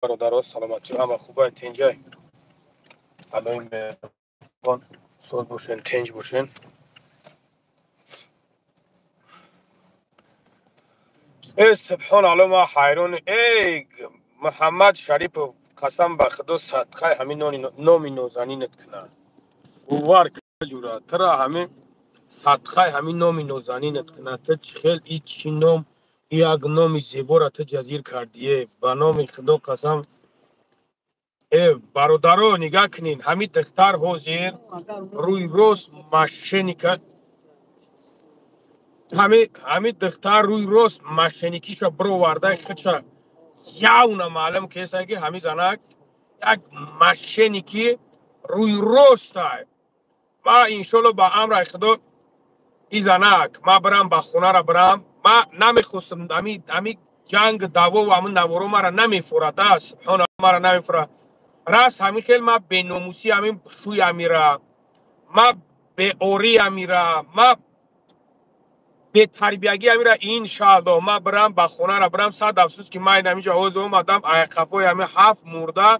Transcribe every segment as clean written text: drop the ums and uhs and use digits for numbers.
برادران سلامتی همه خوبه تنجای الان مهربان سوز باشین تنج باشین. ای سبحان الله ما حیران ای محمد شریف قسم به خدا صدقه همین نامی نازنینت کنن باور که جورا ترا همین صدقه همین نامی نازنینت کنن تا خیلی ایچی نام یک نامی زیبا را تا جزیر کردیه به نام خدا قسم. برادرو نگاه کنین همین دختر حاضر روی راست مشنیکه همین دختر روی راست مشنیکیشو برو ورده خودشو یاونا معلوم کیسه که همین زنک یک مشنیکی روی راست های ما انشالله با امر خدا ای زنک ما برم با خونه را برم ما نمیخواستم همین جنگ دعوا و همون نوارو ما را نمیفورد سبحان ما را نمیفورد راست همین خیلی ما به ناموسی همین شوی امیره ما به اوری امیره ما به تربیگی امیره انشالله ما برم با خونه را برم صد افسوس که ما این همینجا حوض اومدم خفای همین 7 مرده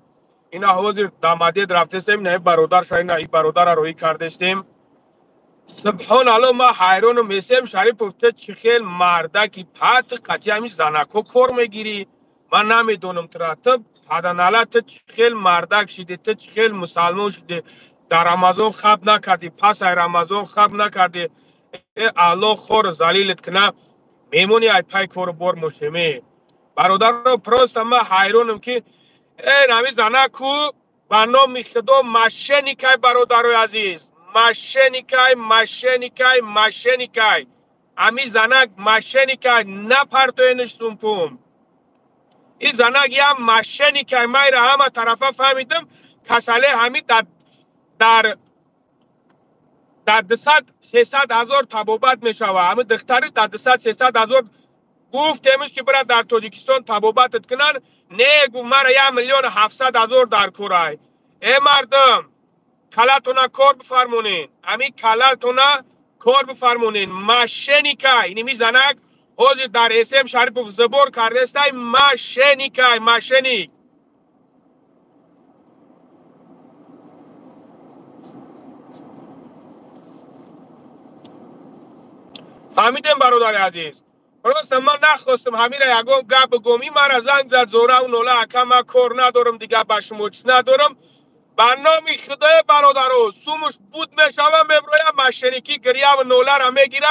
اینا حوض دامادی رفتستیم نه برادر شاید نه برادر را روی کردستیم. سبحان الله ما حیران میسیم شریف افته چه خیلی مرده که پت قطعی همیش زنکو کار میگیری من نمیدونم ترا تو پدنالا تو چه خیلی مردک شدی تو چه خیلی مسلمان شدی در رمضان خواب نکردی پس رمضان خواب نکردی الله خور زلیلت کنه میمونی ای پای کار بار مشمی برادر رو پرست ما حیرانم که نمی زنکو با نام خدا مشنیکای برادر عزیز مشنیکای امی زنک مشنیکای نپرتوینش سومپوم این زنک یا مشنیکای مای را همه طرفه فهمیدم کساله همی در 200-300 هزار تبابت می شوه همه دخترش در 200-300 هزار گفتمش که برای در تاجیکستان تبابتت کنن نه گفت مرا 1,700,000 در کورای ای مردم کلتونا کار بفرمونین امی کلتونا کار بفرمونین مشنیکای اینی میزنک حاضر در اسم شریف زبور کرده است مشنیک فهمیدم برادر عزیز راست من نخواستم همین را یگان گپ گمی مرا زنگ زد زوره و نوله اکم کار ندارم دیگه بشموچ ندارم برنامه خدای برادرو سومش بود میشوه میبروی مشنیکی گریه و نوله را میگیره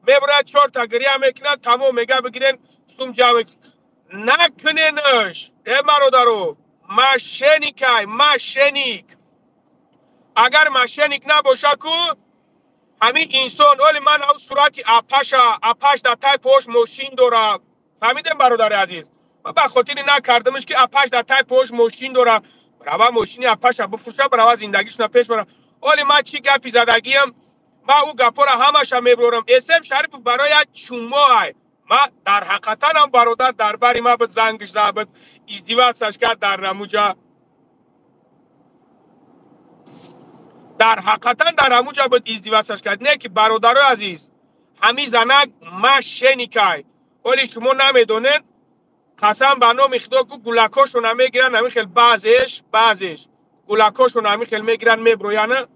میبروی 4 تا گریه میکنه تمام میگه بگیرین سوم جمع نکنینش ای برادرو مشنیک اگر مشنیک نباشه کو همین انسان ولی من او صورتی اپش در تای پوش ماشین داره فهمیدم برادر عزیز من به خاطری نکردمش که اپش در تای پوش ماشین داره برای ماشینی اپش بفروشه برای زندگیش پیش بره ولی من چی گپی زدگیم من او گپا را همش میبرم اسم شریف برای چومای ما در حقیقتا هم برادر درباری ما بود زنگش زد ازدواجش کرد در نموجا در حقیقتا در همونجا بود ازدواجش کرد نه که برادر عزیز همین زنک مشنیکای ولی شما نمیدونین قسم به نام خدا که گلکاشون هم میگیرن همین خیلی بعضش گلکاشون همین خیلی میگیرن میبروین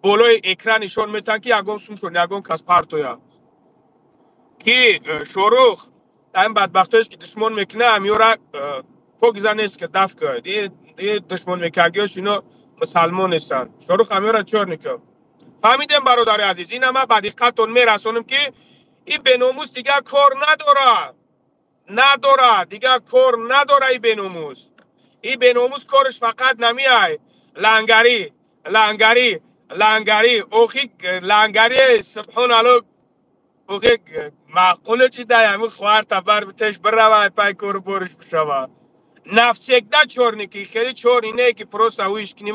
بالای اکرانشون میتن که یگان سومشون یگان کس پرتویا که شروخ این بدبختایش که دشمن میکنه همیورا پوگزن نیست که دفع کرد دیگه دشمن میکرگیش اینا مسلمان نیستن شروخ همیورا چور نکن فهمیدیم برادر عزیز این همه بدیقتون میرسونم که این بناموس دیگه کار نداره دیگه کار نداره این بناموس کارش فقط نمیای لنگری اوخی لنگری سبحان الله اوخی معقوله چی ده همه خوار تبر بتش بروه پای کور بورش بشوه نفس یک ده چور نکی خیلی چور اینه که پروست اویش کنی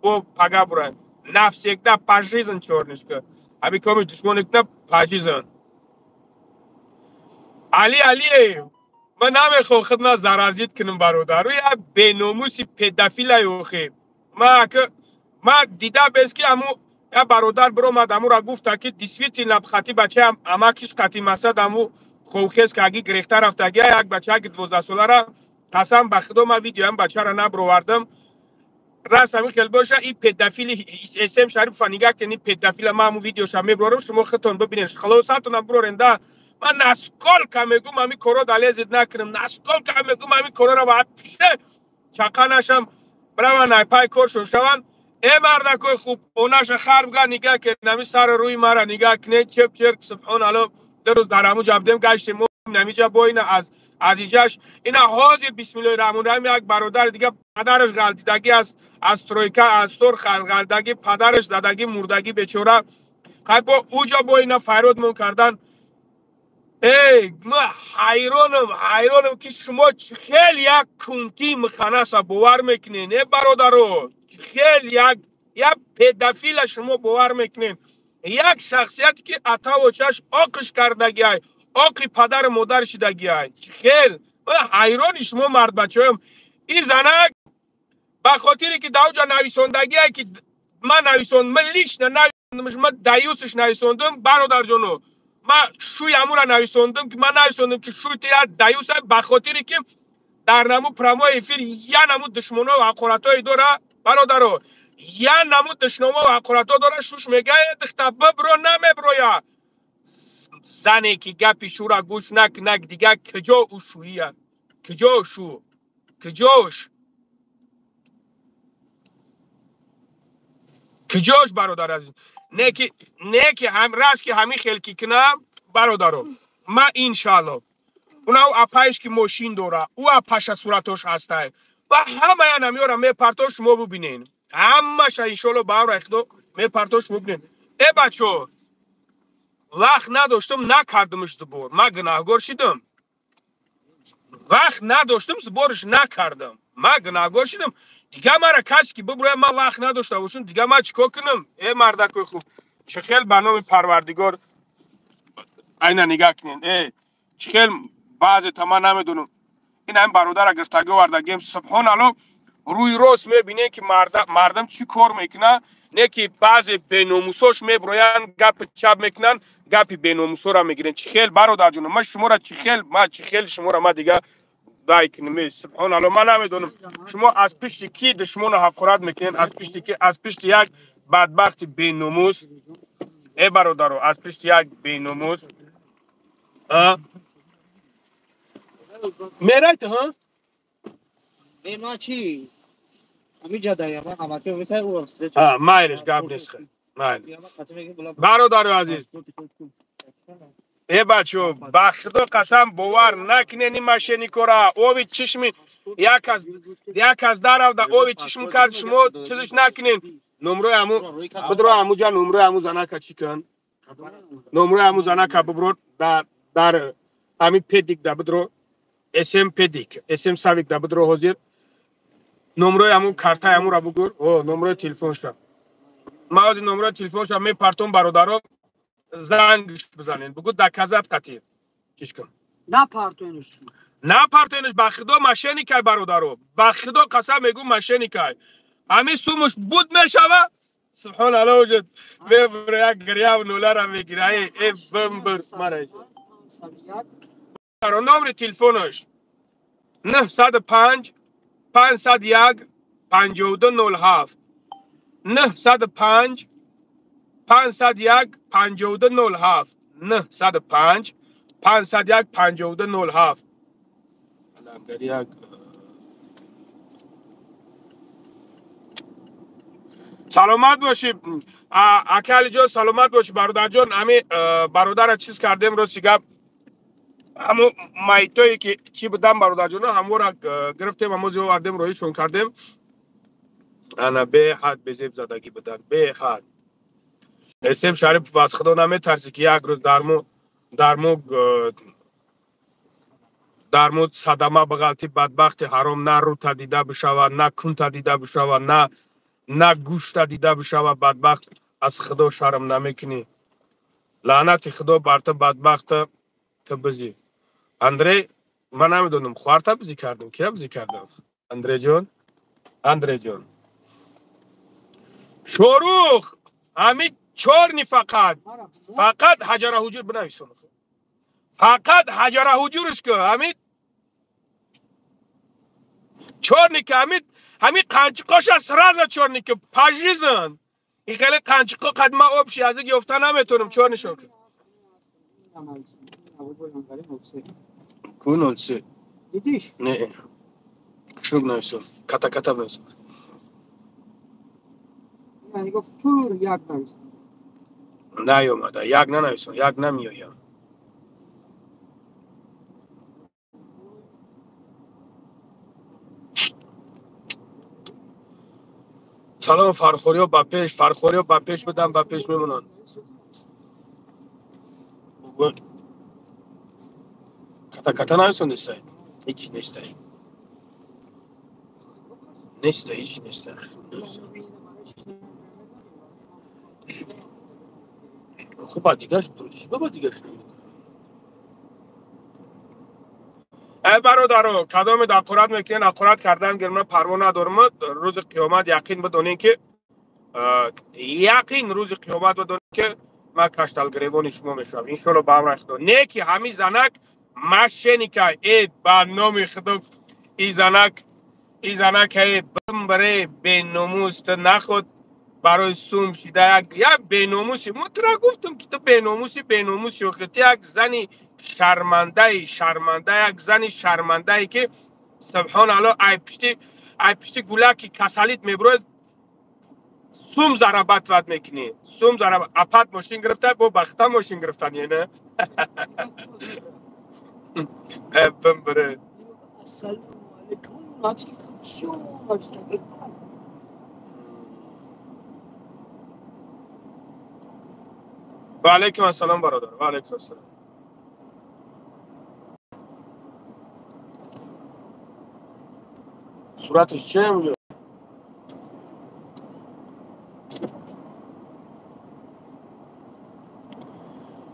با پگه برن نفس یک ده پاشیزن چور نشکه همی کامش دشمن یک ده پاشیزن علی من نمیخوام خدمت زرازیت کنم برادر روی به ناموسی پدافیل اوخی ما دیده بیست که همون یا برادر برو ما دمو را گفت که دیسویتی لب خطی بچه هم اما کش خطی مسد همون خوخیست که اگه گرفته رفته اگه یک بچه اگه 12 ساله را قسم به خدا من ویدیو هم بچه را نبروردم راست همین خیلی باشه این پدافیل اسم شریف نگاه کنید پدافیل ما همون ویدیوش هم میبرم شما خودتون ببینید خلاصاتون هم برورنده من نسکال که میگم همین کارا دلیزید نکنم نسکال که میگم همین کارا را باید پیشه چقنشم برای من پای کارشون شوند ای مردکای خوب اوناش خربگاه نگاه کنید نمی سر روی مرا نگاه کنید چپ چرک سبحان الله در روز در همون جبدیم گشتیم نمیجا با این از ایجاش اینا حاضر بسم الله الرحمن الرحیم یک برادر دیگه پدرش غلطیدگی از ترویکا از سرخ غلطیدگی پدرش زدگی مردگی بیچاره خب با اوجا با اینا فرود من کردن ای ما حیرانم که شما خیلی یک کنتی مخنث باور میکنین ای برادرو خیلی یک پدافیل شما باور میکنین یک شخصیت که عطا و چش آقش کردگی های آقی پدر مادر شدگی های خیلی حیران شما مرد بچه هم این زنک به خاطری که داوجا نویسندگی های که من نویسندم من لیش نویسندمش من دیوسش نویسندم برادر جانو من شوی امور نویسندم که من نویسندم که شوی تیا دیوس های به خاطری که در نمو پرمو افیر یا نمو دشمنو و حقارت های داره برادرو یا نمو دشمنو و حقارت ها داره شوش میگه دختا ببرو نمیبرویا زنی که گپی شو را گوش نک دیگه کجا او شویه کجا شو کجاش برادر عزیز نه که هم راست که همین خلکی کنم برادرو ما انشالله اونا اپایش که ماشین داره او اپاش صورتش هسته و همه یا نمیارم میپرتاش شما ببینین همه انشالله با هم رخدو میپرتاش ببینین ای بچو وقت نداشتم نکردمش زبور ما گناهگار شدم وقت نداشتم زبورش نکردم ما گناهگار شدم دیگه مرا کسی که ببروه من وقت نداشته باشم دیگه من چیکار کنم ای مردکای خوب چه خیلی برنامه پروردگار اینا نگاه کنین ای چه خیلی بعضی تمام نمیدونم این هم برادر گرفتگی وردگیم سبحان الله روی راست میبینه که مردم چی کار میکنه نه که بعضی بیناموساش میبروین گپ چپ میکنن گپی بیناموسا را میگیرن چه خیلی برادر جون من شما را چه خیلی شما را ما دیگه دای کنم سبحان الله من نمیدونم شما از پشت کی دشمن حقارت میکنین از پشت یک بدبخت بیناموس ای برادر از پشت یک بیناموس میرایت ها ما چی امی جدایی ما همه میسای او مایلش گاب نیست مایل برادر عزیز ای بچو با خدا قسم باور نکنین این ماشینی کورا اوی چشمی یک از در اوی چشم کرد شما چیزش نکنین نمره همو بدرو همو جا نمره همو زنکا چی کن نمره همو زنکا ببرو در همین پدیک دا بدرو اسم پدیک اسم ساویک دا بدرو حاضر نمره همون کارتا همون را بگور او نمره تلفنش ما از نمره تلفنش می پرتون برادرو زنگش بزنین بگو در کذب قطعی چیش کن نه پرتونش با خدا ماشینی که برادرو با خدا قسم میگم ماشینی که همین سومش بود میشوه سبحان الله وجد میبره یک گریه و نوله را میگیره ای بمبر مرای نمره تلفنش 905 501 5207 905 501 5207 905 501 5207 سلامت باشی اکل جان سلامت باشی برادر جان همین برادر چیز کردیم رو سیگه همون مایتایی که چی بودم برادر جان همون را گرفتیم همون زیو وردیم رویشون کردیم انا به حد بزیب زدگی بدن به حد اسم شریف واس خدا نمی ترسی که یک روز درمو صدمه بغلطی بدبخت حرام نه رو تا دیده بشوه نه کون تا دیده بشوه نه گوش تا دیده بشوه بدبخت از خدا شرم نمیکنی لعنت خدا بر تو بدبخت تو بزی اندری من نمیدونم خوارتا بزی کردم کیا بزی کردم اندری جان شروخ همین چورنی فقط حجره حجور بنویسون فقط حجره حجورش که همین چورنیک همین قنچقاش از راز چورنیک پاژیزن این خیلی قنچقا قدمه آبشی از این گفته نمیتونم چورنشون کنم کون نلسه دیدیش؟ نه شروع نویسون کتا کتا نویسون یعنی گفت تور یک نویسون نه اومده یک نویسون یک نمیویم سلام فرخوری و با پیش بدم با پیش میمونن کتا کتا نویسون نیسته هیچی نیسته نیسته هیچی نیسته خب با دیگرش درستش با دیگرش ای برادرو کدام دقورت میکنین دقورت کردن گرمه پروا ندارم روز قیامت یقین بدونین که یقین روز قیامت بدونین که من کشتل گریبان شما میشم انشالله با هم رخدو نه که همین زنک مشنی که ای با نام خدا ای زنک ای بمبره به نموست نخود برای سوم شیده یک بیناموسی من ترا گفتم که تو بیناموسی وقتی یک زنی شرمنده یک زنی شرمنده که سبحان الله ای پشتی گولاکی کسالیت میبرد سوم ضربت ود میکنی سوم ضربت اپت ماشین گرفته با بخته ماشین گرفتن یه نه بمبره السلام علیکم و علیکم السلام برادر و علیکم السلام صورتش چه اونجا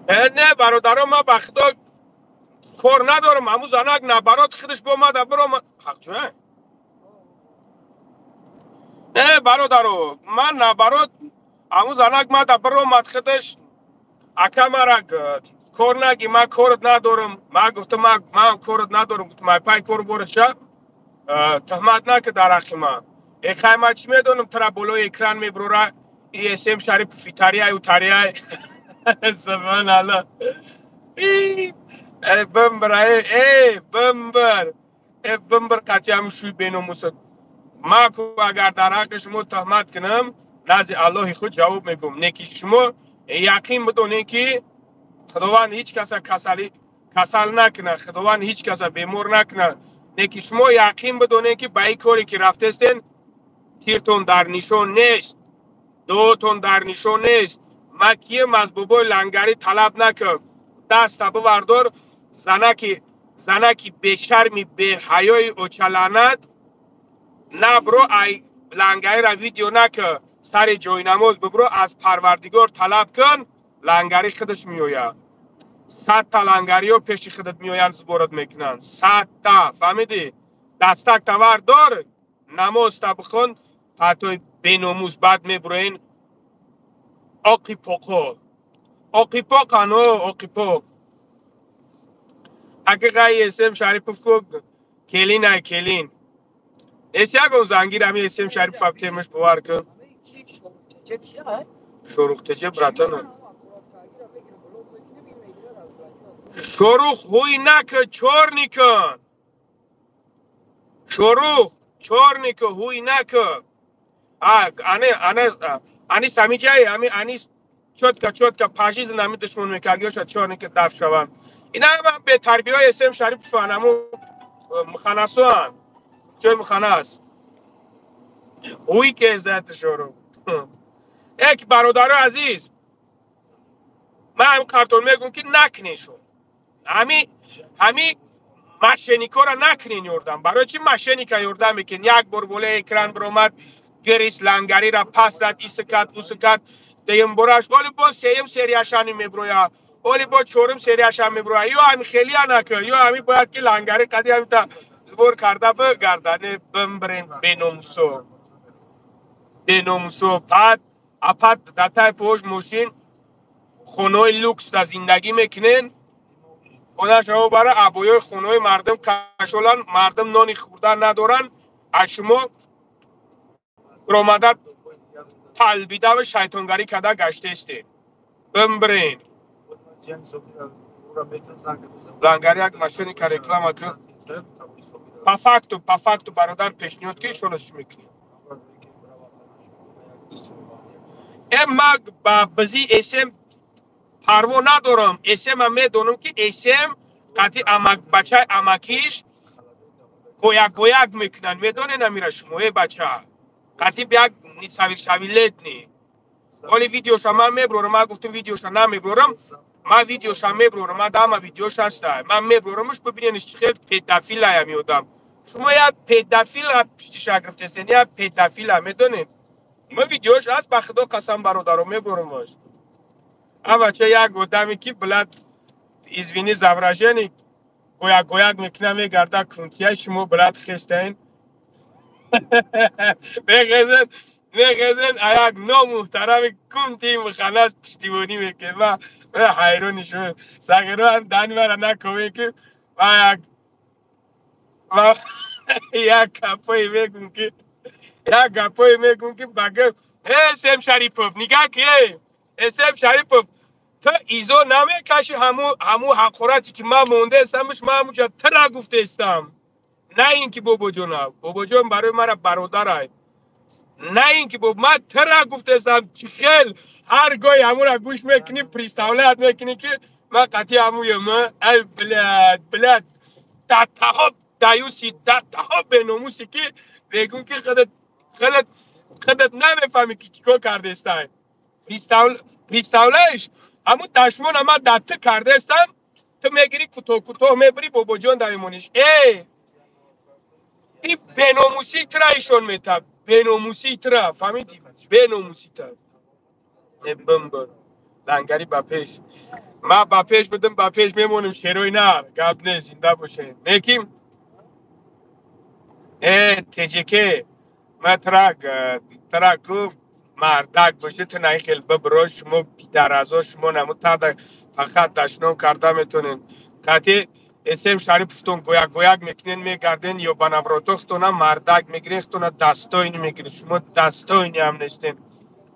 نه برادرم ما بخدا کار ندارم همون زنک نبرات خودش با ما برام حق جوه نه برادرو من نبرات همون زنک ما برام خودش اکمرک کار نگی من کارت ندارم من گفتم من کارت ندارم گفتم من پای کار برشه تهمت نکه در حق من ای خیمه چی میدونم ترا بلوی اکران میبروره ای اسم شریف فیتاریه و تاریه سبحان الله ای بمبر ای بمبر قطعه شوی بیناموس ما که اگر در حق شما تهمت کنم نزد الله خود جواب میگم نیکی شما یقین بدونین که خداوند هیچ کس کسل نکنه خداوند هیچ کس بیمار نکنه نیکی شما یقین بدونین که به این کاری که رفتستین تیرتون در نشون نیست دوتون در نشون نیست ما کیم از بابای لنگری طلب نکرد دست بردار زنکی به شرمی به حیای اوچلانت نه برو ای لنگری را ویدیو نکه سر جای نماز ببرو از پروردگار طلب کن لنگری خودش میوید 100 تا لنگری ها پیش خودت میوین زبورت میکنن 100 تا فهمیدی دستک تور دار نماز تا بخون پتوی بیناموز بعد میبروین آقی پاک هنو آقی پاک اگه غایی اسم شریف کو کلین ای کلین ایسی اگه زنگیر همی اسم شریف فبتیمش بوار کن شروخ تجه براتنه شروخ هوی نکه چور نیکن شروخ چور نیکه هوی نکه انی سمیجه انی چوت که پاشیز نمی دشمن میکرگیو شد چور نیکه دف شوان اینا هم به تربیه های اسم شریف فانمو مخنسو هم چوی مخنس هوی که ازدهت شروع یک برادر عزیز من هم کارتون میگم که نکنیشون همی مشنیکو را نکنین یوردم برای چی مشنیکا یوردم میکن یک بربوله اکران برومد گریس لنگری را پس داد ایسکت دیم براش ولی با سیم سریاشانی میبرویا ولی با چورم سریاشان میبرویا یا همی خیلی نکن یا همی باید که لنگری قدی همی تا زبور کرده بگردن بمبرین بیناموسو اپت دتای پوش موشین خونوی لوکس در زندگی میکنین خونش رو برای ابوی خونوی مردم کشولن مردم نانی خوردن ندارن از شما برآمده طلبیده و شیطانگری کرده گشته استید. بمبرین زنگاری یک ماشینی که رکلام کرد پافاکتو برادر پیشنهاد که شونش میکنی. ما با بزی اسم پروا ندارم. اسم هم میدونم که اسم قطعی بچه امکیش گویک میکنن. میدونین امیره شما ای بچه قطعی بیاک شویلت نی. ولی ویدیوش هم من میبرورم. من گفتم ویدیوش هم نمیبرورم. من ویدیوش هم میبرورم. من دام ویدیوش هسته. من میبرورمش ببینینش چه خیلی پیدافیل هم میودم. شما یا پیدافیل هم پیشتش گرفته استین یا پیدافیل هم میدونین. من ویدیوش هست با خدا قسم برادرم میبرورمش. اما بچه یک گودمی که بلد ایزوینی زبرجنی گویک میکنه میگرده کرونتیه شما بلد خستین. میخزن یک نو محترم کنتی مخلص پشتیبانی میکنه. من حیرانی شد. سگرو هم دنی مرا نکومی که من یک گپایی میکنم که بگم اسم شریفوف نگاه که اسم شریفوف تو ایزو نمیکشی همو حقوراتی که من مونده استمش من همونجا ترا گفته استم. نه اینکه بابا جان برای مرا برادر نه اینکه بابا من ترا گفته استم چی خیل هر گاهی همون را گوش میکنی پریستاولت میکنی که من قطعی همون ما ای بلد دتها دایوسی دتها به نموسی که بگون که خودت نمیفهمی که چیکار کرده استای پریستاولش همون دشمن هم دت کرده استم. تو میگیری کوتاه میبری بابا جان دایمونش این بناموسی ترا ایشون میتا بناموسی ترا فهمیدی بناموسی ترا بمبر لنگری با پیش ما با پیش بدم با پیش میمونیم شروعی نه گپ نه زنده باشه نیکیم تجیکه ما ترک مردک باشه تو نهی خیلی ببرو شما بیدر ازا شما نمو تا فقط دشنام کرده میتونین قطعی اسم شریفتون گویک میکنین میگردین یا بنافراتوختون مردک میگریختون دستاینی میگرین شما دستاینی هم نیستین.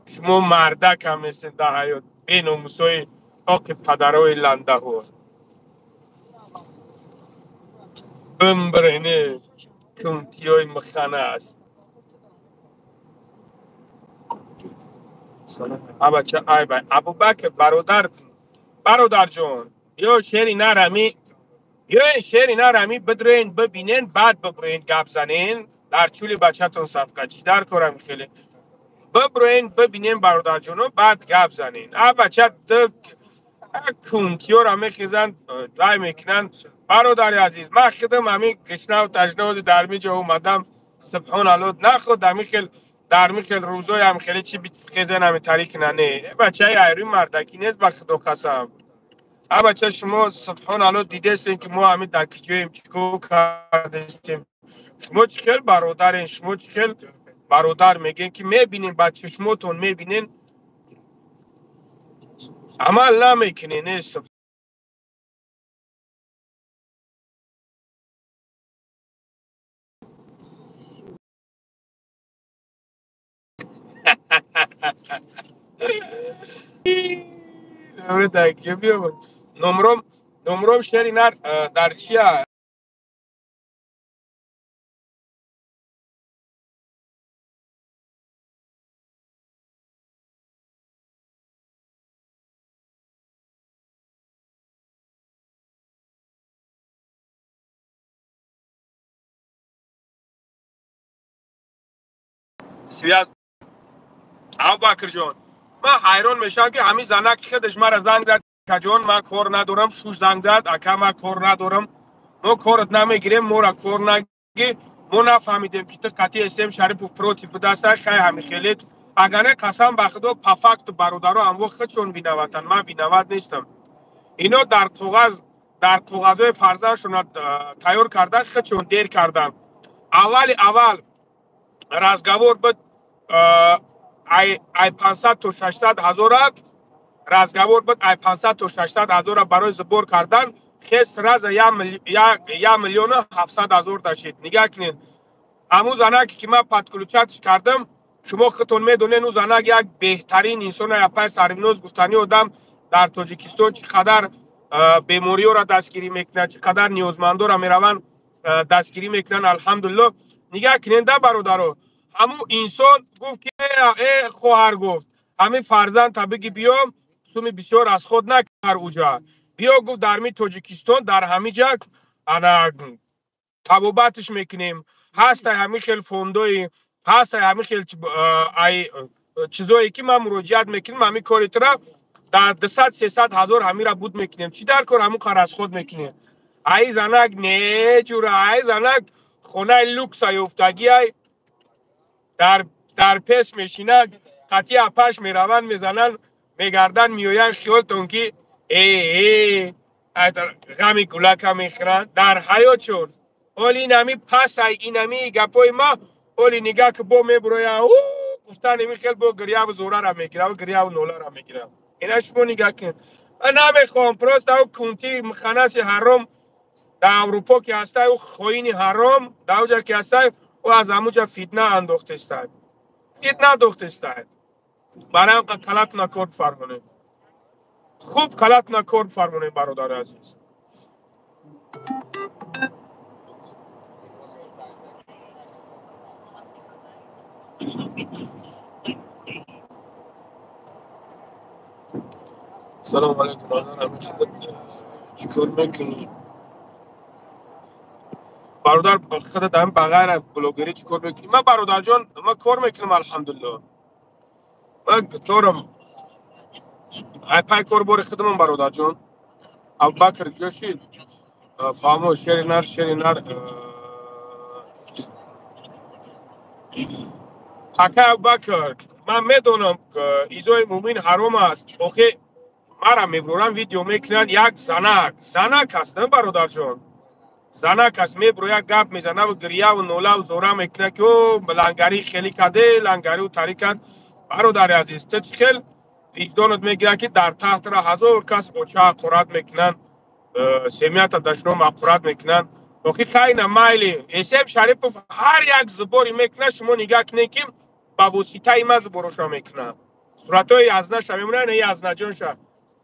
شما مردک هم نیستین در حیات بین اموسای آق پدروی لنده ها بمبرینه کنتی های مخانه است. بچه ای بای ابوبکر برادر جان یا شعری نرمی یا این شعری نرمی بدرین ببینین بعد ببرین گپ زنین در چولی بچه‌تون صدقه چی در کارم خیلی ببرین ببینین برادر جانو بعد گپ زنین. بچه کنتیو را میخیزن دای میکنن برادر عزیز من خودم همین گشنه و تجناز در میجا اومدم سبحان الله نخود در میخیل روزای هم خیلی چی بخیزن همی تاریک نه بچه ایروی مردکی نیست با خدا قسم. بچه شما سبحان الله دیده استین که ما همین دکیجویم چیکو کردستیم. شما چخیل برادرین شما چخیل برادر میگین که میبینین بچه شماتون میبینین عمل نمیکنین نیست. نمره دکیه بیا بود نمرم شهری نر در چیه سویت ابوبکر جان من حیران میشم که همین زنک خودش مرا زنگ زد که جان من کار ندارم شوش زنگ زد اکا من کار ندارم ما کارت نمیگیریم ما را کار نگی ما نفهمیدیم که تو قطعی اسم شریف و پروتی به دستش خیلی همین خیلی اگر قسم به خدا پفکت برادرها هم وقت خودشون بینواتن من بینوات نیستم. اینا در کاغذهای فرزندشون تیار کردن خودشون دیر کردن. اول رزگوار بود ای 500 تا 600 هزار رزگوار بود ای 500 تا 600 هزار برای زبور کردن خست رز 1,700,000 داشتید. نگاه کنین همون زنک که من پتکلوچتش کردم شما خودتون میدونین اون زنک یک بهترین انسان اپای سرینوز گفتنی آدم در تاجیکستان چقدر بیماری را دستگیری میکنه چقدر نیازمندا را میرون دستگیری میکنن الحمدلله نگاه کننده برادرو همون انسان گفت که ای خواهر گفت همین فرزند تبگی بیام سومی بسیار از خود نکر اوجا بیا گفت در می تاجیکستان در همین جا انا تبابتش میکنیم هست همین خیلی فوندوی هست همین خیلی چیزایی که ما مراجعت میکنیم همین کاری را در 200-300 هزار همین را بود میکنیم چی در کار همون کار از خود میکنیم ای زنک نه جوره ای زنک خونه لوکس های افتگی های در پس میشینه قطعی اپش میروند میزنن میگردن میوین خیالتون که ای غمی گلک هم میخورن در حیات چون اولی نمی پس اینمی گپای ما اولی نگاه که با میبروی گفتن نمی خیل با گریه و زوره را میگیره و گریه و نوله را میگیره اینا شما نگاه کن من نمیخوام پروست او کنتی مخنس حرام در اروپا که هسته او خوین حرام در اوجا که هسته او از همونجا فتنه انداخته استد فتنه انداخته استد برای هم کلت نکرد فرمونه خوب کلت نکرد فرمونه برادر عزیز سلام علیکم همه چیکار میکنی برادر خودت هم بغیر بلوگری چیکار میکنی من برادر جان من کار میکنم الحمدلله من دارم پای کار بار خودم برادر جان ابوبکر جوشی فهمو شری نر حکا ابوبکر من میدونم که ایزای مومین حرام است آخه مرا میبرورن ویدیو میکنن یک زنک هست نه برادر جان زنک هست میبرو یک گپ میزنه و گریه و نوله و زوره میکنه که لنگری خیلی کده لنگری و تاریک کد برادر عزیز تو خیل ویدیونت میگیره که در تحت را 1000 کس اوچه قرات میکنن سمیت دشنو مقرات میکنن وقتی خیلی مایلی حساب شریف هر یک زباری میکنه شما نگاه کنید که با واسطه این زبورشا میکنه صورتای ازنه شمیمونه نه ازنه جانشا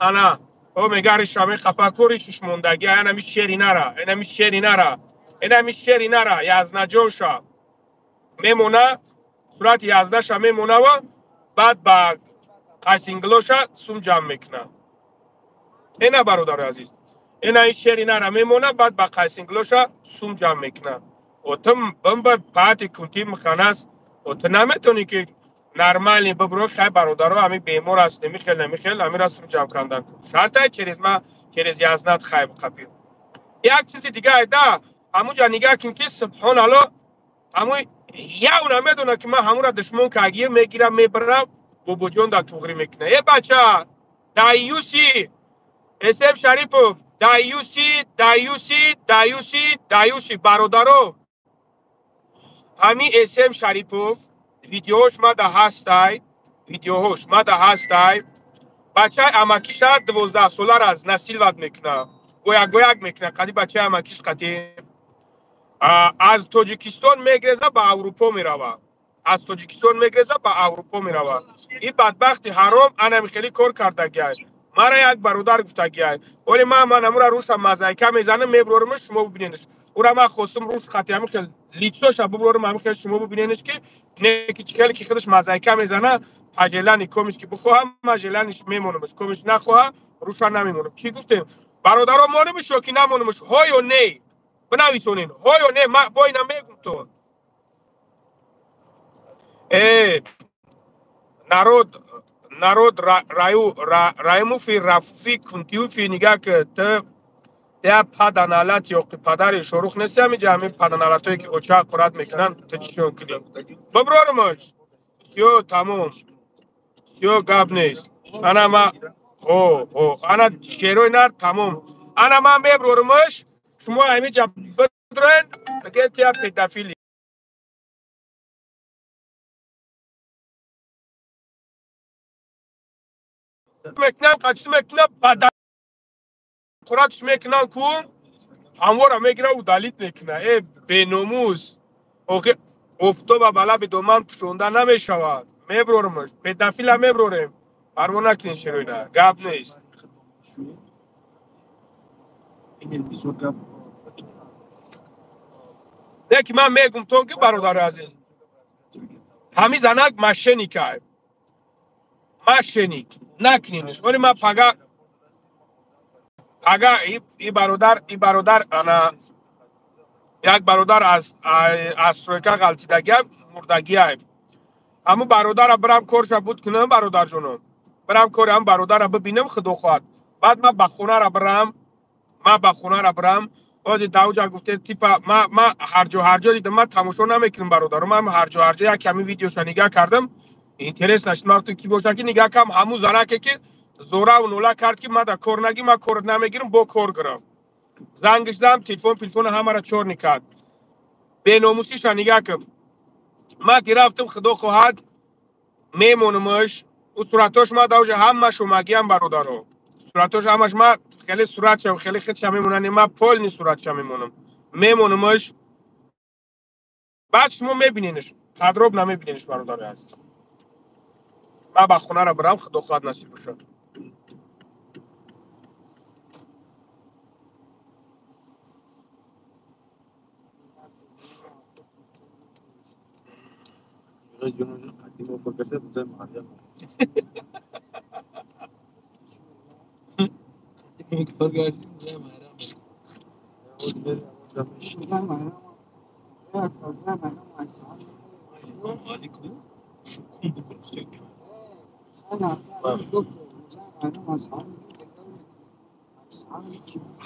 انا او میگه شامی خپاکوری شش موندگی انا می شری نرا اینا می شری نرا ازنه جانشا میمونه صورت ازنه شا میمونه و بعد با قاسینگلوشا سوم جمع میکنه اینا برادر عزیز اینا این شری نرا میمونه بعد با قاسینگلوشا سوم جمع میکنه و تم بمبر پاتی کنتی مخناس و تو نمیتونی که نرمالی ببرو خیلی برادرها همی بیمور است نمیخیل همی را سوم جمع کندن کن شرطه چریز یازنات خیلی بقبیر یک چیزی دیگه ایده همونجا نگاه کن که سبحان الله همون یه نمیدونه که من همون را دشمن که اگیر میگیرم میبرم بابا جان در توغری میکنه یه بچه دایوسی اسم شریفوف دایوسی برادرو همین اسم شریفوف ویدیوهاش ما ده هستای بچه امکیش 12 ساله از نسیل ود میکنه گویک میکنه قدی بچه امکیش قدی از تاجیکستان میگرزه به اروپا میروه این بدبخت حرام انم خیلی کار کرده گه مرا یک برادر گفته گه ولی من امورا روش مزایکه میزنم میبرورمش شما ببینینش او را من خواستم روش خطی همین خیلی لیتسوش ببرورم همین خیلی شما ببینینش که نکی چکلی که خودش مزایکه میزنه پجلانی کمش که بخواهم مجلانش میمونمش کمش نخواه روش نمیمونم چی گفتیم برادرها ما نمیشو که نمونمش های و نه بنویسونین های و نه ما با اینا میگم تو народ раймуфи рафи кунтиуфи нигах те паданалат ё падари шорух нест ҳаминҷа ҳамин паданалатое ки оча қурат мекунан то чишон кунем биброрумаш сё тамом сё гап нест ана ма ана шерои нар тамом ана ман меброрумаш шумо ҳаминҷа бидроен гетя педафили میکنم قدش میکنم بعد قراتش میکنم کن همواره میگیره و دلیت میکنه ای بیناموس اوکی افتو و بالا به دومن پشونده نمیشود میبرورمش پدافیل میبروریم پروا نکنین شروع گپ نیست نه که من میگم تو که برادر عزیز همین زنک مشنیکه مشنیک نکنینش ولی من پگا ای برادر انا یک برادر از ترویکا غلطیدگی مردگی همون برادر را برم کارش بود کنم برادر جونم برم کار هم برادر را ببینم خدا خواهد بعد من به خونه را برم باز داوجا گفته تیپا ما هر جا دیدم من تماشا نمیکنم برادر من هر جا یک کمی ویدیوش نگاه کردم اینترس نشد من تو کی باشه که نگاه کردم همون زنکه که زورا و نولا کرد که من در کار نگی من کار نمیگیرم با کار گرفت زنگش زدم تلفن همه را چور نکرد به ناموسیش نگاه کردم ما گرفتم خدا خواهد میمونمش و صورتاش ما داوجا همه شماگی هم برادرو صورتاش همش ما خیلی صورتش خیلی خیلی میمونن ما پول نی صورتش میمونمش بعد شما میبینینش تدروب نمیبینینش برادر عزیز ما با خونه را برم خدا خواهد نصیب بشه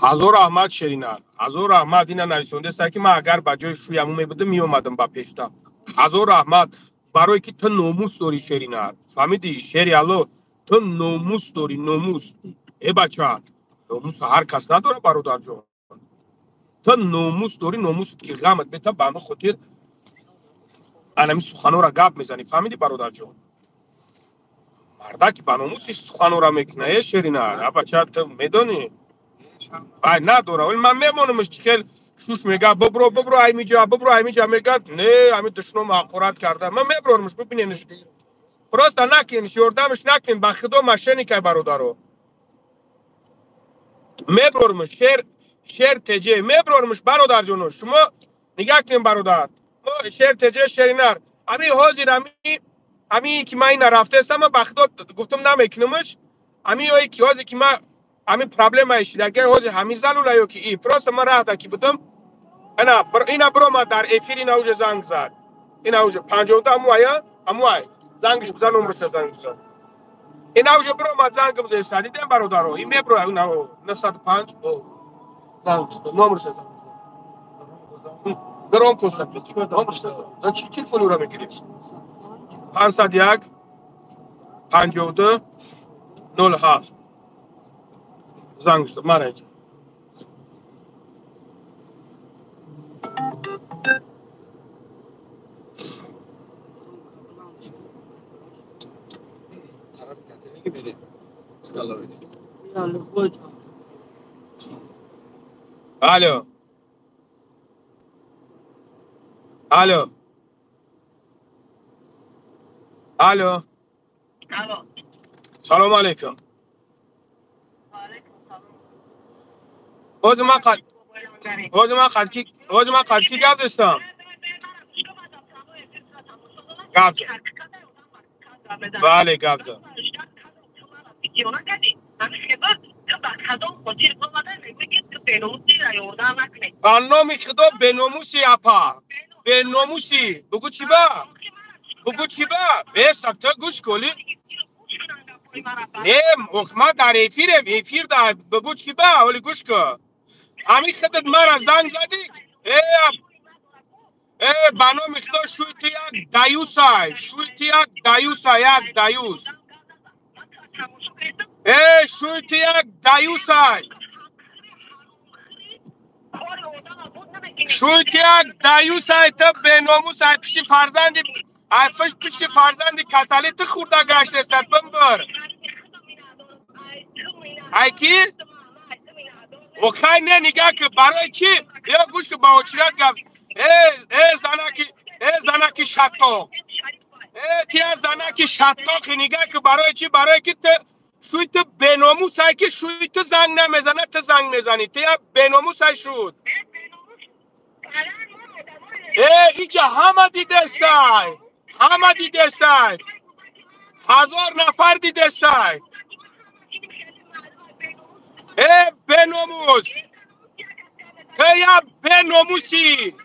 حضور احمد شرینان حضور احمد اینا نویسنده است که ما اگر با جای شویمو میبودم میومدم با پیشتا حضور احمد برای که تو ناموس داری شرینان فهمیدی شری الو تو ناموس داری ناموس ای بچه ناموس هر کس نداره برادر جان تو ناموس داری ناموس که غمت بتا با ما خودت انمی سخنو را گپ میزنی فهمیدی برادر جان مردا که با ناموس سخنو را میکنه شرینان بچه تو میدونی ای نداره ولی من میمونمش چیکل شوش میگه ببرو ایمیجا میگه نه همین دشنم حقارت کرده من میبرمش ببینینش پروستا نکنش یوردمش نکن با خدا ماشینی که برادرو میبرمش شیر تجه میبرمش برادر جونو شما نگاه کنین برادر ما شیر تجه شرینر همین حاضر همین که من این رفته استم من با خدا گفتم نمیکنمش همین هایی که حاضر که من همین پرابلم هایش دیگه حاضر همین زلوله یو که ای پروستا من راه کی بودم اینا برو ما در افیر اینا اوج زنگ زد اینا اوج 52 اموای زنگش بزن نمرش زنگ بزن اینا اوج برو ما زنگ بزن سادی دم برادرو این میبرو اینا 905 زنگ نمرش زنگ بزن گرام کوست نمرش زن چی تلفن رو میگیری 501 52 07 زنگ بزن من اینجا الو الو الو سلام علیکم اوز ما قد کی گپ داشتم بله گپ زد برنامه خدا به ناموسی اپا به ناموسی بگو چی با بس تو گوش کلی نه ما در افیر در بگو چی با ولی گوش کن همین خدت مرا زنگ زدی برنامه خدا شویت یک دایوسای شویت یک دایوس شویت یک دایوسای شویت یک دایوسای تو به ناموس پیش فرزندی عرفش پیش فرزندی کسالی تو خورده گشت استد بمبر ای کی؟ و خیلی نه نگاه که برای چی؟ یا گوش که با وچیرت گفت زنکی شطاق تیا زنکی شطاق نگاه که برای چی؟ برای که شوی تو بناموس های که شوی تو زنگ نمیزنه تو زنگ میزنی تیا بناموس های شد اینجا همه دیدستای 1000 نفر دیدستای بناموس تیا بناموسی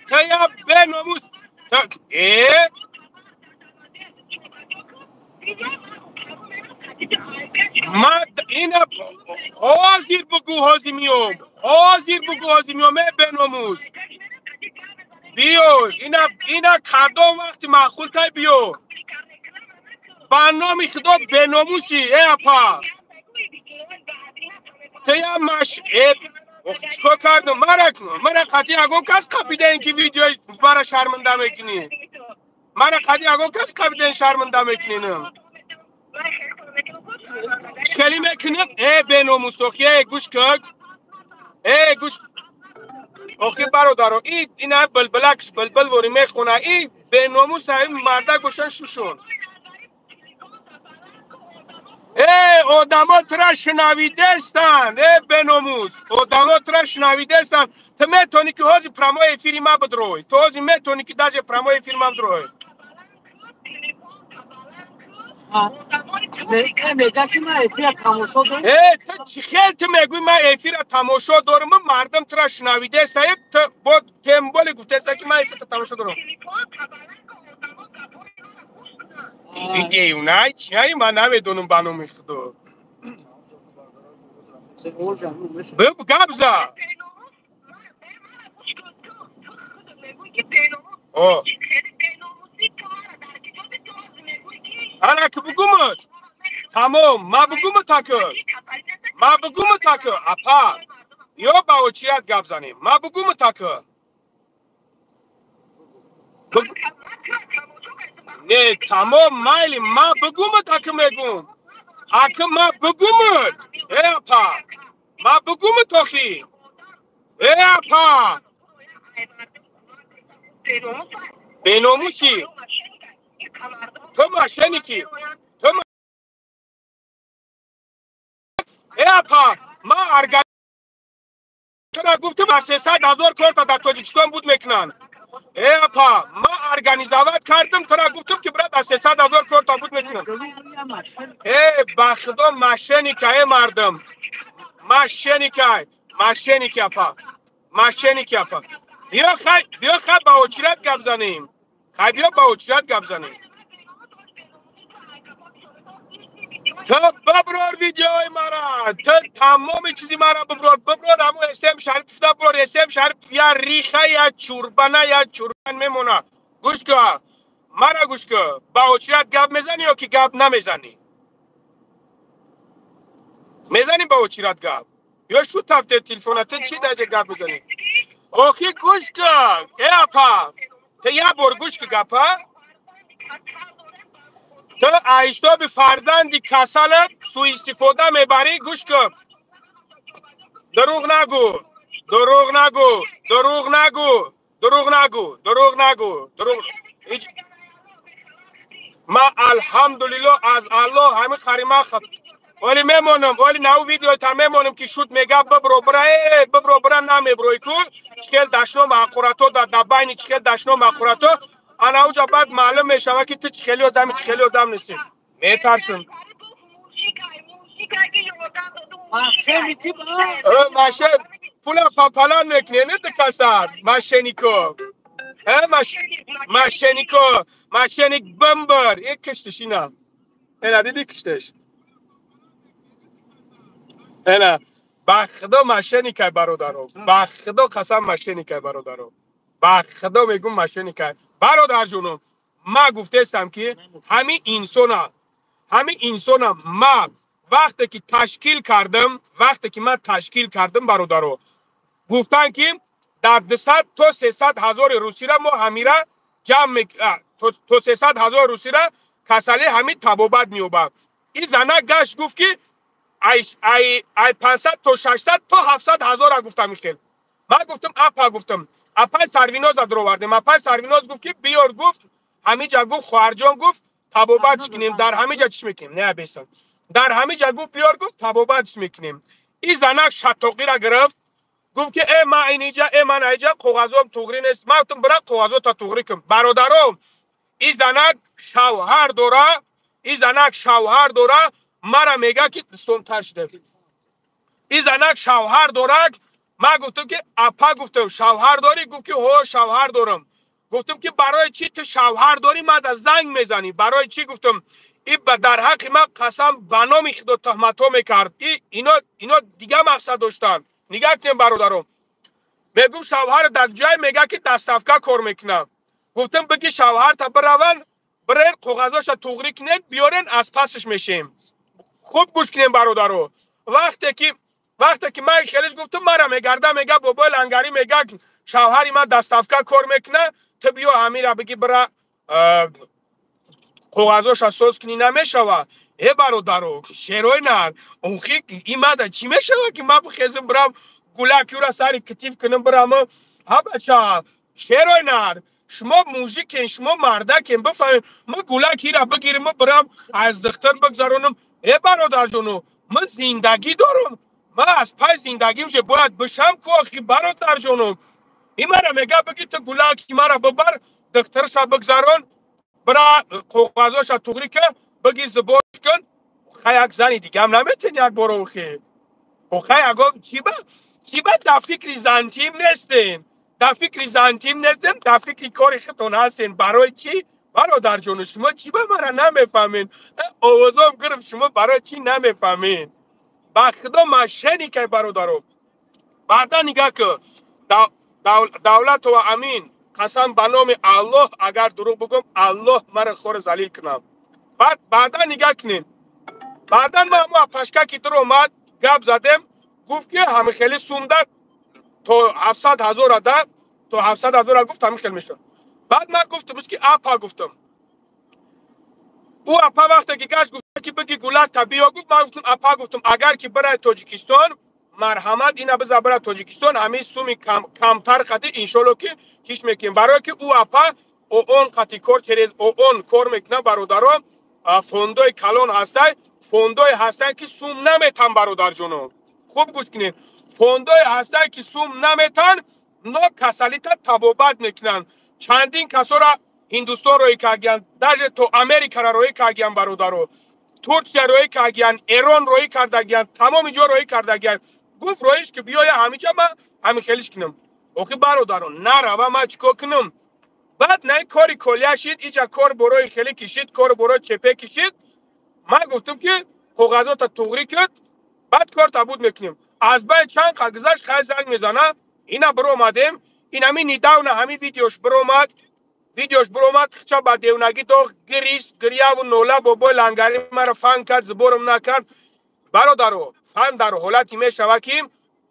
من این حاضر بگو حازمیوم بناموس بیو اینا کردم وقتی معقول تای بیو برنامه خدا بناموسی اپا تیا مش چکو کردم مرا قطعی اگم کس قبیده این که ویدیو مرا شرمنده میکنی شرمنده میکنی چکلی میکنیم بناموس گوش کرد گوش آخه برادر این بلبلکش بلبل وری میخونه این بناموس این مرده گوشن شوشون آدما ترا شنویده استند بناموس آدما ترا شنویده استند تو میتونی که هاجی پرامای افیری ما بدروی تو هاجی میتونی که داجه پرامای افیری ما بدروی میگه که من افیر تماشا دارم تو چی خیلی تو میگوی من افیر تماشا دارم مردم ترا شنویده است تو با تمبول گفته است که من افیر تماشا دارم دیگه اونای چیه من نمیدونم بانو خدا بگو گبزا انا که بگومت تمام ما بگومت تاکه اپا یا با اوچیت گب زنیم ما بگومت تاکه نه تمام مایلی ما بگومت تاکه میگم اکه ما بگومت اپا ما بگومت تاخی اپا بناموسی تو ماشینیکی اپا ما ارگان چرا گفتم 300,000 کار تا در تاجیکستان بود میکنن اپا ما ارگانیزاوت کردم تو را گفتم که برات 300,000 کار تا بود میکنن بخدا ماشینیکای مردم ماشینیکی اپا بیا خیلی با اوچیرت گپ زنیم تو ببرار ویدیوی مرا تو تمام چیزی مرا ببرار همو اسم شریف دا ببرار اسم شریف یا ریخه یا چوربنه میمونه گوش که مرا گوش که با اوچیرت گپ میزنی یا که گپ نمیزنی با اوچیرت گپ یا شو تفته تلفونت چی درجه گپ میزنی اوکی گوش که اپا تو یا بار گوش که گپا تو ایشتا به فرزندی کسالت سو استفاده میبری گوش کن دروغ نگو ما الحمدلله از الله همه خریمه خب ولی میمونم ولی نو ویدیو تا میمونم که شد میگه ببرو برا نمیبروی کو چکل دشنو مقورتو در دباینی چکل دشنو مقورتو انا اوجا بعد معلوم میشوه که تو چکلی آدم نیستی میترسم ماشه پولا پاپالان میکنه نه تو کسر ماشینیکو ماشینیک بمبر یک کشتش اینا دیدی کشتش اینا بخدا ماشینیکای برادرو بخدا قسم ماشینیکای برادرو بخدا میگم ماشینیکای برادر جونم ما گفته استم که همین انسان ما وقتی که من تشکیل کردم برادرو گفتن که در 200 تا 300,000 روسی را ما همیرا جمع تو 300,000 روسی را کساله همین تبابت میوبم این زنه گشت گفت که ای 500 تا 600 تا 700,000 گفتم میخیل من گفتم اپا اپای سرویناز در آوردیم. اپای سرویناز گفت که بیار، گفت همینجا، گفت خواهرجان گفت تبابت کنیم در همینجا چی میکنیم. نه بیستان در همینجا گفت بیار، گفت تبابت میکنیم. این زنک شتاقی را گرفت، گفت که ای من اینجا، ای من اینجا کاغذام توغری نیست، من گفتم برای کاغذا تا توغری کنم. برادرم این زنک شوهر داره، این زنک شوهر داره، مرا میگه که سنتر شده. این زنک شوهر داره. من گفتم که اپا، گفتم شوهر داری؟ گفت که هو شوهر دارم. گفتم که برای چی تو شوهر داری من از زنگ میزنی؟ برای چی؟ گفتم این در حق من قسم بنا خدا تهمت ها میکرد. اینا دیگه مقصد داشتن. نگاه کنیم برادرم، میگم شوهر دست جای میگه که دستافکا کار میکنم. گفتم بگی شوهر تا برون برین کاغذاش توغری کنین بیارین از پسش میشیم. خوب گوش کنین برادرو. وقتی که من خیلیش گفتم مرا میگرده، میگه بابا لنگری، میگه شوهری من دستافکا کار میکنه، تو بیا همین بگی برا کاغذاش سوز کنی نمیشوه. ای برادرو شیروی نر اونخی این ماده چی میشوه که من بخیزم برام گولاکی را سری کتیف کنم برام؟ ها بچه شیروی نر، شما موزیکین، شما مردکین، بفهمیم من گولاکی را بگیرم برام از دختر بگذارونم. ای برادر جونو من زندگی دارم، من از پای زندگیم شه باید بشم که آخی برادر جونو. این مرا میگه بگی تو گولاکی مرا ببر دخترش را بگذارون برا کاغذاش توغری که بگی زبور کن. خیلی یک زنی دیگه هم نمیتونی یک برو خیلی اگه چی با در فکر زنتیم نیستین، در فکر زنتیم نیستین، در فکر کاری خودتون هستین. برای چی؟ برادر جون شما چی با مرا نمیفهمین؟ آوازم گرم شما برای چی نمیفهمین؟ با خدا مشنی که برادرم بعدا نگاه که دولت و امین قسم به نام الله اگر دروغ بگم الله مرا خور ذلیل کنم. بعدا نگاه کنین، بعدا ما پشکه که در اومد گپ زدیم، گفت که همه خیلی سومده تو 700,000 ده، تو 700,000 گفت همه خیلی میشه. بعد من گفتم که اپا، گفتم او اپا وقتی که گشت گفت که بگی گولک طبیعی گفت، من گفتم اپا، گفتم اگر که برای تاجیکستان مرحمت اینا بذار برای تاجیکستان همه سومی کمتر خطی انشالله که چیش میکنیم. برای که او اپا او اون خطی کار چریز او اون کار میکنه برادرم. فوندوی کلون هسته، فوندوی هسته که سوم نمیتن برادر جونو. خوب گوش کنین، فوندوی هسته که سوم نمیتن نو کسالیت تبابت میکنن. چندین کسا را هندوستان روی کاگیان، даже تو امریکا را روی کاگیان برادرو، ترکیه روی کاگیان، ایران روی کردگیان، تمام جا روی کردگیان. گفت رویش که بیای همینجا من همین خیلیش کنم. اوکی برادرو نرا و ما چیکار کنم؟ بعد نه کاری کلیه شید، اینجا کار بروی خیلی کشید، کار بروی چپه کشید. من گفتم که کاغذات توغری کرد، بعد کار تبود میکنیم. از بعد چند گذشت خیلی زنگ میزنه، اینا برو اومدیم، این همین نیداو نه همین ویدیوش برو اومد چا با دیونگی تو گریه و نوله بابا لنگری مرا فن کرد، زبورم نکرد. برادرو فن در حالتی میشوه که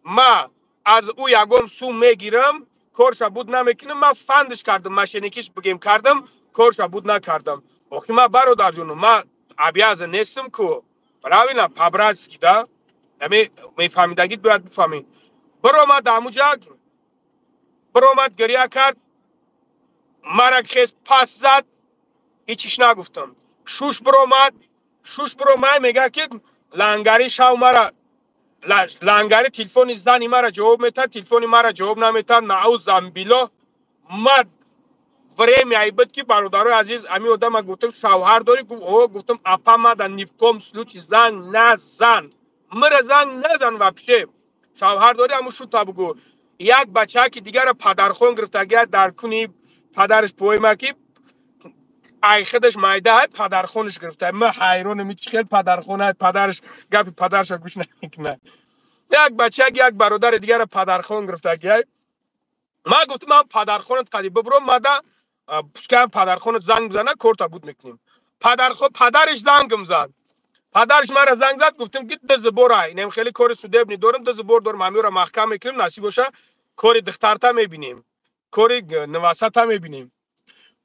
ما از او یگم سوم میگیرم، کارش بود نمیکنم. من فندش کردم، مشینیکیش بگیم کردم، کارش بود نکردم. اوکی ما برادر جونو ما ابیاز نیستم که برای نه پابراتسکی دا میفهمیدگید باید بفهمید. برو ما داموجا برو ما گریه کرد، مرا خیز پس زد، هیچیش نگفتم. شوش برو ما میگه که لنگری شاو مرا لنگری تلفن زنی مرا جواب میتن، تلفن مرا جواب نمیتن. نعوذ بالله مد فریم عیبت که برادر عزیز امی آدم گفتم شوهر داری؟ گفتم اپا ما در نیفکم سلوچ زنگ نزن، مرا زنگ نزن وپشه شوهر داری همون شو تا بگو. یک بچه که دیگر پدرخون گرفته گه در کنی پدرش پوی مکی ای خودش مایده های پدرخونش گرفته. من حیرانم این چقدر پدرخونه پدرش گپی پدرش گوش نمیکنه. یک بچه یک برادر دیگر پدرخون گرفته گه ما گفتم من پدرخونت قدی ببرم ماده پسکم پدرخونت زنگ بزنه کورتا بود میکنیم. پدرش زنگم زد، پدرش مرا زنگ زد، گفتم که دز برای نیم خیلی کار سوده ابنی دارم، دز بر دارم همی را محکم میکنیم، نصیب باشه کاری دخترتا میبینیم، کاری نواسطا میبینیم.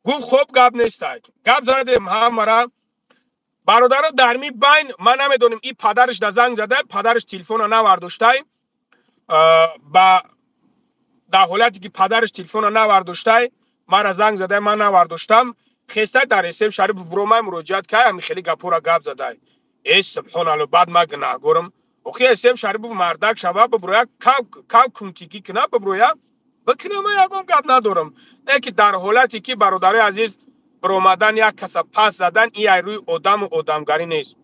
گفت خوب گپ نیست، گپ زدیم هم مرا برادر در می بین من نمیدونم این پدرش در زنگ زده، پدرش تلفن رو نورداشته با در حالتی که پدرش تلفن را نورداشته مرا زنگ زده من نورداشتم خسته در اسم شریف برو من مراجعت کرد همین خیلی گپورا گپ زده ای سبحان الله بعد ما گناهگارم اوخی اسم شریف مردک شوه ببرویا کم کنتیگی کنه ببرویا بکنه من یکم گپ ندارم نه که در حالتی که برادر عزیز برآمدن یک کس پس زدن این روی آدم و آدمگری نیست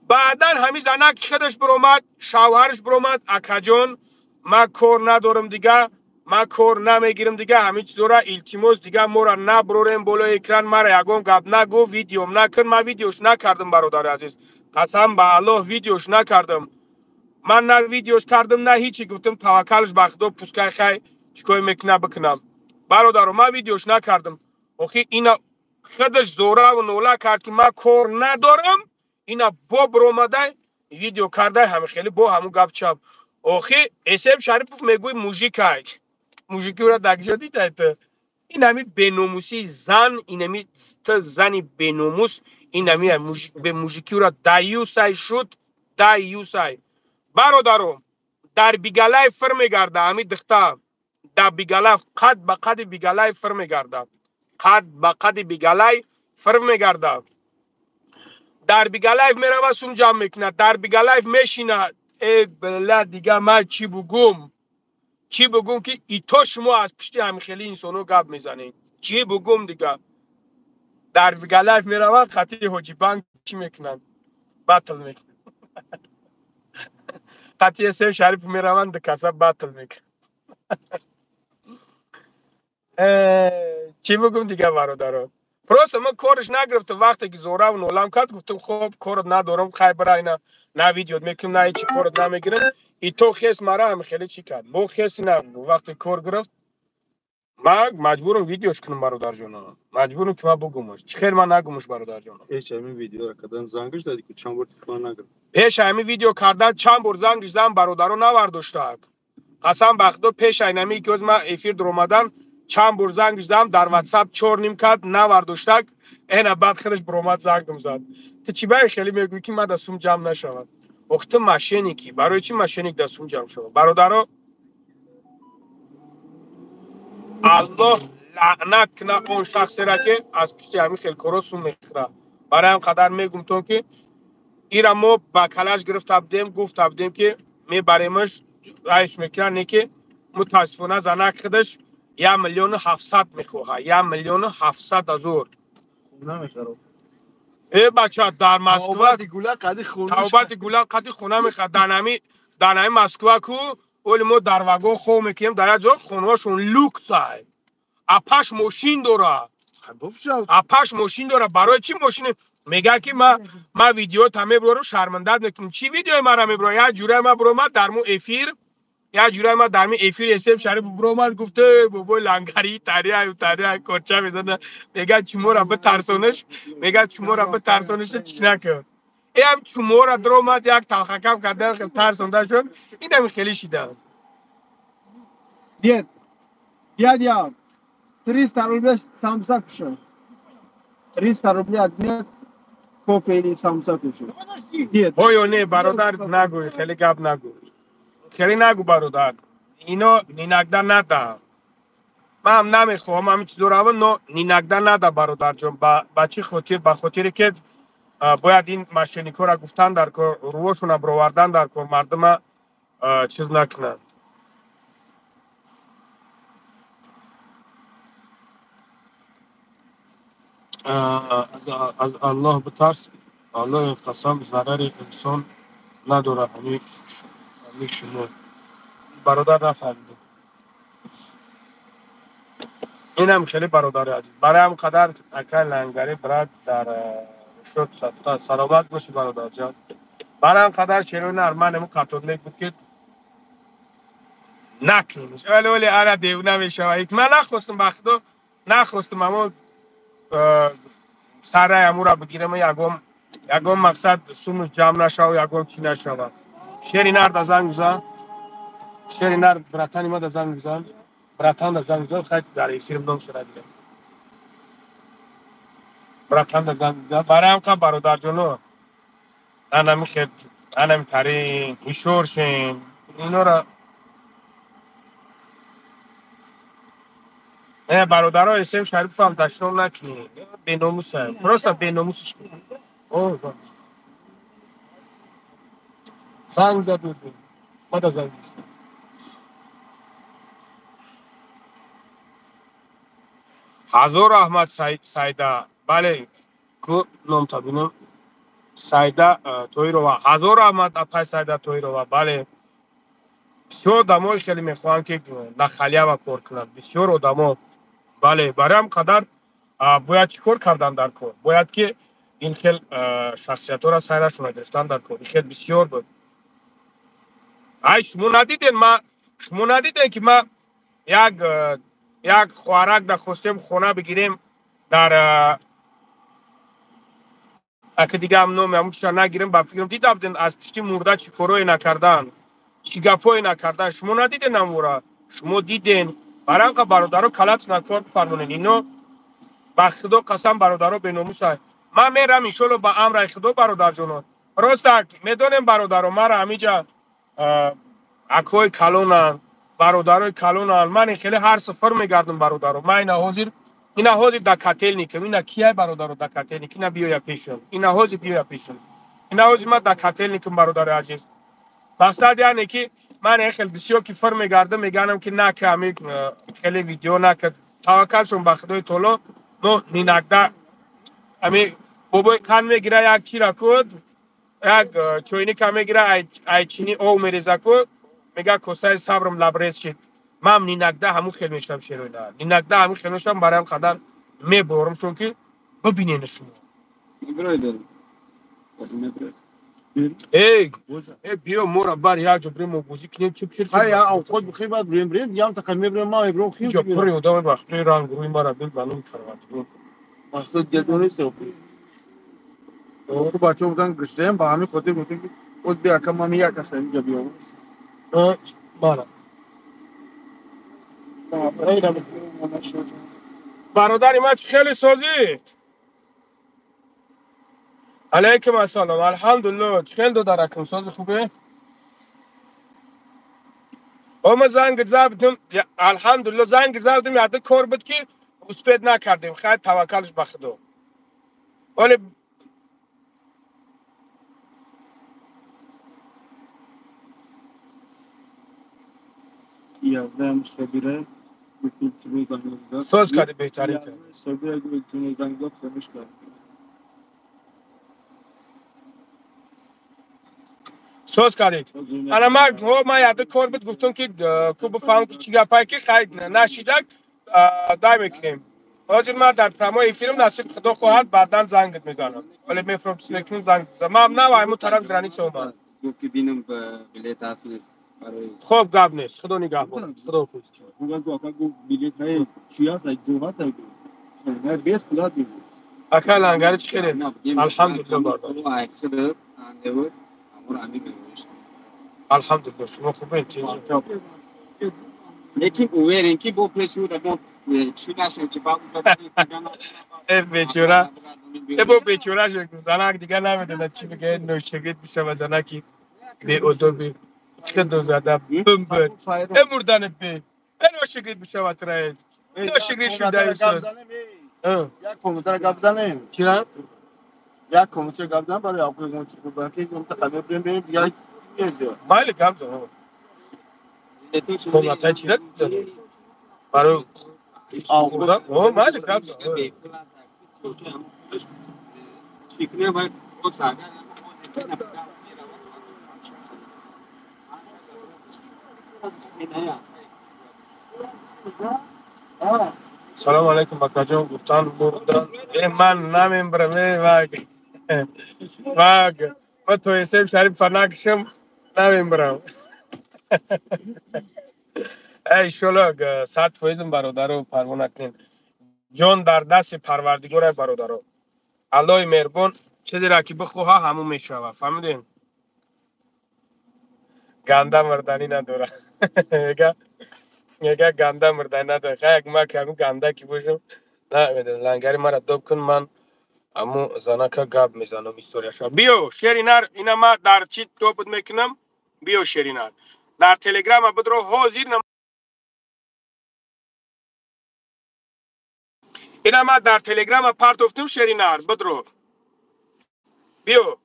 بعدا همین زنک خودش برآمد شوهرش برآمد اکاجان ما کار ندارم دیگه ما کار نمیگیرم دیگه همین چیزا را التماس دیگه ما را نبروریم بالا اکران مرا یگام گپ نگو ویدیوم نکن ما ویدیوش نکردم برادر عزیز قسم به الله ویدیوش نکردم من نه ویدیوش کردم نه هیچی گفتم توکلش به خدا پوسکای خی چیکار میکنه بکنم برادر ما ویدیوش نکردم آخه اینا خودش زوره و نوله کرد که ما کار ندارم اینا با برآمده ویدیو کرده همه خیلی با همون گپ چپ آخه اسم شریف میگوی موژیکی را دکجا دیده تو این همی بیناموسی زن این همی زنی بیناموس این همی به موژیکی را دیوسای شد دیوسای برادرم در بیگلای فرم گرده همی دخته در بیگلای قد به قد بیگلای فرم گرده قد به قد بیگلای فرم گرده در بیگلای میره سوم جمع میکنه در بیگلای میشینه ای بله دیگه من چی بگم که ایتا شما از پشتی همین خیلی انسانو گپ میزنین چی بگم دیگه در بیگلای میره خطی حاجی بانک چی میکنن بطل میکنن خطی اسم شریف میروند ده کسب بطل میکنن چی بگم دیگه برادران پروسه من کارش نگرفت وقتی که زوره و نولم کرد گفتم خب کارت ندارم خیلی برای اینا نه ویدیو میکنم نه چی کارت نمیگیرم ای تو خیس مرا هم خیلی چی کرد بو خیسی نه وقتی کار گرفت من مجبورم ویدیوش کنم برادر جان مجبورم که من بگمش چی خیر من نگمش برادر جان پیش همین ویدیو را کردن زنگش زدی که چند بار تلفن نگرفت پیش همین ویدیو کردن چند بار زنگش زدم برادرو نورداشته قسم به خدا پیش اینمی که از من افیر در اومدن چند بار زنگش زدم در واتساپ چور نیم کرد نورداشته اینا بعد خودش برآمد زنگم زد تو چی برای خیلی میگویی که من دستم جمع نشود وقت ماشینیکی برای چی ماشینیک دستم جمع شود برادرو الله لعنت کنه اون شخصی را که از پشت همین خیلی کارو میخوره برای هم قدر میگم تو که ایرا ما با کلاش گفتم که می بریمش رایش میکنه که متاسفانه زنک خودش 1,700,000 میخواه 1,700,000 نمیخرم ای بچه در مسکو توبت گوله قدی خونه میخواد در نمی مسکو کو اولی ما در واگن خواه میکنیم در از خونه هاشون لوکس های اپاش ماشین داره برای چی ماشین میگه که ما ویدیو تمه برو شرمندت میکنیم چی ویدیو ما را میبرو یا جوره ما برو ما در مو افیر اسم شریف برو ما گفته بابا لنگری تریه کچه میزنه میگه چمو را بترسونش چی نکن ای هم چمو را درو ما یک تلخکم کرده ترسونده شد این هم خیلی شیده Дядя, 300 рублей самса кушал. 300 рублей отнять, кофе или самса кушал. Дед. هویو نه برادر نگوی خیلی گپ نگو برادر اینو نینگدن نده من هم نمیخوام همین چیز رو نو نینگدن نده برادر جان با چی خاطر به خاطری که باید این ماشینیکا را گفتن در کار روشون برآوردن در کار مردم چیز نکنند از الله بترس الله قسم ضرر انسان نداره همین شما برادر نفهمیده این هم خیلی برادر عزیز برای هم قدر اکل لنگری برد در شد صدقه سلامت باشی برادر جان برای هم قدر شیرون ارمن همون کاتولیک بود که نکنیش ولی اره دیونه میشه من نخواستم اما سر امو را بگیرم یکم مقصد سومش جمع نشه و یکم چی نشه شیری نرد از زنگ بزن شیری نرد براتانی ما در زنگ بزن براتان در زنگ بزن خیلی در سیرم دام شده دیگه براتان در زنگ بزن برای هم که برادر جانو انمی ترین ایشور شین اینو را برادرها اسم شریف هم تشنام نکنی بیناموس هم پروستا بیناموسش کنی زنگ زد بود ما دا زنگ زد هزار احمد سایده بله که نام تبینم سایده تویروا هزار احمد اپای سایده تویروا بله بسیار دمایش خیلی میخواهم که در خلیه و کار کنند بسیار آدما بله برای هم قدر باید چیکار کردن در کار باید که این خیل شخصیت ها را سیرشون گرفتن در کار این خیل بسیار بود ای شما ندیدین که ما یک خوارک در خواستیم خونه بگیریم در اگه دیگه هم نوم همون چیزا نگیریم با فکرم دیده بودین از پشتی مرده چی کارایی نکردن چی گپایی نکردن شما ندیدین امورا شما دیدین برای اینکه برادرها کلت نکار بفرمونین اینو با خدا قسم برادرها بیناموس هست من میرم انشالله با امر خدا برادر جانان راست میدونیم برادرها مرا همیجا اکوی کلونن برادرای کلونن من خیلی هر سفر میگردم برادرها من اینا حاضر در کتل نیکم اینا کیه برادرها در کتل نیکم اینا بیایا پیشم اینا حاضر بیایا پیشم اینا حاضر من در کتل نیکم برادر عزیز مقصد یعنی که من خیلی بسیار کفر میگردم میگم که نه که همین خیلی ویدیو نه که توکل شون به خدای تعالی نو نینکده همین بابای کن میگیره یک چی را کد یک چوینی که میگیره ای چینی او میریزه کد میگه کسای صبرم لبریز شد من نینکده همون خیلی میشم شیرویده نینکده همون خیلی میشم برای هم قدر میبورم چون که ببینین شما ای بیا مورا بر یک جا بریم موزی کنیم چه بشیر های او خود بخیر بعد بریم یا تقریبا میبریم ما بریم خیم جا پری ادامه وقتی رنگ روی مرا بیل بنام کروات مقصد گردو نیست او بچه بودن گشتیم با همین خاطر گفتیم که خود بیا کم ما یک کس اینجا بیام بالا برادر ما خیلی سازی علیکم السلام الحمدلله خیلی دو درکم ساز خوبه ما زنگ زدم الحمدلله زنگ زدم یاد کار بود که اسپید نکردیم خیلی توکلش به خدا ولی 11 مشتبیره ساز کردی بهتری کرد مشتبیره گویتون زنگ داد سرش کرد ساز کردید انا ما یاد کار بود گفتم که کو بفهم که چی گپایی که خرید نشیدک دای میکنیم حاضر ما در تمام فیلم نصیب خدا خواهد بعداً زنگت میزنم ولی میفرم سلیکن زنگ زدم نه وای مو طرف گرانیت اومد گفت که بینم بلیت هست نیست خوب گپ نیست خدا نگهبان خدا حافظ گفت گفت بلیت های چی هست جو هست نه بیس پلات بود اکل لنگر چی خیلی الحمدلله بردار اکسل اندور امور امیر نوشت الحمدلله شما خوبه لیکن اوورین کی بو پرسیو دادم چی نشه که با بیچاره بو بیچاره شد زنک دیگه نمیدونه چی بگه نوشگید میشه و زنکی به ادوبی خدو زده بم بود امردن به نوشگید میشه و ترید نوشگید شده ایساد یک کامنتر گپ زنیم چرا؟ یک کامنتر گپ زنیم برای آقای گونچ کو بانکی گم تقابل بریم یا بله گپ زنیم کامنتر چی زنیم برای خوردن بله گپ زنیم چیکنه باید خود ساده سلام علیکم بکاجان گفتن بردن من نمیبرم واگ ما تو اسم شریف فناکشم نمیبرم ای شلوگ صد فیضم برادرو پروانه کنین جان در دست پروردگار برادرو الله مهربان چیزی را که بخواه همون میشوه فهمیدین گنده مردنی نداره میگه گنده مردنی نداره خیلی ما که همون گنده که باشم نه میدونم لنگری مرا دوب کن من امو زنکا گاب میزنم استوریاشا بیو شیرینار اینا ما در چی توپت میکنم بیو شیرینار در تلگرام بدرو حاضر اینا ما در تلگرام پارت افتم شرینار بدرو بیو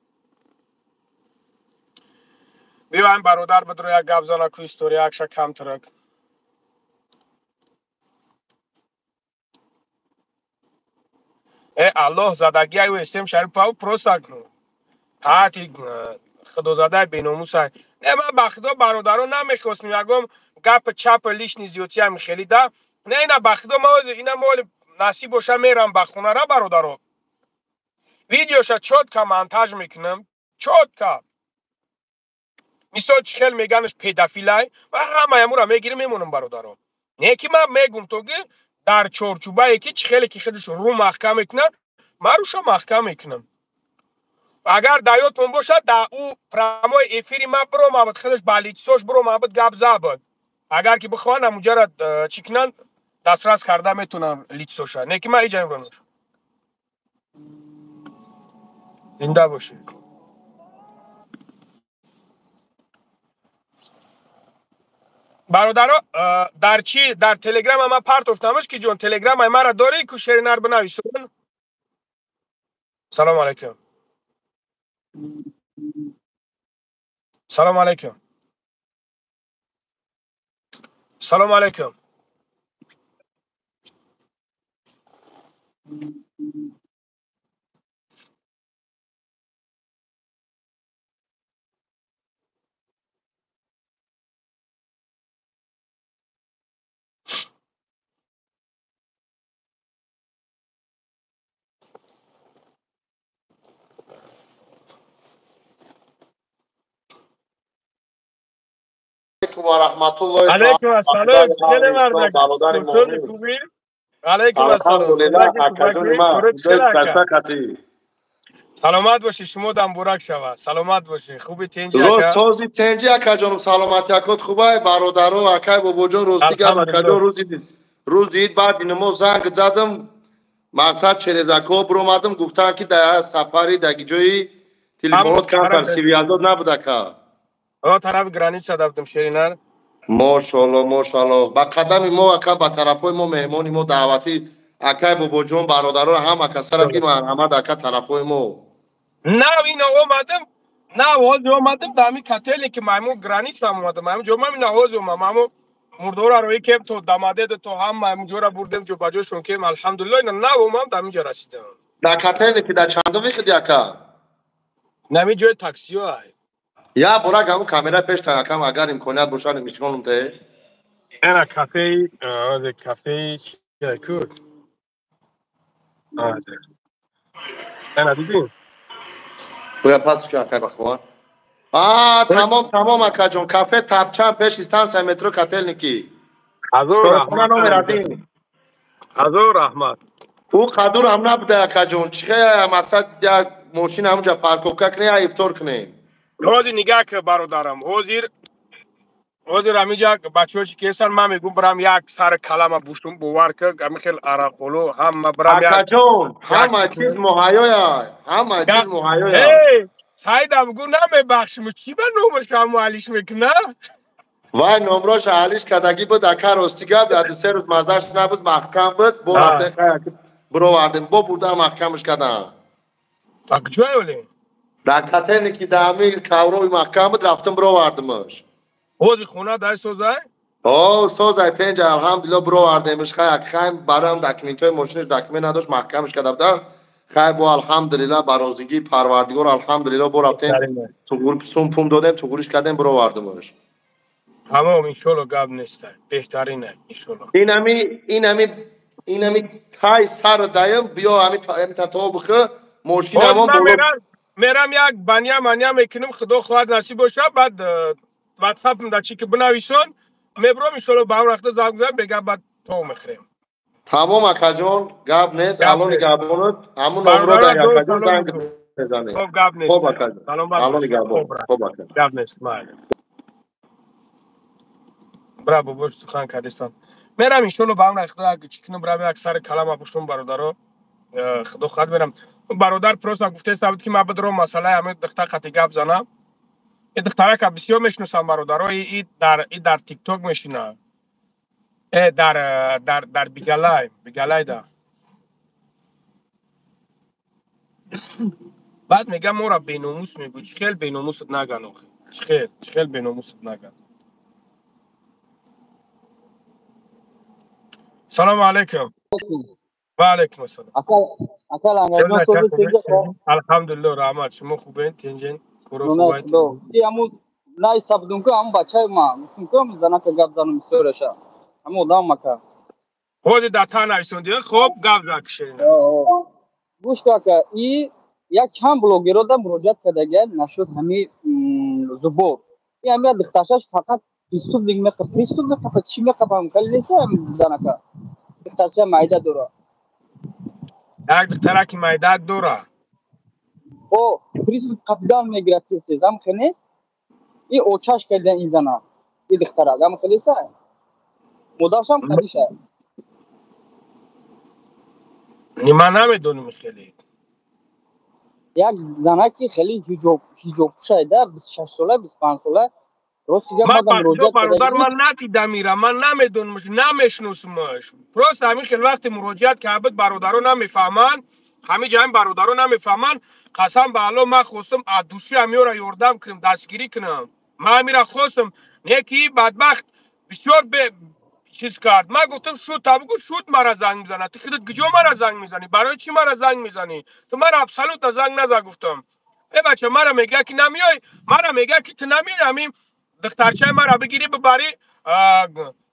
بیایم برادر بدرو یک گپ زنه کو استوریا اکش کم ترک الله زدگی او استم شریف او پروستاک هاتی خدا زاده بیناموس نه ما بخدا برادرو نمیخواستم یگم گپ چپ لیش نیزیوتی هم خیلی ده نه اینا بخدا ما اینا مول نصیب باشه میرم بخونه را برادرو ویدیوشا چوت که مونتاژ میکنم چوت که میسو چخل میگنش پیدافیلای و همه امورا میگیرم میمونم برادرو نه که من میگم تو که در چورچوبه یکی چخلی که خودش رو محکم میکنه من روشا محکم میکنم اگر دایوتون باشه در او پراموی افیری ما برو ما بود خودش بالیت سوش برو ما بود گپ زباد اگر که بخوانم مجرد چیکنن دسترس کرده میتونم لیت سوشه نه که من ایجا میبرم زنده باشه برادرها در چی در تلگرام ما پارت افتامش که جون تلگرام ما را داری که شرینار بنویسون سلام علیکم سلام علیکم سلام علیکم علیکم و رحمت الله علیکم السلام چگه مردک برادر تو مومن خوبی علیکم السلام الحمدلله صدای اکاجون خوبی ما درود دوی چلاکه چرتکتی سلامت باشی شما دم برک شوه سلامت باشی خوبی تنجی روز اکا سازی تنجی اکاجون سلامتی اکات خوبه برادر و اکای بابا جان روستی گرم الحمدلله اکاجون روز دید بعد اینمو زنگ زدم مقصد چریزکو برو اومدم گفتن که در سفری در جایی هم تلفنات کنسل سیویازات نبود اکا طرف گرانیت رفتم شرینار ماشاءالله ماشاءالله با قدم ما اکا با طرفای ما مهمانی ما دعوتی اکای بابا جان برادران هم اکا سرم گیم احمد اکا طرفای ما نه اینا اومدم نه حاضر اومدم دامی کتلی که مایمو گرانیت هم اومدم مایمو جو من حاضر اومدم مایمو مردورا روی که تو داماده تو هم مایمو جورا بردم جو باجوشون که الحمدلله اینا نه اومدم دامی جا رسیدم در کتلی که در چندو ویخدی اکا نمی جای تاکسی های یا برا گمو کامera پیش تا اکا اگر امکانیت باشه میشونم ته اینا کافه چیه کود اینا دیدین بیا پس که اکا بخوان تمام اکا جون کافه تپچان پیش استانسیا مترو کتل نکی حضور تلفن رحمت نو میرادین حضور رحمت او قدر هم نبوده اکا جون چه مقصد یا ماشین همونجا پارکوب کنی یا افطار کنی روزی نگاه که برادرم حاضر همینجا بچه‌هاش که هستن من میگم برام یک سر کلمه بوشتم بوار که همین خیلی عرقولو هم برام اکا جون همه یک چیز مهیا همه چیز مهیا سعیدم گو نمیبخشم چی به نومش کموالیش میکنه وای نمراش حالیش کدگی بود اکا رستیگا بعد سه روز مزدش نبود محکم بود بو رفته خیلی برو واردن بو بودن محکمش کردن تا کجای ولی در کتنی که دامی کاروی محکم بود رفتم برو واردمش حوض خونه دای سوزای سوزای پنج الحمدلله برو واردمش خیلی برام دکمنتای ماشینش دکمنت نداشت محکمش کرده بودن خیلی با الحمدلله برازگی پروردگار الحمدلله برو رفتیم تو سوم پوم دادم تو گوش کردم برو واردمش تمام انشالله گاب نیسته بهترینه انشالله اینمی تای سر دایم بیا همین تا بخه ماشین حوض همون من بالا میرم یک بانیا میکنم خدا خواهد نصیب باشه بعد واتساپ دا چی که بنویسون میبرم انشالله با هم رفته زنگ بزنم بگم بعد تو میخریم تمام اکا جان گاب نیست الان گابونت همون نمره برادران در دو اکا جان سلام زنگ بکن بزنه خب گاب خوب نیسته اکا جان سلام بر الان باشی گابون خب را خوب اکا گاب نیست برا بابا سخن کردیستان میرم انشالله با هم رفته چیکنم برام یک سر کلام پشتم برادرو خدا خواهد برم برادر پروس گفته ثابت که ما بدرو مسئله همه دختر خطی گپ زنم این دختره که بسیار میشناسم برادرها این در تیک توک میشینه در بیگلای ده بعد میگم ما را بیناموس میگو. چخیل بیناموست نگن آخه. چخیل بیناموست نگن. سلام علیکم. و علیکم السلام. Akal سیولا angajme چه sobe خوبه؟ tenje ko الحمدلله رحمت شما خوبه؟ تنجین کورو nuna خوبه kudo. تنجین. Ki amu nai sabdun ko am bachai ma. Musun ko zana ka gab zanum soresha. Amu dam maka. خود داتا نایسوندی خب گاب زاکشینا. گوش کا ای یک چند بلوگرو دا مروجعت کرده نشد همی زبور این همی دختاشش فقط فیسبوک دیگه میکنه فیسبوک فقط چی میکنم کلی نیست هم زنه که دختاشش مایده داره یک ترک میداد دورا. او فیسبوک کپیدان میگیره فیسبوک هم خنیس این اوچاش کرده این زنه این دختره هم خلیسه مداش هم خلیشه نیما نمیدونم خیلی. یک زنه که خیلی هیجوب شده 26 ساله 25 ساله روسیه مادم ما مروجعت کرده برادر بود من ندیدم میرم من نمیدونمش نمیشناسمش. پروست همین خیلی وقت مراجعت که عبد برادرو نمیفهمن. همین جای برادرو نمیفهمن. قسم به الله من خواستم ادوشی همیورا یوردم کنم دستگیری کنم. من میرا خواستم نیکی بدبخت بسیار به چیز کرد. من گفتم شو تابگو شد مرا زنگ میزنه. تو خودت کجا مرا زنگ میزنی؟ برای چی مرا زنگ میزنی؟ تو مرا ابسولوت زنگ نزد گفتم. ای بچه مرا میگه که نمیای مرا میگه که تو نمیای دخترچه مرا بگیری ببری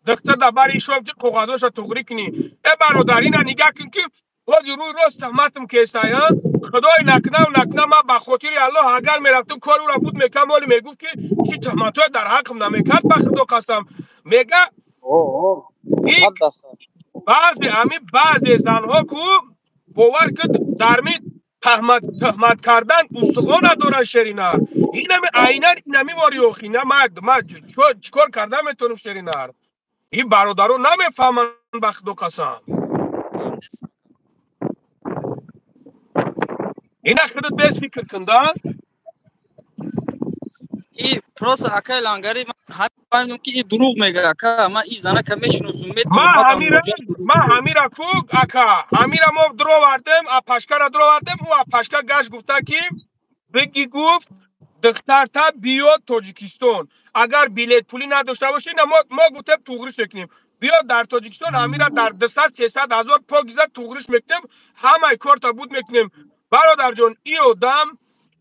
دختر دبری شو کاغذاش توغری کنی ای برادری نه نگاه کن که واجی روی راست تهمتم که استایا خدای نکنه و نکنه ما به خاطر الله اگر میرفتم کار او را بود میکم ولی میگفت که چی تهمت در حقم نمیکرد به خدا قسم میگه اوه یک حد است بعضی زنها کو باور که در می تهمت کردن استخوان ندارن شرینار اینم عینا اینمی واری اوخی نه ما چیکار کردم میتونم شرینار این برادرو نمیفهمن به خدا قسم اینا خودت بس فکر کنده این پروس اکای لانگاری من همین فهمیدم که این دروغ میگه که من این زنه که میشناسم ما میدونم ما در همیرا مواجهه ما همیرا کو اکا همیرا ما درو وردم ا پاشکا را درو وردم او ا پاشکا گاش گفته که بگی گفت دختر تا بیاد تاجیکستان اگر بلیت پولی نداشته باشی نه ما گفتم توغریش کنیم بیا در تاجیکستان همیرا در 200 300 هزار پاکیزه توغریش میکنیم همه کار تا بود میکنیم برادر جان ای آدم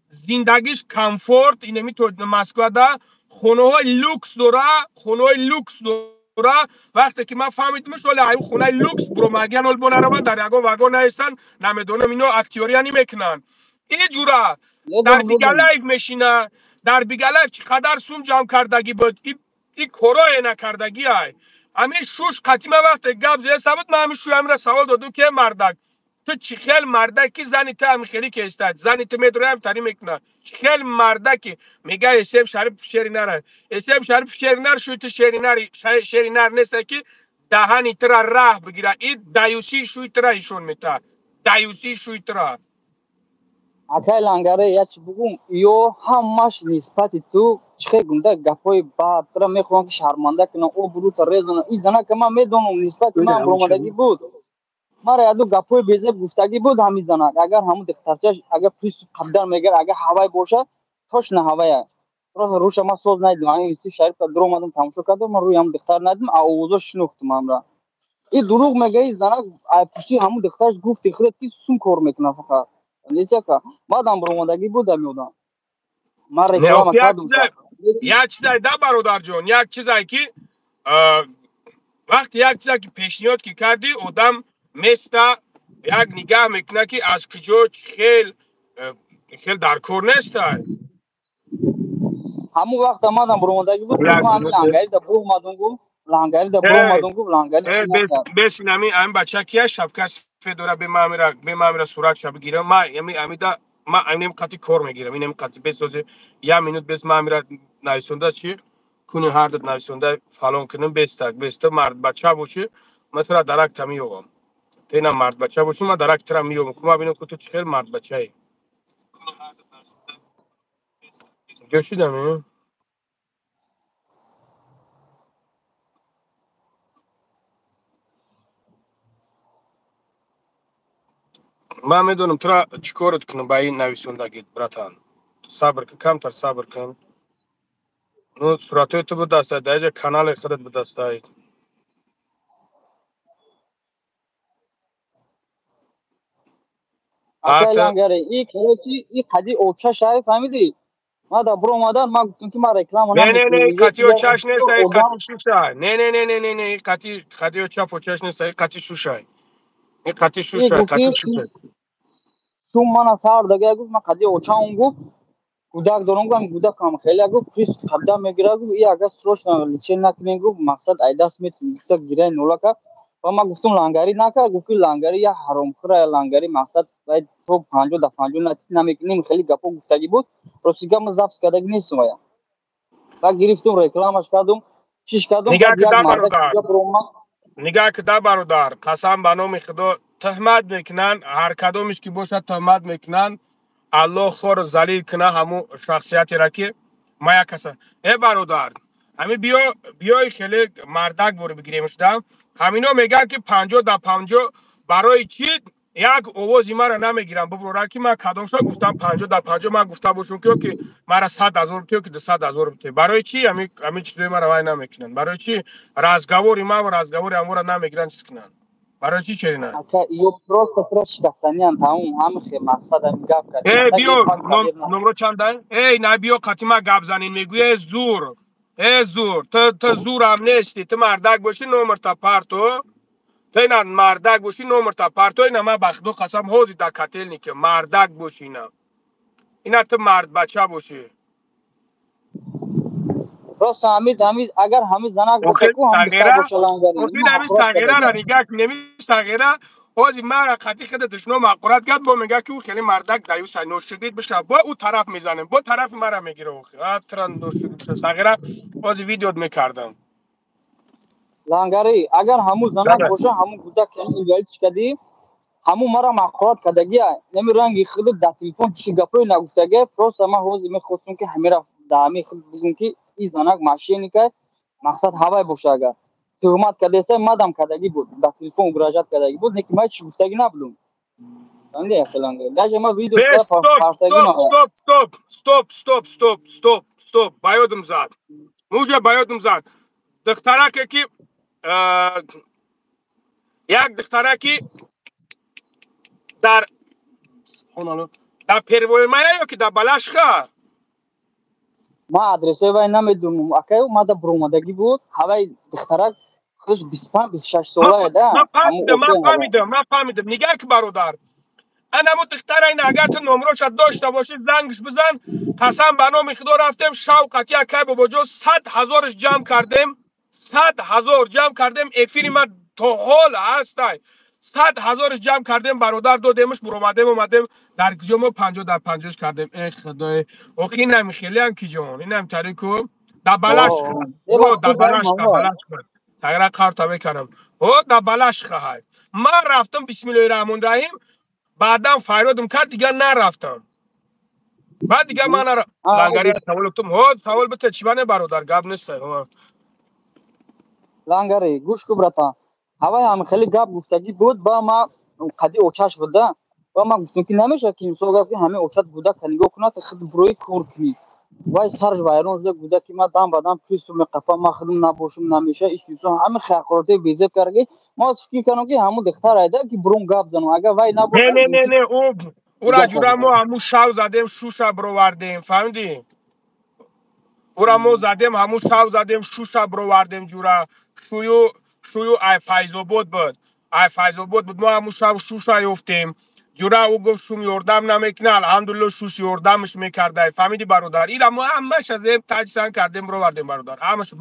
زندگیش کامفورت اینمی تو مسکو ده خونه های لوکس داره خونه های لوکس داره وقتی که من فهمیدمش ولی این خونه لوکس برو مگن ول بنرم در یگو واگن هستن نمیدونم اینو اکتیوری نمیکنن این جورا در میدونم بیگا میدونم لایف میشینه در بیگا لایف چقدر سوم جمع کردگی بود این کورای نکردگی های همین شوش قطیمه وقت گپ زیاد ثابت من همین شو همین سوال دادم که مردک تو چی خیل مردکی زنی تو هم خیلی که استاد زنی تو میدونه هم تری میکنه چی خیل مردکی میگه اسم شریف شری نره اسم شریف شری نر شو تو شری نر نیست که دهانی ترا راه بگیره این دایوسی شوی ترا ایشون میتا دایوسی شوی ترا اکای لانگاری یا چی بگم یو همش نسبت تو چه گنده گپای بعد ترا میخوام که شرمنده کنم او برو تا ریزونه این زنه که من میدونم نسبت من برومدگی بود مرا یادو گپای بیزه گفتگی بود همین زنه اگر همون دخترچش اگر پلیس قدر میگه اگر هوای باشه توش نه هوایه روش ما سوز ندیدم این سی شریف در اومدم تماشا کردم من روی هم دختر ندیدم اوضاع شناختم امرا این دروغ میگه این زنه پشتی همون دخترش گفت خودت کی سون کار میکنه فقط نیست که بعدم برومدگی بودم یادم من نه رکلام آخه کردم یک چیزای ده برادر جون یک چیزایی که وقتی یک چیزی که پیشنهاد که کردی آدم مثل یک نگاه میکنه که از کجا خیل در کار نیست همون وقت آمدم برومدگی بود یک گفتم همین منوت لنگری در برو اومدم گفت لنگری در برو اومدم گفت لنگری چی نکرد بس نمی این بچه کیه شب کس فدوره به ما میره صورت شب بگیرم ما یمی دا ما اینم قطعی کار میگیرم اینم قطعی بسازه یا منوت بس ما میره نایسونده چی کنی هر داد نایسونده فلان کنم بست مرد بچه باشی من تو را درک تمیوگم تینا مرد بچه باشی من درک ترا میوگم کما ببینم که تو چه مرد بچه ای جوشیدم من میدونم تو را چیکارت کنم با این نویسندگیت براتان. صبر کن، کمتر صبر کن. نو صورتای تو به دست دهی جا کانال خودت به دست دهی. اکای آرت لانگره ای کلوچی ای قدی اوچا شای فهمیدی ما دا برو اومدن ما گفتیم که ما رکلام نه نمیکنیم اینجا کتی و دیگه چش نیست، ای اودام کتی شوشای. نه کتی و چپ و چش نیست، ای کتی شوشای. این کتی ای شوشای، گفتی کتی شوشای. شوم من از هر دیگه گفت من قدی اوچا اون گفت کودک دارم گفتم کودک هم خیلی گفت کریس قبلا میگیره گفت ای اگه سروش لیچه نکنین گفت مقصد ایداس میتونی گفت گیره نولا که و ما گفتم لانگاری نکرد گفت لانگاری یا حرام خوره لانگاری مقصد باید تو 50 تا 50 نمیکنیم خیلی گپو گفتگی بود روسیگا مزافس کردگ نیستم یا و گرفتم رکلامش کردم چیش کردم نگاه بعد که یک دا مرد برادر. دیگه بروم نگاه که دا برادر. قسم به نام خدا تهمت میکنن. هر کدومش که باشد تهمت میکنن. الله خور ذلیل کنه همو شخصیتی را که ما یک کسا. ای برادر. همین بیای خیلی مردک برو بگیریمش دم. همینا میگن که 50 تا 50 برای چی یک اوازی مرا نمیگیرم ببرو که من کدامشا گفتم 50 تا 50 من گفتم باشم که مرا 100,000 توی که 100,000 توی برای چی همین چیزای مرا وای نمیکنن برای چی رازگواری ما و رازگواری امورا نمیگیرن چیز کنن برای چی چرینه اچھا یو پرو شکستانی هم خیلی مقصد هم گپ کرد ای اچھا یو بیو خاک کبیر نه نمرو چنده؟ ای نه بیو قطیما گپ زنین میگوی ای زور. ای زور تو زور هم نیستی تو مردک باشی نمر تا پرتو تو اینا مردک باشی نمر تا پرتو اینا من بخدو قسم حوزی در کتل نی که مردک باشی اینا تو مرد بچه باشی راست همین اگر همین زنک باشه اوکی کو هم دختر صغیره باشه لنگری اوکی اینو نمی حقرات صغیره را کرده نگاه نمی صغیره حوزی مرا قطی خود دشنو مقورت کرد با میگه که او خیلی مردک دیو سنو شدید بشه با او طرف میزنه با طرف مرا میگیره اوکی تران نور شدید بشه صغیره حوزی ویدیو میکردم لنگری اگر همون زنک دادا باشه همون کودک یعنی اینجایی چی کردی همون مرا مقالات کردگی نمی رنگی خود در تلفن چی گپوی نگفتگی پروس ما حوزی میخواستم که همین را دامی خود بگم که این زنک ماشینی که مقصد هوای باشه اگر تهمت کرده سه مدام کردگی بود در تلفن مراجعت کردگی بود که ما چی گفتگی نبودم انده اخلانگه داشه ما ویدیوش به کرد stop پارتگی stop نه stop stop stop stop stop stop stop bayodum zad موجه bayodum zad دخترک که یک دخترکی در اونالو در پروی مایه یا که در بلاشخه ما ادرسه وای نمیدونم اکی اومده برومدگی بود هوای دخترک خودش 25 26 ساله ده همون اوکی هوا من فهمیدم نگاه که برادر انا متختار این اگر تو نمروش داشته باشی زنگش بزن قسم به نام خدا رفتم شوقت یک که با جو 100,000 جمع کردیم 100,000 جمع کردیم افیری ما تو حال هستی 100,000 جمع کردیم برادر دادیمش اومدیم در جمع 50 در 50 کردیم ای خدای اوکی نمیخیلی هم کی جون اینم تاریکو دبلش اوه خواهد یه او وقتی دارم دبلش مامان خواهد تغییر کارتا میکنم او دبلش خواهد من رفتم بسم الله الرحمن الرحیم بعدم فریادم کرد دیگه نرفتم بعد دیگه من لنگری سوال گفتم ها سوال بده چی بنه برادر گپ نیست لنگری گوش کو برتا هوای هم خیلی گپ گفتگی بود با ما قدی اوچش بوده و ما گفتم که نمیشه که این سوگا که همه اوچت بوده کنیگو کنه تا خود بروی کور کنی وای سرج وایرون زده بوده که ما دام بدم پیسو می قفا ما خودم نباشم نمیشه ایش چیزا همه خیالاتی بیزه کرگی ما سکی کنم که همون دختر ایده که برون گپ زنم اگر وای نباشه نه او را گپ جورا بگو ما همون شاو زدیم شوشا برو فهمیدی او را ما زدیم همون شاو زدیم شوشا برو جورا شویو ای فایزوبود بود ای فایزوبود بود ما همون شاو شوشا یفتیم جورا او گفت شوم یردم نمیکنه الحمدلله شوش یردمش میکرده فهمیدی برادر اینا ما همش از این تاجسان کردیم برو برادر همش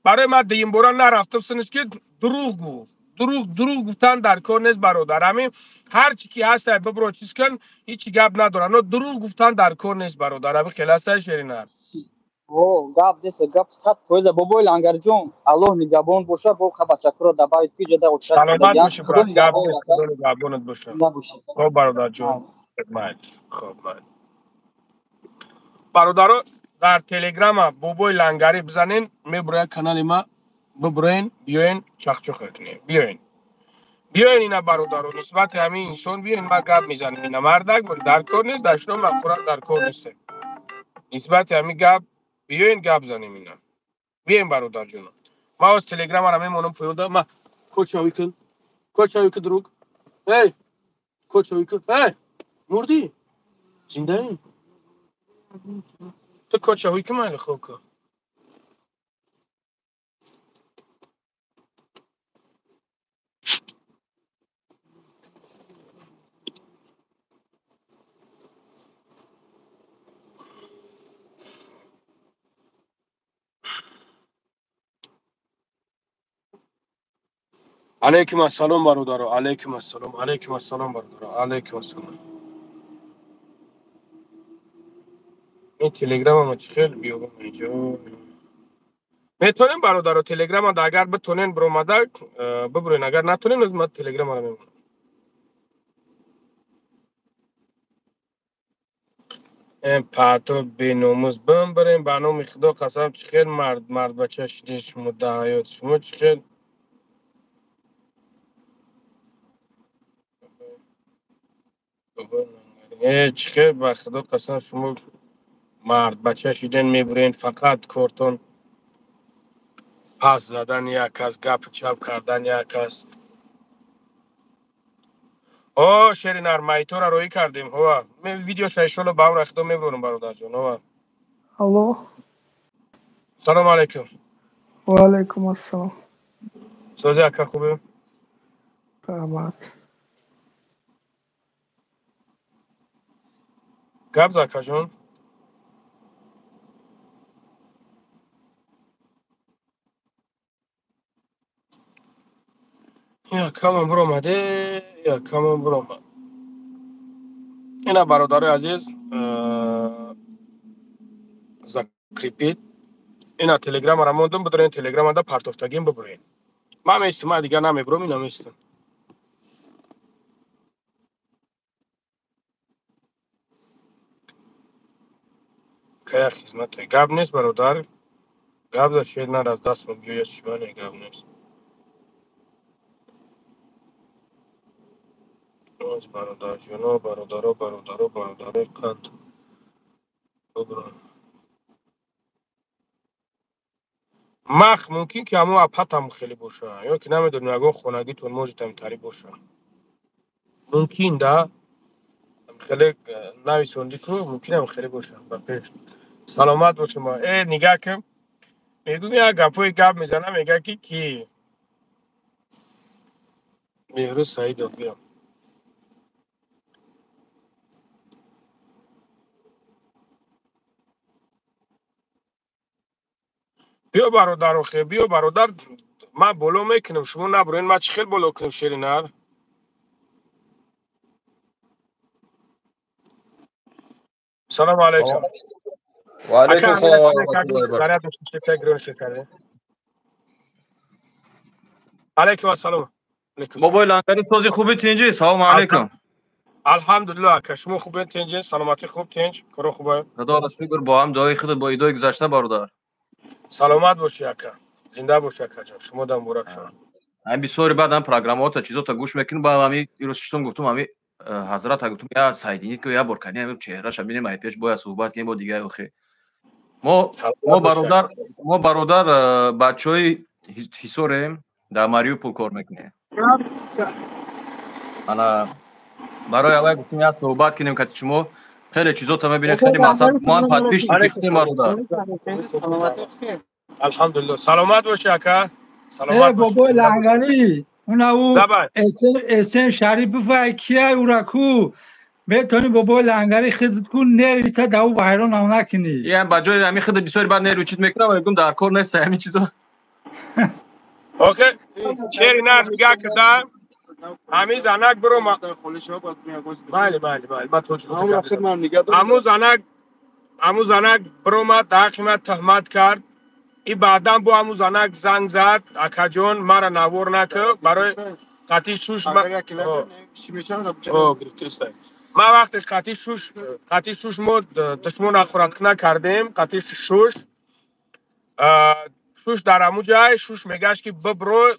برای ما دیم برا نرفتم سنش که دروغ گفتن در کار نیست برادر همین هر چی که هست ببرو چیز کن هیچ گپ نداره نه دروغ گفتن در کار نیست برادر همین خلاصه شیرینه او گپ دست گپ صد فویز بابای لنگر جون الله نگهبان باشه با خبر چکر دبایت کی جدا اوچش سلامت شدگیان باشی خدا برات گپ نگهبان نیست باشه خدا نگهبانت باشه نباشه خب برادر جون خدمت خب برادرها در تلگرام بابای لنگری بزنین میبره کانال ما ببرین بیاین چخچخ کنین بیاین بیاین اینا برادران نسبت همین انسان بیاین ما گپ میزنیم اینا مردک در کار نیست داشتم مغفرت در کار نیست نسبت همین گپ بیاین گپ زنیم اینا بیاین برادر جون ما از تلگرام را میمونم پیاده ما کوچاوی کن دروغ هی کوچاوی کن هی مردی زنده ای تو کوچاوی کن مال خوب کن علیکم السلام برادر علیکم السلام برادر علیکم السلام این تلگرام ما چخیل بیارم اینجا میتونیم برادر تلگرام دا اگر بتونین برآمده ببرین اگر نتونین از ما تلگرام را میمونم این پاتو بیناموز بریم به نام خدا قسم چخیل مرد بچه شدین شما ده حیات شما چخیل چخیل به خدا قسم شما مرد بچه شدین میبرین فقط کارتون پس زدن یک کس گپ چپ کردن یک کس شیرین ارمایتو را روی کردیم هوا ویدیو شایشولو با هم رخدو میبرونم برادر جون هوا الو سلام علیکم و علیکم السلام سوزی اکا خوبه رحمت گپ زکا جون یا کامم برو اینا برادر عزیز زکریپید اینا تلگرام را موندم بدرین تلگرام دا پرتفتگیم ببرین ما میستم ما دیگه نمیبرم اینا میستم که خدمت گپ نیست برادر گپ در شید نر از دست بگیری شما گپ نیست از برادر جونو برادر قند ببرن مخ ممکن که همون اپتم خیلی باشه یا که نمیدونم اگه خونگی تون موجتم تری باشه ممکن ده خیلی نوی سوندی تو ممکن هم خیلی باشه بپیش سلامت باشه ما نگاه کم میگم یا گپوی گپ میزنم میگه کی بهروز سعید بیام بیا برادر خیلی بیا برادر ما بلو میکنم شما نبرین ما چه خیلی بلو کنم شیرین هر سلام علیکم و علیکم اکا السلام همین و چیزی رحمت الله و که برکاته. داره دوست چه گرون شکره علیکم السلام علیکم السلام بابای لنگری سازی خوبی تینجی سلام علیکم. الحمدلله اکا شما خوبه تنج سلامتی خوب تنج کارو خوبه خدا را شکر با هم دعای خود با ایدای گذشته برادر. سلامت باشی اکا زنده باشی اکا جان شما دم مبارک شما هم بسیاری بعد هم پروگرامات چیزا گوش میکنم با همین ایروز شتم گفتم همین حضرت گفتم یا سایدینی که یا برکنی همین چهرهش ببینیم ای پیش باید صحبت کنیم با دیگه اخی ما برادر بچهای حصاریم در ماریوپول کار میکنیم. انا برای اول گفتم یا صحبت کنیم که شما خیلی چیزا تا میبینید خیلی مذهب ما هم پیش ریختیم برادر. الحمدلله سلامت باشی اکا ای سلامت باشی بابا لنگری او زبان اسم شریف بفای کیه او رکو میتونی بابا لنگری خودت کن نری تا دو وحیران هم نکنی یه هم بجای همین خیلی بسیاری بعد نیروچیت میکنم ولی گم در کار نیست همین چیزا. اوکی چری نه نگاه کردم همین زنک برو ما بله ما تو همون زنک برو ما داخل تهمت کرد این بعدم با همون زنک زنگ زد اکا جون مرا نوار نکه برای قطی شوش ما وقتی قطی شوش ما دشمن اخورت نکردیم قطی شوش در همون جای شوش میگشت که ببرو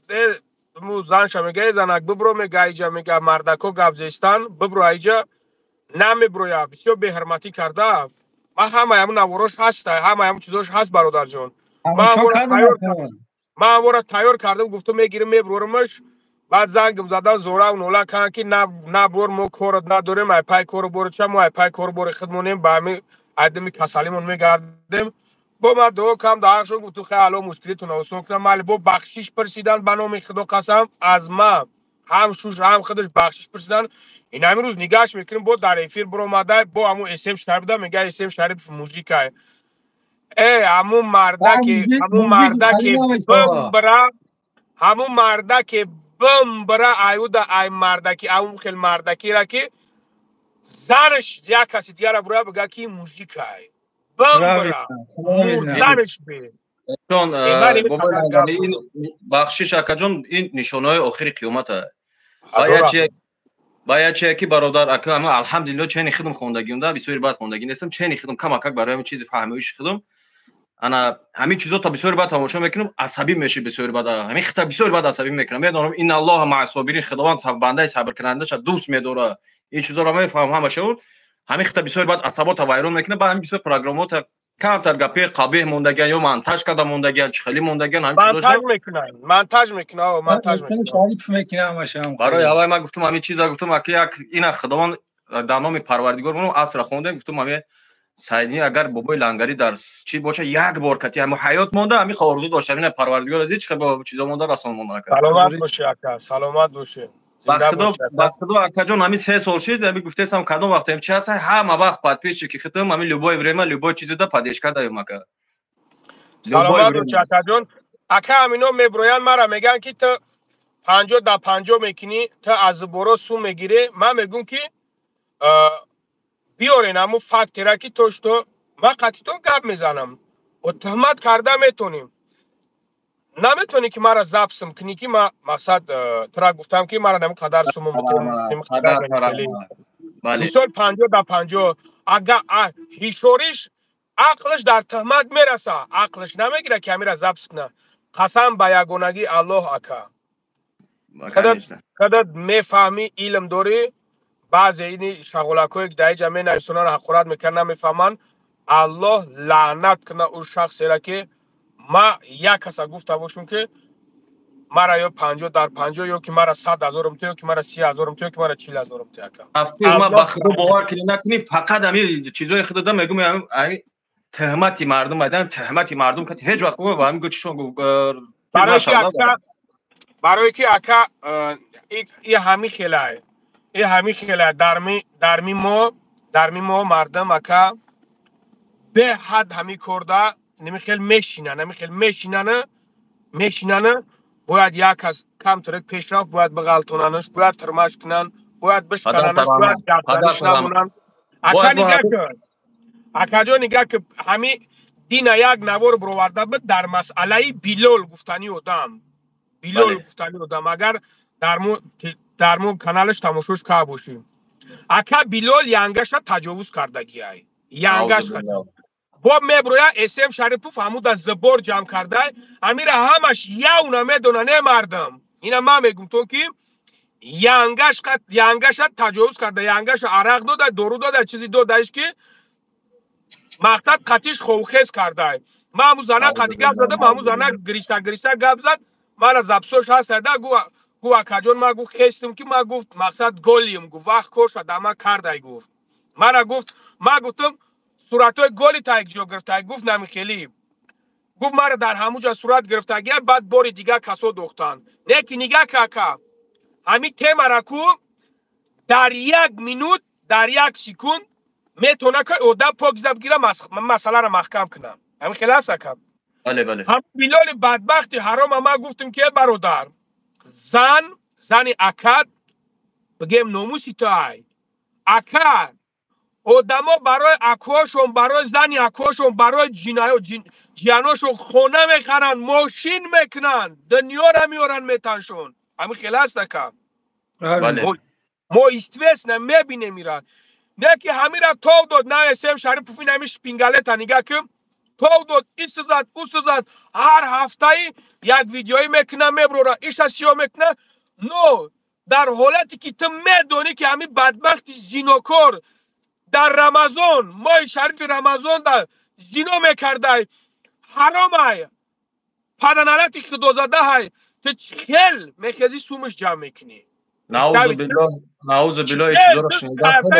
زنش میگه زنک ببرو میگه ایجا میگه مردکو گبزستان ببرو ایجا نمیبرویا بسیار به حرمتی کرده ما همه همون نوروش هست همه همون چیزاش هست برادر جان ما امورا تیار کردم گفتم میگیرم میبرورمش بعد زنگم زدن زورا و نولا کن که نه بر مو کورد نداریم ای پای کور برو چه مو ای پای کور برو خدمونیم با همین ادمی کسالیمون میگردیم با ما دو کم داشتم گفتم خیلی مشکلیتون آسون کنم مال با بخشش پرسیدن بنام خدا قسم از ما هم شوش هم خودش بخشش پرسیدن این همین روز نگاش میکنیم با در افیر برو اومده با همون اسم شریف میگه اسم شریف موزیکای همون مردک بمبرا همون مردک بمبرا ایودا ای مردکی همون خیلی مردکی را که زنش زیا کسی دیگه برای بگه که موزیکای بمبرا مردنش بید چون بابا لنگری این بخشش اکا جان این نشانهای آخر قیامت های باید چه که برادر اکا اما الحمدلله چه خدم خوندگیم ده بسیار بعد خوندگی نیستم چه خدم کم اکا برای همین چیزی فهمیش خدم انا همین چیزا تا بسیار بعد تماشا میکنم عصبی میشه بسیار بعد همین خطا بسیار بعد عصبی میکنم میدونم این الله مع الصابرین خداوند صبر بنده صبر کننده شد دوست میداره این چیزا رو میفهم همشون همین خطا بسیار بعد عصبات وایرون میکنه بعد همین بسیار پروگرامات کمتر گپی قبیح موندگی یا مونتاژ کرده موندگی چخلی موندگی همین چیزا مونتاژ میکنه شریف میکنه همشون برای اول من گفتم همین چیزا گفتم که یک این خداوند در نام پروردگار منو عصر خونده گفتم همین سعیدی اگر بابای لنگری در چی باشه یک بار کتی هم حیات مونده همین خارزو داشته این پروردگار دید چه با چیزا مونده رسون مونده سلامت باشه اکا سلامت باشه خدا اکا جان همین 3 سال شد همین گفتم کدوم وقت هم چی هست همه وقت بعد پیش که ختم همین لوبای ابراهیم لوبای چیزا ده پادش کرده مکا سلامت باشه اکا جان اکا همینو میبرویان مرا میگن که تو 50 تا 50 میکنی تو از برو سو میگیری من میگم که بیارین همون فکتی را که توش تو من قطعی تو گپ میزنم و تهمت کرده میتونیم نمیتونی که مرا زبسم کنی که ما مقصد ترا گفتم که مرا نمی قدر سومون بکنیم مثال 50 تا 50 اگر هیشوریش عقلش در تهمت میرسه عقلش نمیگیره که میره زبس کنه قسم به یگانگی الله اکا خودت میفهمی علم داری بعضی این شغلکوی که در جمعه نرسونان حقورت میکنن نمیفهمن الله لعنت کنه اون شخصی را که ما یک کسا گفته باشم که مرا یا 50 در 50 یا که مرا 100,000 یا که مرا 30,000 یا که مرا 40,000 افسیر ما با خدا باور کنی نکنی فقط همین چیزای خدا دادم میگم همین تهمتی مردم بدن تهمتی مردم که هیچ وقت با همین گوششون برای که اکا این همین خیلی این همین خیلی در می ما مردم اکا به حد همی کرده نمیخیل میشینن باید یک از کم ترک پیشرفت باید بغلطوننش باید ترمش کنن باید بشکننش باید گردنش نمونن اکا نگاه کن اکا جا نگاه که همی دین یک نوار بروورده بود در مسئله بیلول گفتنی آدم اگر در مو کانالش تماشوش که باشیم اکا بیلول ینگش تجاوز کردگی های ینگش با میبرویا اسم شریف همود از زبور جمع کرده امیر همش یاونا میدونه مردم اینا ما میگم تو که ینگش تجاوز کرده ینگش عرق داده درو داده چیزی دادهش که مقصد قطیش خوخیز کرده ما همون زنه قدی گب زده ما همون زنه گریسه گب زد من از ابسوش هست ده گو اکجون ما گفت خیستم که ما گفت مقصد گلیم گفت وقت کش دما کرده گفت من گفتم صورتای گلی تا یک جا گرفته گفت نمیخیلی گفت مرا در همونجا صورت گرفته گیا بعد باری دیگه کسو دوختن نه که نگاه کاکا همین تیم را کو در 1 مینوت در 1 سکوند میتونه که اودا پاکیزه بگیره مسئله را محکم کنم همین خلاص کم بله هم بیلال بدبختی حرام ما گفتیم که برادر زن اکد بگیم ناموسی تای اکد آدما برای اکواشون برای زنی اکواشون برای جیاناشون خونه میخرن ماشین میکنن دنیا را میارن میتنشون همین خلاص نکم ما استویس نمیبینه میرن نه که همین را تاو داد نه اسم شریف پوفی نمیش پینگاله تا نگاه کم تو داد این سزد او سزد هر هفته یک ویدیویی میکنه میبروره ایش سیاه میکنه نو در حالتی که تو میدونی که همین بدبخت زینوکار در رمضان ماه شریف رمضان در زینو میکرده حرام های پدنالتی که دوزده های تو خیل میخیزی سومش جمع میکنی نعوذ بالله این چیزا رو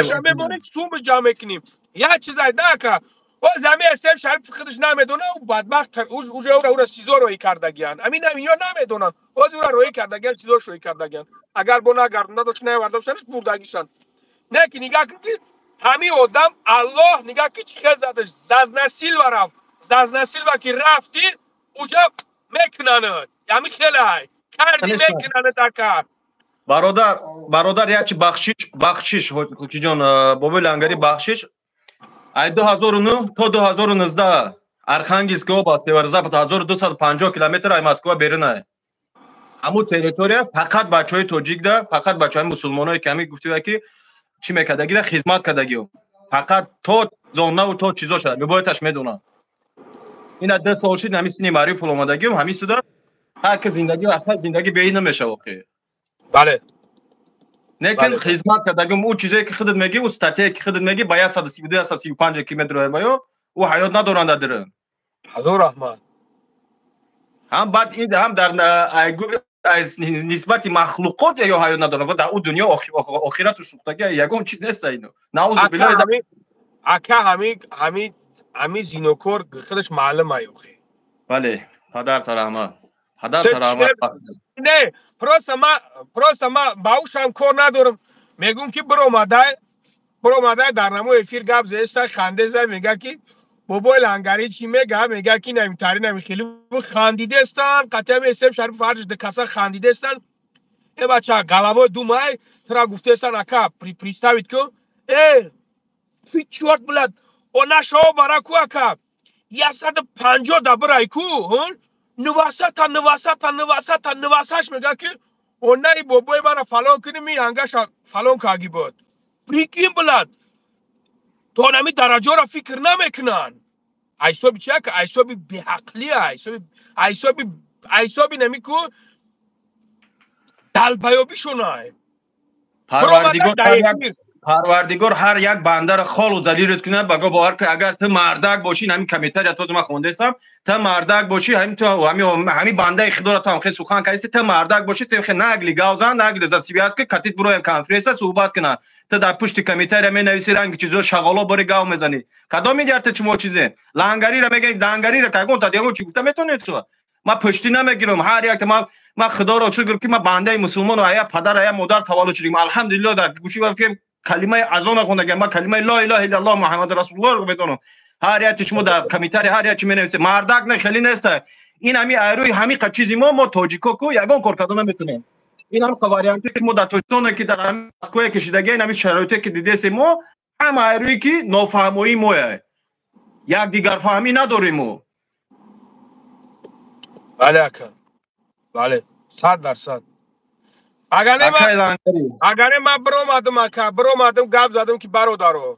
شنیدم سومش جمع میکنیم یه چیزای نکه و زمین اسلام شریف خودش نمیدونه و بدبخت او را سیزو روی کردگیان همین یا نمیدونن او را روی کردگیان سیزو روی کردگیان اگر بو نگردنده داشت نیوردوشنش بردگیشن نه که نگاه که همین آدم الله نگاه که چی خیل زدش ززنسیل و رفت ززنسیل و که رفتی اوجا میکنند همین خیلی های کردی میکنند تکر برادر یکی بخشش حکوکی جان بابای لنگری بخشش ای 2009 تا 2019 ارخانگلسک область سیورزا تا 1250 کیلومتر ای مسکو بیرون ای همون تریتوریا فقط بچهای توجیک ده فقط بچهای مسلمانای کمی گفتی که چی میکردگی ده خدمت کردگی فقط تو زونه و تو چیزا شد لبایتش میدونن این 10 سال شد همین سینی ماری پول اومدگی همین صدا هر کی زندگی و اخر زندگی به این نمیشه واقعا بله لیکن خدمت کردگی اون چیزی که خودت میگی و استاتیک که خودت میگی باید 132 135 کیلومتر باید و حیات ندارند داره حضور رحمان هم بعد این هم در از نسبت مخلوقات یا حیات ندارند و در اون دنیا آخرت و سوختگی یگان چیز نیست اینو نعوذ بالله همین زینوکور خودش معلم ایوخی بله پدر ترحمت پدر ترحمت نه پروست ما باوشم کار ندارم میگم که برو مادای در نمو افیر گپ زیستا خنده زد میگه که بابای لنگری چی میگه که نمیتاری نمیخیلی خندیده استن قطعه میستم شریف فرجش دکاسا خندیده استن ای بچه گلاوه دو مای ترا گفته استن اکا پریستاوید که پیچوارد بلد اونا شاو براکو اکا 150 دبر ایکو نواسش میگه که اونایی بابای برا فلان کنی می هنگش فلان کاگی بود پریکیم بلد تو نمی درجه را فکر نمیکنن ایسابی چه که ایسابی بیحقلی ایسابی نمی که دلبیابی شونه پروردگار هر یک بنده را خال و ذلیل کنه بگو باور که اگر تو مردک باشی همین کمیتر یا تو ما خونده استم تو مردک باشی همین تو همین بنده خدا را تو خیلی سخن کردی تو مردک باشی تو خیلی نگلی گاوزن نگلی زسیبی است که کتیت برو کنفرانس صحبت کنه تو در پشت کمیتر می نویسی رنگ چیزا شغالا بری گاو میزنی کدام میگه تو چه چیزه لنگری را میگه دنگری را کگون تا دیگه چی گفته میتونه تو ما پشتی نمیگیرم هر یک ما خدا را شکر که ما بنده مسلمان و آیا پدر آیا مادر تولد شدیم الحمدلله در گوشی که کلمه اذان خونده ما کلمه لا اله الا الله محمد رسول الله رو میدونم هر یک شما در کمیتر هر یک می نویسه مردک نه خیلی نیست این همین ایروی همین چیزی ما تاجیکا کو یگان کار کردن نمیتونیم این هم واریانتی که ما در توستون که در مسکو کشیدگی همین شرایطی که دیدیم ما هم ایروی که نافهمایی ما یک دیگر فهمی نداریم بله اکا بله 100% اگر ما برآمدم گپ زدم که برادرو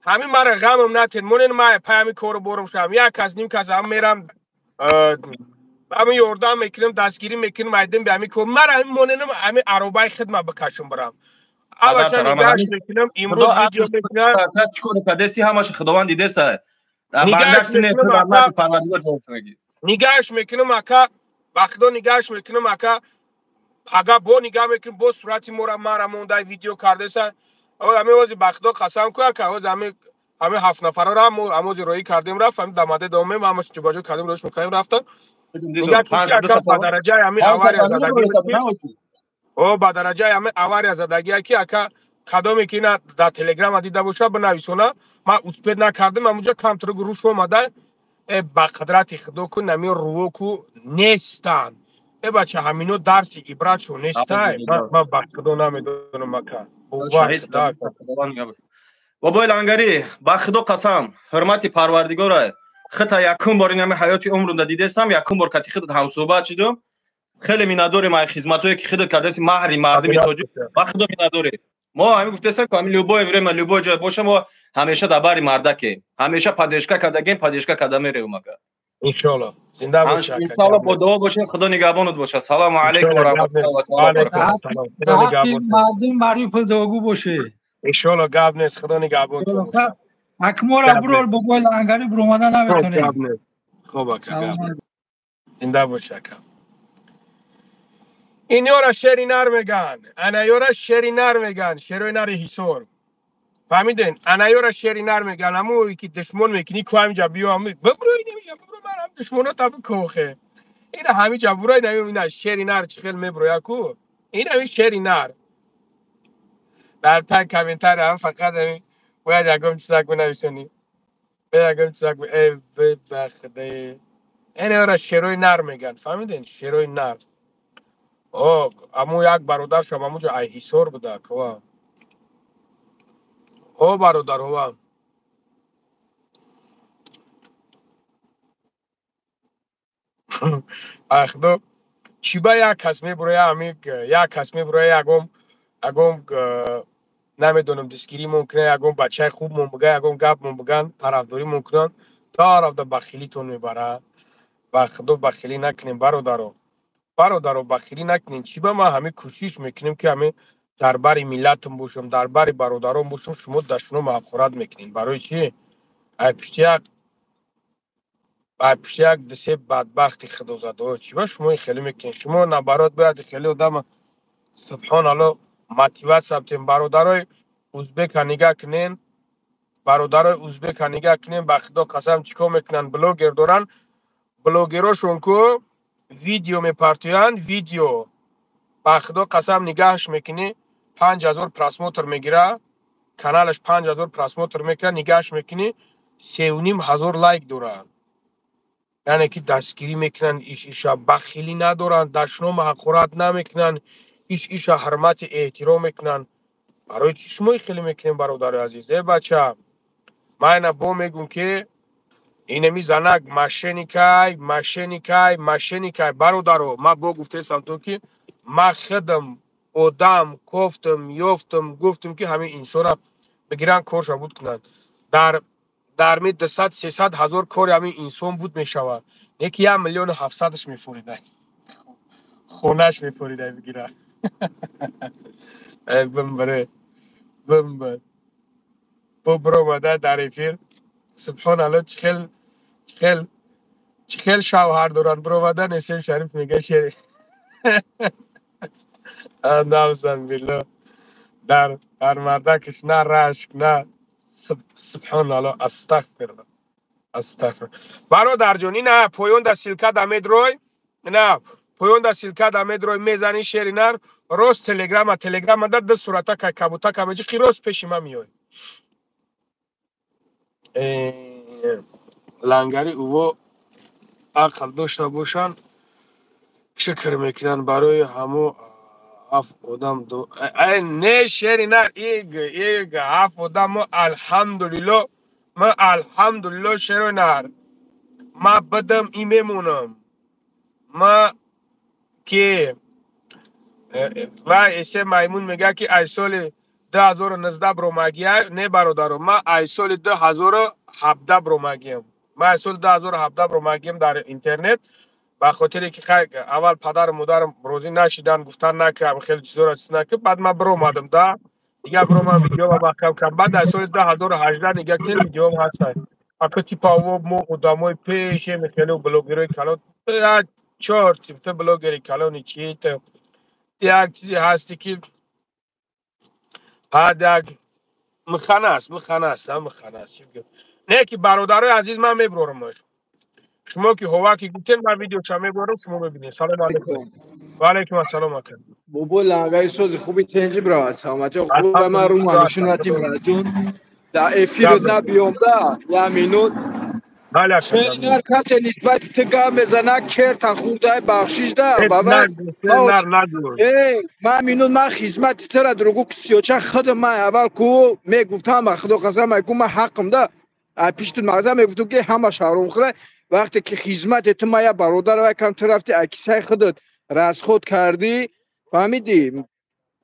همین مرا غمم نتین مونن ما پیامی کارو برم شدم یک کس نیم کس هم میرم همین یوردم میکنم دستگیری میکنم ایدم به همین کار مرا همین موننم همین عربای خدمت بکشم برم اوشا نگاش میکنم امروز ویدیو میکنم کدسی همش خداوند دیده سه نگاش میکنم اکا بخدا نگاش میکنم اکا اگه با نگاه میکنم با صورتی مرا مونده ویدیو کرده سن همه وزی بخدا قسم که همه 7 نفر را هموزی روی کردیم رفت همه دماده دومه ما همش جباجو کردیم روش میکنیم رفتن نگاه که اکا با درجه همه اواری از زدگی با درجه همه اواری از زدگی که اکا کدامی که اینا در تلگرام دیده باشه بنویسونه ما اسپید نکردیم همونجا کم تر روش اومده با قدرت خدا که نمی رو کو نیستن بچه همینو درسی عبرت شو نیسته ما بخدا نمیدونم مکان بابای لنگری با خدا قسم حرمت پروردگار خطا یکم بار این حیاتی عمرم دیدم یکم بار کتی خدت هم صحبت شدم خیلی مینداره ما خدمتایی که خدت کرده مهری مردمی تاجیک با خدا مینداره ما همین گفتم که همین لوبای ورم لوبای جای باشه ما ҳамеша дар бари мардакем, ҳамеша падешка кардагем, падешка карда меревм ака. иншоалло зинда бошед. Иншоалло бо дуо бошед. Худо нигаҳбонат бошад. Салому алайкум ва раҳматуллоҳи ва баракатуҳ. حقی مردم برای پداگو باشه انشالله گاب نیست. خدا نگهبانتون باشه. اکمورا برور بگوی لنگری برومدن نمیتونه. خوب اکا زنده باشه اکا. این یورا شری نر میگن، انا یورا شری نر میگن، شروع نر حسور. فهمیدین؟ انا یورا شری نر میگن، همون که دشمن میکنی که همینجا بیام ببروی نمیشه، برو من هم دشمنو تابع کوخه. این همینجا بروی نمیشه، شری نر چخیل میبروی کو؟ این همین شری نر. در تا کامنتار هم فقط همین باید اگم چیزک بنویسونی. باید اگم چیزک ای بخده. این یورا شروع نر میگن، فهمیدین؟ شروع نر. امو یک برادر شما همونجا ایحیسور بوده که او برادر هوا اخدو چی با یک کس میبروی امیگ یک کس میبروی اگم نمیدونم دستگیری ممکنه اگم بچه خوب مون بگه اگم گپ مون بگن طرفداری ممکنن تا رفته بخیلی تون میبره اخدو بخیلی نکنیم برادرو بخیلی نکنین. چی با ما همه کوشش میکنیم که همه دربار ملتم باشم دربار برادرام باشم شما دشنو مغفرت میکنین برای چی؟ ای پشتیک دسته بدبختی خدا زده چی با شما خیلی میکنین شما نبرات باید خیلی آدم سبحان الله موتیویت سابتین برادرای ازبک نگاه کنین برادرای ازبک نگاه کنین به خدا قسم چیکار میکنن بلاگر دارن بلاگراشون که ویدیو میپرتوین ویدیو با خدا قسم نگاهش میکنی 5000 پراسموتر میگیره کانالش 5000 پراسموتر میکنه نگاهش میکنی 3500 لایک داره یعنی که دستگیری میکنن ایشا بخیلی ندارن دشنو حقارت نمیکنن ایشا حرمت احترام میکنن برای چی شما خیلی میکنین برادر عزیز بچه من با میگم که اینمی زنک ماشینیکای برادرو ما با گفته سمتون که ما خدم آدم گفتم یافتم گفتم که همه انسان بگیرن کارش بود کنند در می 200 300 هزار کار همه انسان بود میشود یکی 1,700,000 میفوریده خونش میفوریده بگیره بمبره برو مده در افیر سبحان الله چخیل شوهر دارن برو مده نسیم شریف میگه شریف نوزن بالله در مردکش نه رشک نه سبحان الله استغفر برادر جون نه پویون در سیلکه دمید روی نه پویون در سیلکه دمید روی میزنی شیرینر روز تلگرام در دست صورتا که کبوتا که بجی خی روز پیشی ما میوی لنگری او عقل داشته باشن شکر میکنن برای همو اف آدم دو نه شیرینر ایگ اف آدم الحمدلله ما الحمدلله شیرینر ما بدم ای میمونم ما که و ایسه مایمون میگه که ای سال 2019 بروماگیه نه برادرم ما ای سال 2017 بروماگیم ما ای سال 2017 بروماگیم در اینترنت به خاطر که اول پدر مادرم روزی نشیدن گفتن نه که خیلی چیزا را چیز نکرد بعد من برومادم ده دیگه برومم ویدیو و کم بعد از سال 2018 دیگه که ویدیو هست اگه تیپا و مو ادامای پیش میخواد بلاگری کلان چهار تیپ بلاگری کلانی چی یک چیزی هستی که بعد مخناس نه که برادرای عزیز من میبرم شما که هوا که گفتین من ویدیو چا میبرم شما ببینید سلام علیکم و علیکم السلام علیکم بابا لنگری سوزی خوبی تنجی برا سلامتی خوب من رو منشونتیم راجون در افیر نبیام ده یه مینوت شنر کسی نسبت تگاه میزنه کرد خورده بخشیش ده بابا من مینوت من خدمت تر درگو کسیوچه خود من اول کو میگفتم خدا قسم میگم من حقم ده پیشتون مغزه میگفتم که همه شهرون خره وقتی که خدمت تو ما برادر و کم طرفتی اکیسای خودت راز خود کردی فهمیدی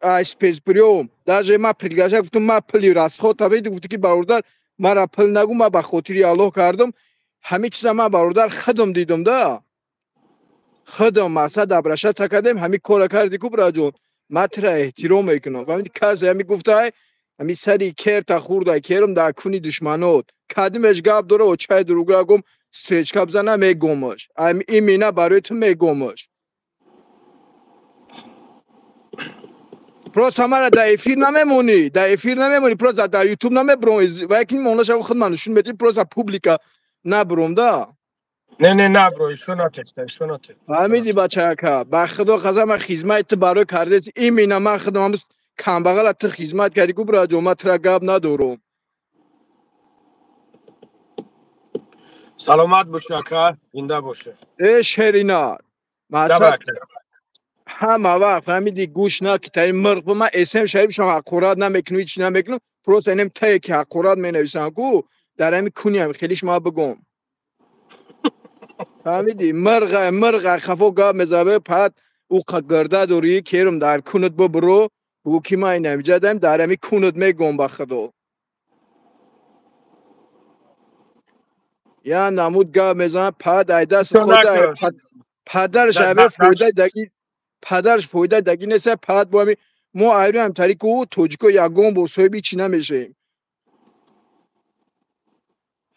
اسپیس بریوم даже ما پریگاشه گفتم ما پلی راز خود تا گفتی که برادر مرا پل نگو ما به خاطر الله کردم همه چیز ما برادر خودم دیدم ده خودم مقصد ابرشه تکدم همه کار کردی کو برا جون ما ترا احترام میکنم فهمیدی کسی همی گفته همی سری کر تا خورده کرم در کنی دشمنات کدیمش گاب داره و چای دروگا گم استریچ کپ زنه میگمش این مینه برای تو میگمش پروس همه را در افیر نمیمونی در افیر نمیمونی پروس در یوتیوب نمیبرون و یکی مونش خود من نشون بدی پروس پوبلیکا نبرم ده نه برو ایشون نتسته فهمیدی بچه که به خدا قسم خدمت برای کرده این مینه من خودم کم بغل تو خدمت کردی کو برا جون ما ترا گاب ندارم سلامت باشه که زنده باشه ای شرینا مثلا همه وقت فهمیدی گوش نه که تایی مرغ با من اسم شریف شما حقورات نمیکنم هیچ نمیکنم پروس اینم تایی که حقورات می نویسن کو در همی کنیم خیلیش ما بگم فهمیدی مرغ خفو گاب مزابه پد او گرده دوری کرم در کند برو بگو کی ما این نمیجه داریم در همی کند میگم با خدا یا نمود گاب مزابه پد ایدست خود پدرش همه فویده دگی پدرش فویده دگی نیسته پد با همی ما ایرو هم طریق او توجیکو یگون برسوی بیچی نمیشیم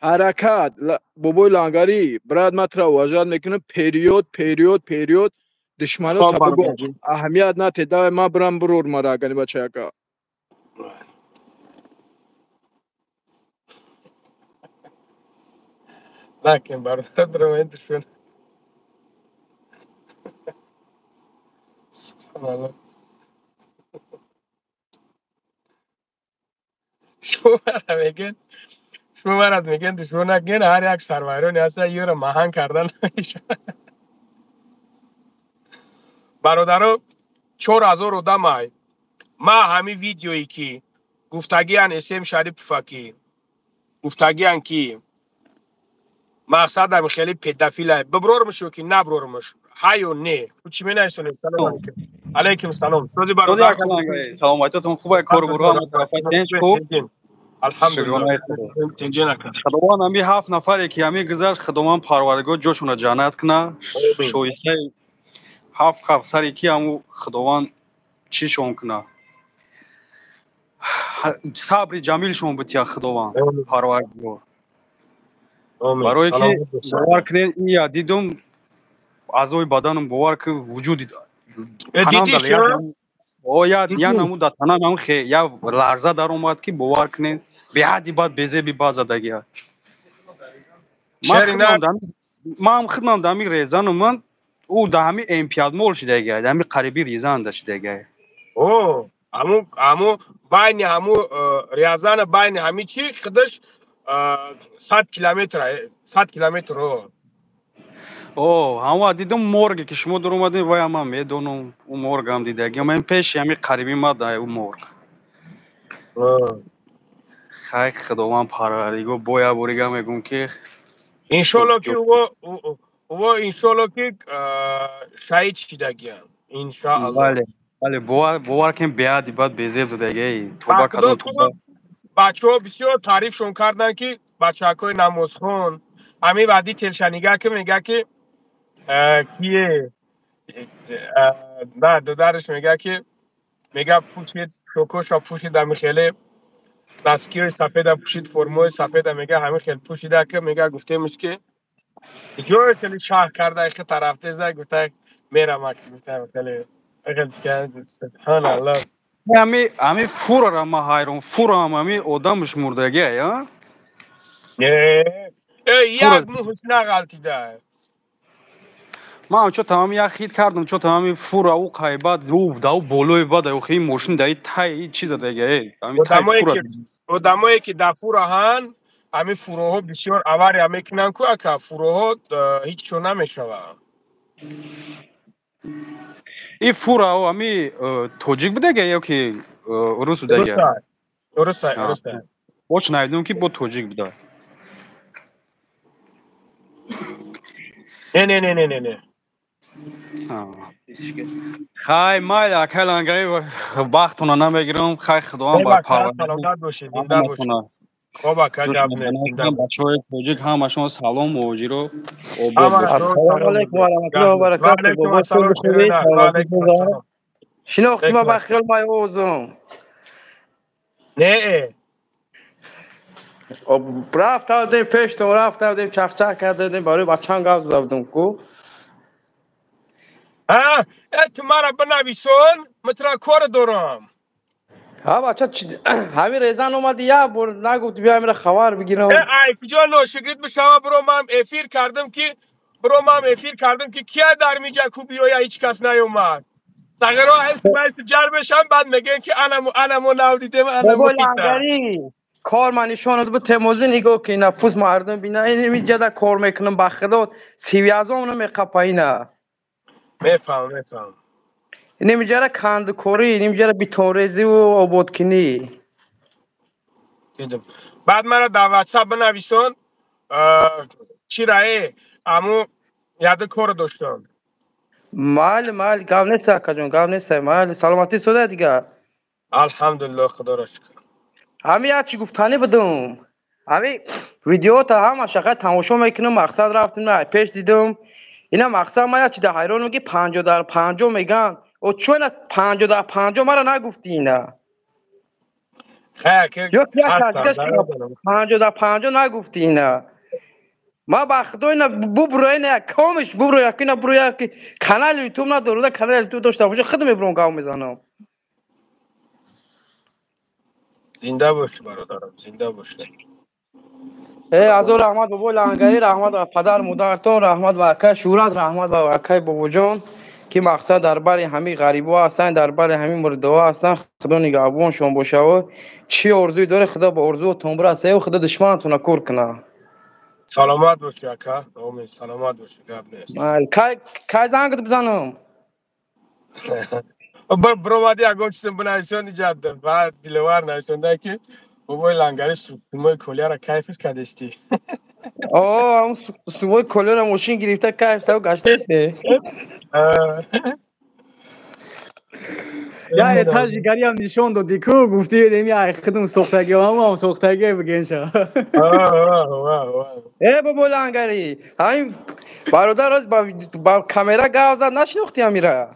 حرکت بابای لانگاری براد مطرح واجد میکنم پریود دشمنو تا بگو اهمیت نته دای ما برم برور مرا گنی بچه اکا لکن برادر برم انتشون سبحان الله شما برات میگن دشمن نگین هر یک سروایرونی هسته یه رو مهان کردن برادرو 4010 مای ما همین ویدیویی که گفتگیان اسم شریف فکی گفتگیان که مقصد هم خیلی پدافیله ببرور مشو که نبرور مشو های و نه چی می نایسونیم سلام علیکم سلام سوزی برادر سلامتتون خوبه کارگروه الحمدلله خداوند همی 7 نفری که همی گذشت خداوند پروردگار جوشون جنت کنه شویسته 7 افسری که همو خداوند چیشون کنه صبر جمیلشون بتیا خداوند پروردگار برای که باور کنین این دیدم اعضای بدنم باور که وجود تنم داره او یا نمود تنم هم خیلی یا لرزه در اومد که باور کنین به حدی بعد بزه بی بازدگی ما خدمت دامی ریزان من او دامی امپیاد مول شده گه دامی قریبی ریزان داشته گه او همو باین همو ریاضان باین همی چی خودش 100 کیلومتر رو او همو دیدم مرگ که شما در اومدین وای اما میدونم اون مرگ هم دیده گه من پیش همی قریبی ما دای اون مرگ خیلی خداوند پروردگار باید بوریگه میگم که انشالله که او انشالله که شهید شده گیان انشالله بله باور کن بیادی بعد بیزیب زدگی توبه کردن توبه بچه ها بسیار تعریفشون کردن که بچه های نمازخون همین بعدی تلشنیگه که میگه که کیه نه دادرش میگه که میگه پوشید شوکوش ها پوشید همی خیلی دستگیر سفید ها پوشید فرموی سفید ها میگه همین خیلی پوشیده که میگه گفته میشه که جوی خیلی شاه کرده ایخی طرف تیزه گفته میرم اکی گفته خیلی سبحان الله همی فور را ما هایرون فور هم همی آدمش مردگی یا یک موحسنه غلطیده ما هم چو تمام یک خید کردم چو تمامی فور او قایبت رو داو بولوی باد او خیلی موشن دایی تای چیز دیگه آدمایی که در فور هن همین فوروها بسیار اواری هم میکنن که اکا فوروها هیچ چون نمیشوه این فور او همی توجیک بوده یا که روس بوده گه درسته باچ نایدون که با توجیک بوده نه خیلی مایل اکل انگری وقتونو نمیگیرم خیلی خداوند بر پروردگار خب اکا جواب نیست. بچه‌های توجیک همشون سلام موجی رو آباد همه باشه. السلام علیکم و رحمت الله و و برکاته. علیکم بابا السلام تو خوبی؟ شیرینه. و علیکم السلام. شناختی ما بخیال ما اوزم. نه رفت دادیم پیش تو رفت دادیم چخچخ کردیم برای بچه‌ها گاز دادم کو. ها تو مرا بنویسون مترا کار دارم. ها بچه همین ریزان اومدی یا بر نگفت بیا میره خبر بگیرم. ای کجا نوشگید بشم برو من افیر کردم که کیا در میجا کوبیو یا هیچ کس نیومد. سگرا هست جر بشم بعد میگن که انمو نو دیدم انمو بابا دیدم. لنگری کار من نشون به تموزی نگاه که نفوس مردم بینه این میجدا کار میکنم بخدا سیویازم میقپاینا. میفهم. نمیجره کاند کوری نمیجره بیتوریزی و آباد کنی. دیدم. بعد مرا در واتساپ بنویسون چی راه امو یاد کار داشتم. مال گاو نیست کجون گاو نیست مال سلامتی شده دیگه. الحمدلله خدا را شکر. همین چی گفتنی بدم. همین ویدیو تا هم شقه تماشا میکنم مقصد رفتم نه پیش دیدم اینا مقصد ما چی ده حیران میگه 50 در 50 میگن او چون 50 در 50 مرا نگفتی اینا. خیر که یا هستم دیگه 50 در 50 نگفتی اینا. ما بخدا اینا ببرو اینا کامش ببرو یکینا برو یکی کانال یوتیوب نداره کانال یوتیوب داشته باشه خودم میبرم گاو میزنم. زنده باش برادرم زنده باش. از رحمت بابا لنگری رحمت و پدر مادرتون رحمت و اکا شورت رحمت و اکای بابا جان که مقصد درباره همین غریبا هستن درباره همین مردها هستن خدا نگهبان شون باشه و چی ارزوی داره خدا با ارزو تون برسه و خدا دشمنتون کور کنه. سلامت باشی اکا. امید سلامت باشی گپ نیست. کی زنگ بزنم. برو مادی اگه چیزی بنویسون ایجاد دارم. بعد دیلوار نویسونده که بابای لنگری سومای کلیه را کیفش کدستی. اون سوای کلر ماشین گرفته کیف سو گشته است. یا اتاج گری هم نشون دادی کو گفتی نمی خودم سوختگی هم سوختگی بگنشا. بابا لنگری همین برادر از با کامera گاو زد نشناختی امیره.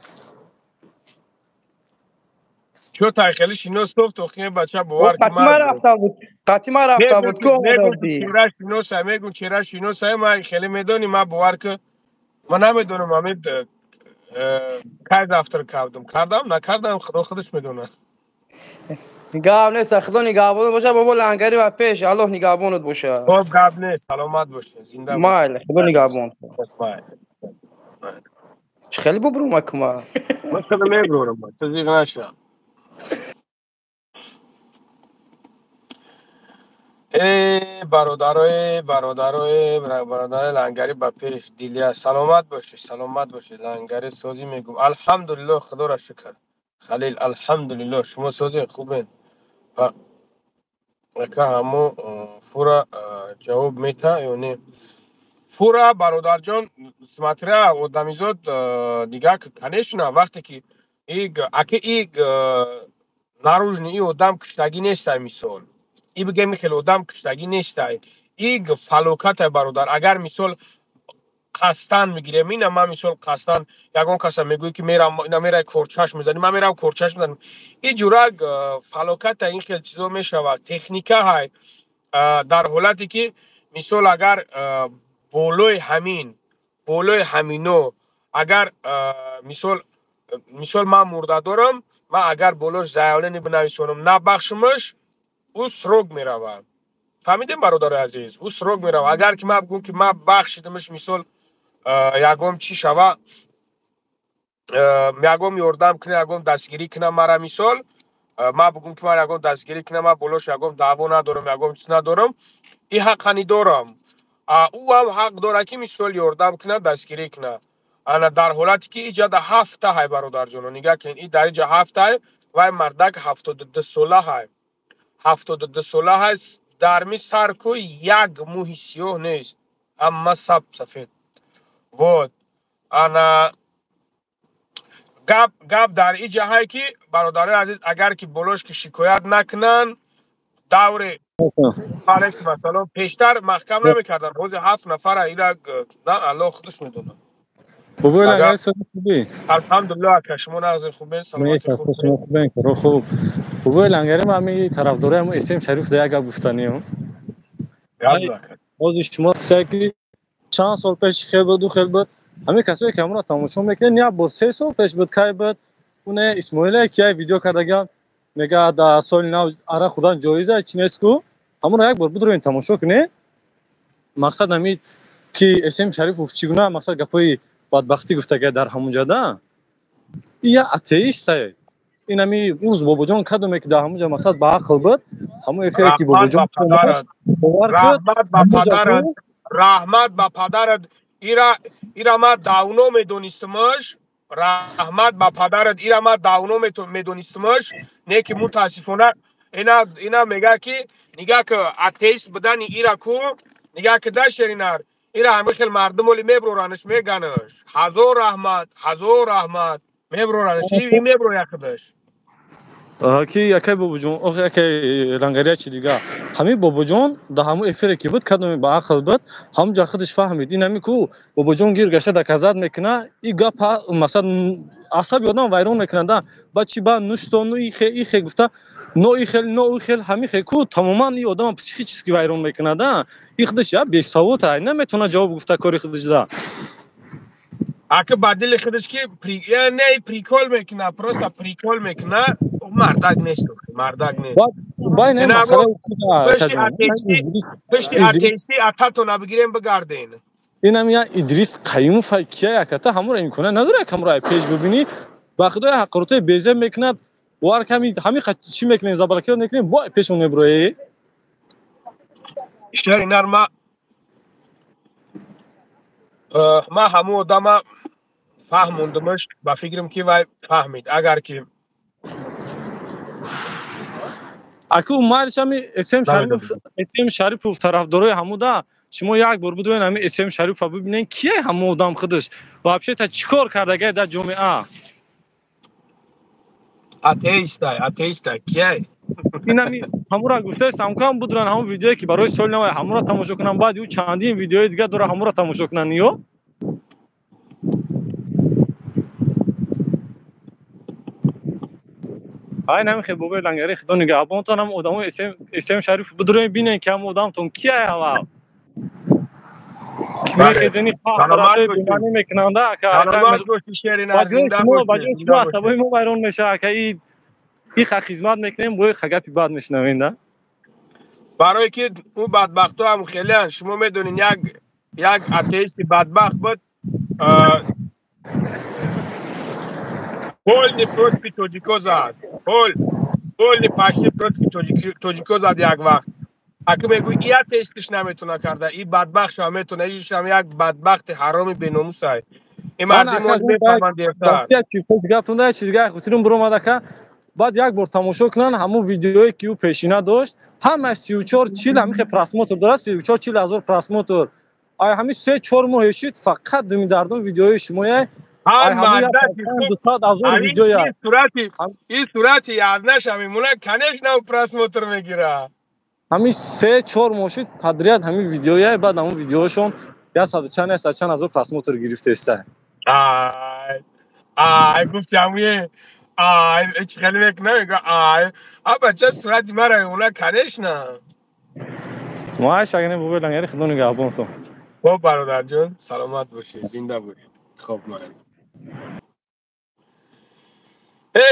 چو تایخلی شینوس گفت تو خیلی بچه باور که قطیما رفته بود که میگون چرا شینوس های من خیلی میدونی من باور که من نمیدونم امید کاز افتر کردم نکردم خدا خودش میدونه. گاو نیست خدا نگهبانت باشه بابا لنگری و پیش الله نگهبانت باشه. خب گپ نیست سلامت باشه زنده باشه. مال خدا نگهبان. خیلی ببرو مکما. من خدا میبرم تو زیغ نشم. برادرای لنگری با پیش دیلیا سلامت باشی لنگری سازی میگم الحمدلله خدا را شکر خلیل الحمدلله شما سازی خوبین که همو فورا جواب میته یعنی فورا برادر جان سمتره و دمیزاد دیگه کنشنه وقتی که ایگ наружный ای آدم کشتگی نیست میسال ای بگه میخیل آدم کشتگی نیست ای فلوکت برادر اگر میسال قصدن میگیره مینا من میسال قصدن یگان کسا میگوی که میره کورچاش میزنی من میرم کورچاش میزنم این جورا فلوکت این خیل چیزا میشود تکنیکه های در حالتی که میسال اگر بولوی همینو اگر میسال من مرده دارم من اگر بولوش زیاله بنویسونم نبخشمش او سروگ میروه فهمیدیم برادر عزیز او سروگ میروه اگر که من بگم که من بخشیدمش میسال یگم چی شوه یگم یوردم کنه یگم دستگیری کنه مرا میسال من بگم که من یگم دستگیری کنه من بولوش یگم دعوا ندارم یگم چیز ندارم این حقانی دارم او هم حق داره که میسال یوردم کنه دستگیری کنه انا در حالتی که ایجاد 7 های برادر جانو نگاه کن این درجه 7 های و مردک 72 ساله های 72 ساله های در می سر کو یک موی سیاه نیست اما سفید بود انا گپ در این جهه که برادر عزیز اگر که بلوش که شکایت نکنن دور علیکم السلام. پیشتر محکم نمیکردن روز 7 نفر اینا نه الله خودش میدونه. بابا لنگری صدا خوبی؟ الحمدلله اکا شما نازل خوبه سلامتی خوبه. شما خوبه رو خوب. بابا لنگری من می طرفدار هم اسم شریف دیگه گفتنی ام. یالا. روز شما ساکی چند سال پیش خیلی بود. همه کسایی که همون تماشا میکنن یا با 3 سال پیش بود که بود اون اسماعیل که ویدیو کردگان میگه در سال نو آره خدا جایزه چینسکو همون یک بار بود رو این تماشا کنه. مقصد همین که اسم شریف افچیگونه مقصد گپای بدبختی گفته که در همون جاده یا اتئیست این همی روز بابا جان کدومه که در همون جا مقصد با عقل بود همون افیری که بابا جان رحمت با پدرت ایرا ما داونو میدونستمش رحمت با پدرت ایرا ما داونو میدونستمش نه که متاسفانه اینا میگه که نگاه که اتئیست بودن ایرا کو نگاه که داشتینار ایرا همه خیلی مردم ولی میبرورانش میگنش هزار رحمت میبرورانش این میبرو یخدش کی یکی بابا جان آخه یکی رنگریه چی دیگه همین بابا جان ده همون افیری که بود کدوم با عقل بود هم جا خودش فهمید این همی کو بابا جان گیر گشته در کزاد میکنه این گپ مثلا عصبی آدم ویران میکنه ده بچی با نوشتانو ای خیلی گفته نو ای خیلی همین خیلی کو تماما این آدم پسیخیچسکی ویران میکنه ده این خودش یا بی‌سواد نمیتونه جواب گفته کاری خودش ده اگه بدل خودش که نه پریکول میکنه پروستا پریکول میکنه مردک نیست باید نه مسئله پشتی اتئیستی اتاتو نبگیریم بگردین این هم یا ادریس قیوم فکیه یکتا همون را امکانه نداره که همون را پیج ببینی با خدای حقارتای بیزه میکنه وار کمی همین چی میکنه زبالکی رو نکنیم با پیشون نبروی اشتر اینار ما همون آدم فهموندمش با فکرم که وای فهمید اگر که اکو مالش همی اسم شریف طرفدارای همودا شما یک بار بدون همین اسم شریف ببینین کیه همو آدم خودش واپس تا چیکار کردگه در جامعه اتئیست کیه این همون را گفته سامکام بودن همون ویدیویی که برای سال نو همون را تماشا کنم بعد یو چندین ویدیوی دیگه داره همون را تماشا کنن یو های نمی خیلی بابای لنگری خدا نگهبان تونم آدمو اسم شریف بدون ببینن که هم آدم تون کیه هوا که زنی خاطرات بیمانی میکنن ده که سلامت باشی شیرین زنده باشی شما عصبی ما بیرون میشه که این خدمت میکنیم با خگپی بعد میشنوین برای که اون بدبختو هم خیلی هست شما میدونین یک اتئیست بدبخت بود پول پروتفی توجیکو زد پول پاشتی پروتفی توجیکو زد یک وقت اگه میگوی این اتئیستش نمیتونه کرده این بدبخت هم میتونه ایش هم یک بدبخت حرامی بیناموس های این مردم از میفهمن دیفتر گفتون چیزگاه خودتون برو مدکه بعد یک بار تماشا کنن همون ویدیویی که او پیشینه داشت همه 34 40 همین پراسموتور داره 34 40 هزار پراسموتور آیا همین 3 4 ماه شید فقط دمی دردون ویدیوی شما همین صورتی از نشم میمونه کنش نو پراسموتور میگیره همین 3 4 ماه شید تدریج همین ویدیوی بعد همون ویدیوشون یا چند هزار پراسموتور گرفته است گفت جمعیه هیچ خیلی نمیگه بچه صورتی مرا اونا کنش نه ما شاگرد بابا لنگری خدا نگهبان تو خب برادر جون سلامت باشی زنده باشی خب من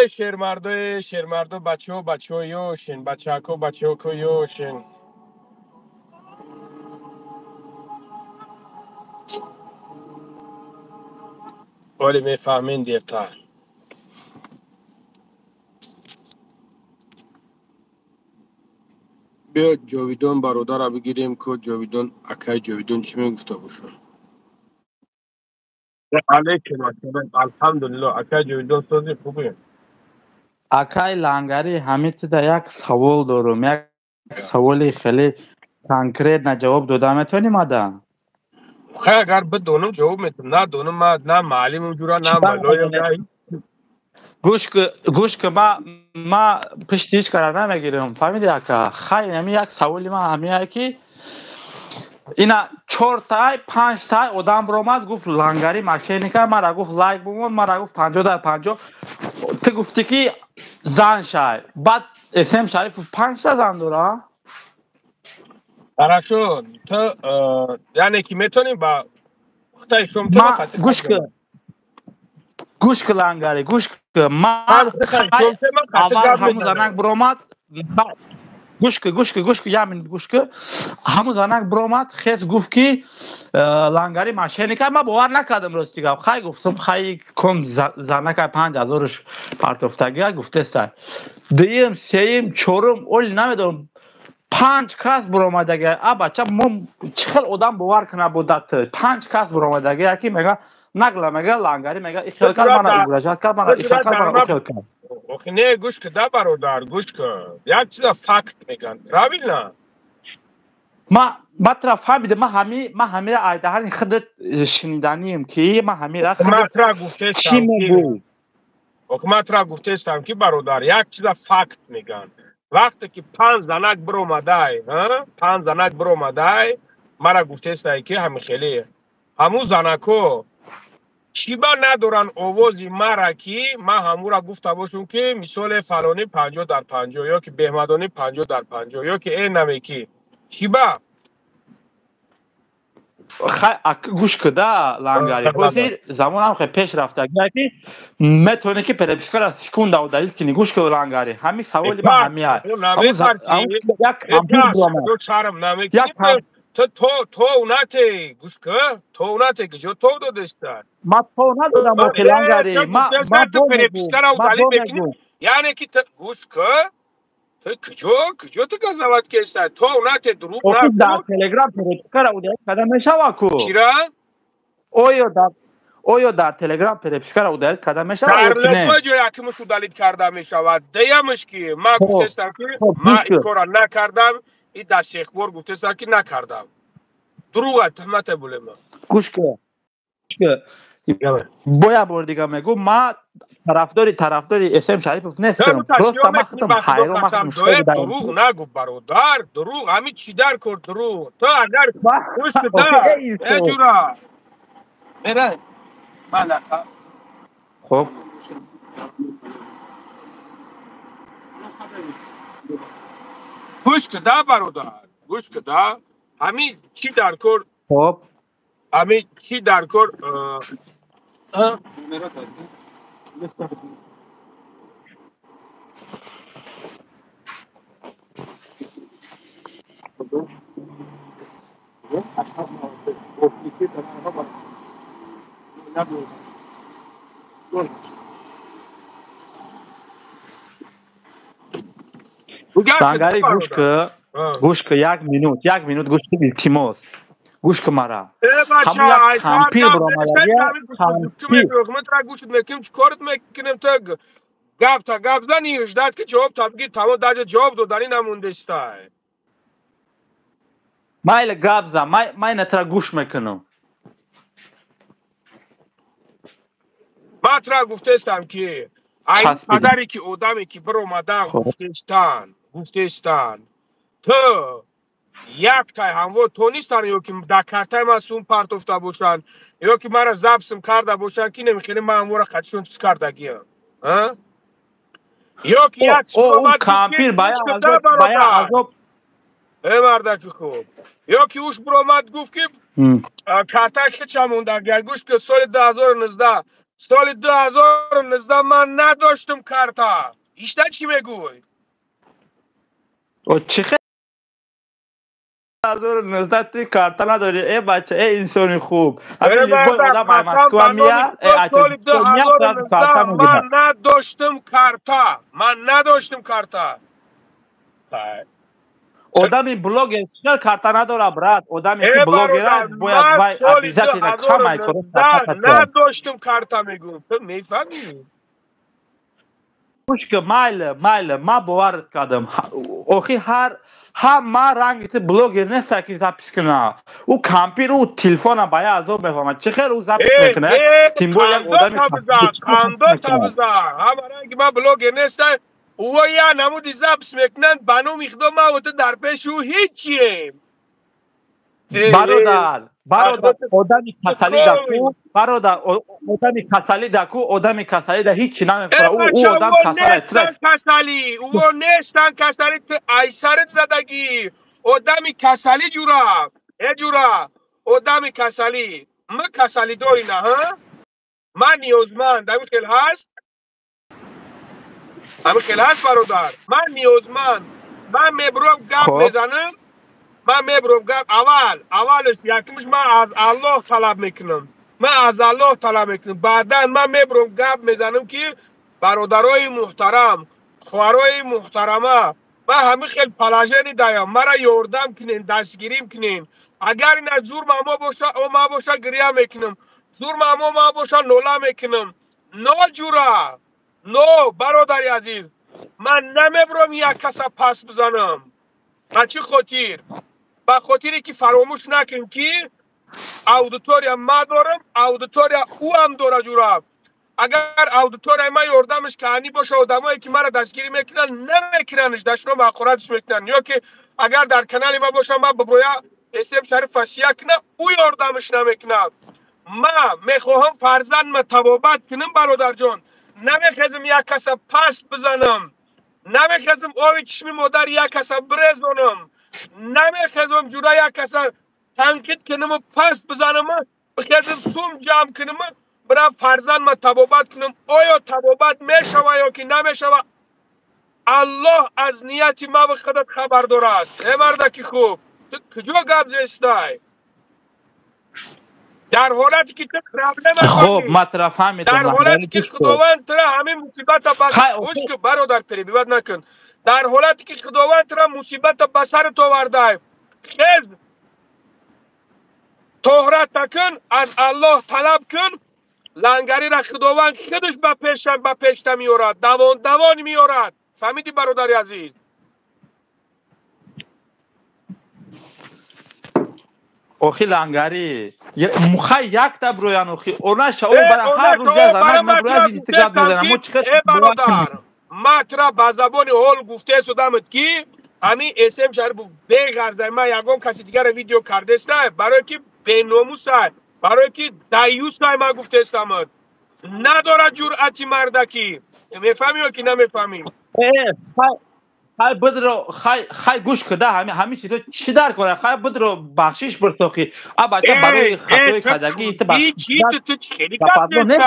شیر مردو بچه یوشن بچه کو یوشن ولی میفهمین دیرتر بیا جاویدان برادر رو بگیریم که جاویدان اکای جاویدان چی میگفته باشه علیکم السلام الحمدلله اکای جاویدان سازی خوبه اکای لنگری همین تا یک سوال دارم یک سوالی خیلی کانکریت نه جواب داده میتونی ماده خیلی اگر بدونم جواب میتونم نه دونم نه معلم اونجورا نه ملویم نه گوش که ما پشت هیچ کار نمیگیرم فهمیدی اکا خیلی همی یک سوالی ما همیه که اینا 4 تای 5 تای آدم برآمد گفت لنگری ماشینیکا مرا گفت لایک بمون مرا گفت 50 در 50 تو گفتی که زن شای بعد اسم شریف 5 تا زن داره хорошо تو یعنی که میتونی با خدای شما تو گوش که لنگری گوش که ما اول همون زنک برآمد گوش که یامین گوش که همون زنک برآمد خیس گفت که لنگری ماشینیکا ما باور نکردم راستی گفت خیلی گفتم خیلی کم زنک 5000 پارتوفتگی گفته است دویم سوم چهارم اول نمیدونم 5 کس برآمدگی بچه ما چقدر آدم باور کنه بودت 5 کس برآمدگی که میگه نگلا میگه لنگری میگه اخیل کار من اگراجات کار من اخیل کار من اخیل کار اوکی نه گوش که دا برادر گوش که یک چیز فکت میگن راویل نه ما طرف فهمیده ما همه را ایدهان خودت شنیدانیم که ما همه را خودت چی میگو حکومت را گفته استم که برادر یک چیز فکت میگن وقتی که 5 زنک برآمده مرا گفته است که همین خیلی همون زنکو چی با ندارن آوازی مرا که ما همون را گفته باشم که مثال فلانی 50 در 50 یا که بهمدانی 50 در 50 یا که این نمی که چی با گوش کده لنگری خوزیر زمان هم خیلی پیش رفته که میتونه که پرپسکار از سکون داو دلیل کنی گوش که لنگری همین سوالی ما همی های تو اوناتی گوش که تو اوناتی که جو تو داده استر ما تو ندارم اوکی لنگری ما پرپسکار داو دلیل بکنی یعنی که گوش که کجا تو قضاوت کردی تو اونات دروغ نگو در تلگرام پرپسکار او دلیل کدام میشوه کو چرا اویا در تلگرام پرپسکار او دلیل کدام میشوه در لطفه جایی که تو دلیل کرده میشوه دیمش که ما گفتستم که ما این کارا نکردم این دست اخبار گفتستم که نکردم دروغه تهمت بوله ما گوش که باید بار دیگه میگو ما طرفداری اسم شریف نیستم درست ما خودم حیران مخدم شده دروغ نگو برادر دروغ همین چی در کرد دروغ تو اگر گوش بدار ای جورا میره مالکا خب گوش کده برادر گوش کده همین چی در کرد خب همین چی در کرد لنگری گوش که یک مینوت گوش که التماس گوش که مرا همون یک کمپیر برامدگی گوش میکنم چیکارت میکنم تو گپ زنی اجداد که جواب تبگی تمام داده جواب دادنی نمونده استای مایل گپ زن من نترا گوش میکنم ما ترا گفته استم که این پدری که آدمی که برآمدن گفته استن تو یک تای همو تو نیستن یا که در کرتای ما سون پرتفته باشن یا که مرا زبسم کرده باشن که نمیخیلی من همو را خدشون چیز کردگی هم یا که یک او کامپیر باید عذاب ای مردک خوب یا که اوش برآمد گفت که کرتایش چه موندگی گوش که سال 2019 من نداشتم کرتا ایشتا چی میگوی؟ او چی خیلی 2019 توی کارتا نداری ای بچه ای انسانی خوب سال 2019 من نداشتم کرتا آدمی بلوگر چرا کارتا نداره برات آدمی که بلوگره باید وای عزیزت اینه کمای کنه نداشتم کارتا میگم تو میفهمی گوش که مایل ما باور کردم آخی هر ما رنگ بلوگ نیست که زپیس کنه او کامپیوتر او تلفن باید ازو بفهمه چه خیر او زپیس میکنه تیمبول یک کاندو تابزا همه رنگ ما بلوگ نیست او یا نمودی زپیس میکنن بانو میخدم ما و تو در پیش او هیچیم برادر آدمی کسلی دکو برادر آدمی کسلی دکو آدمی کسلی ده هیچی نمیفهمه او آدم کسلی ترف او نیستن کسلی ایسرت زدگی آدمی کسلی جورا آدمی کسلی ما کسلی دوی نه ها من نیازمند همین خیل هست برادر من نیازمند من میبرم گپ میزنم من میبرم گپ اولش یکیمش من از الله طلب میکنم بعدا من میبرم گپ میزنم که برادرای محترم خواهرای محترمه من همین خیلی پلاژنی دایم مرا یاردم کنین دستگیریم کنین اگر این از زور ما باشه گریه میکنم زور ما باشه نولا میکنم نو جورا نو برادری عزیز من نمیبرم یک کس پس بزنم بچه خاطر با خاطری که فراموش نکن که اودیتوریا ما دارم اودیتوریا او هم داره جورا اگر اودیتوریا ما یاردمش کهانی باشه آدمایی که مرا دستگیری میکنن نمیکننش دشنو مأخورتش میکنن یا که اگر در کانال ما باشه ما ببرویا اسم شریف فسیه کنه او یاردمش نمیکنه ما میخواهم فرزند ما تبابت کنم برادر جان نمیخواهم یک کس پس بزنم نمیخواهم آوی چشمی مادر یک کس برزنم نمیخواهم جورا یک کس تنکید کنم و پس بزنم بخواهم سوم جمع کنم برای فرزند ما تبابت کنم آیا تبابت میشوه یا که نمیشوه الله از نیتی ما و خودت خبردار است ای مردکی خوب تو کجا گپ زیستای در حالتی که تو پرابلم خب مطرف فهمیدم در حالتی که خداوند تو را همین مصیبت خوش که برادر پریبیوت نکن در حالتی که خداوند تو را مصیبت به سر تو آورده خیز طهرت نکن از الله طلب کن لنگری را خداوند خودش به پیشت میارد دوان میارد فهمیدی برادر عزیز اوخی لنگری مخی یک تبرویان اوخی اونش او برای هر روز یک زنک مبروی از این تگاب میزنم ای برادر ما ترا با زبان حال گفته سودمت کی همین اسم شریف بغرزه ما یگام کسی دیگر ویدیو کرده است برای که بیناموس برای که دایوس ما گفته استمد نداره جرأتی مردکی میفهمی یا که نمیفهمی خای بدرو خای گوش کده همین چیز چی در کنه خای بدرو بخشش برسوخی ا بچه برای خطای کدگی تو بخشش تو خیلی گپ نیست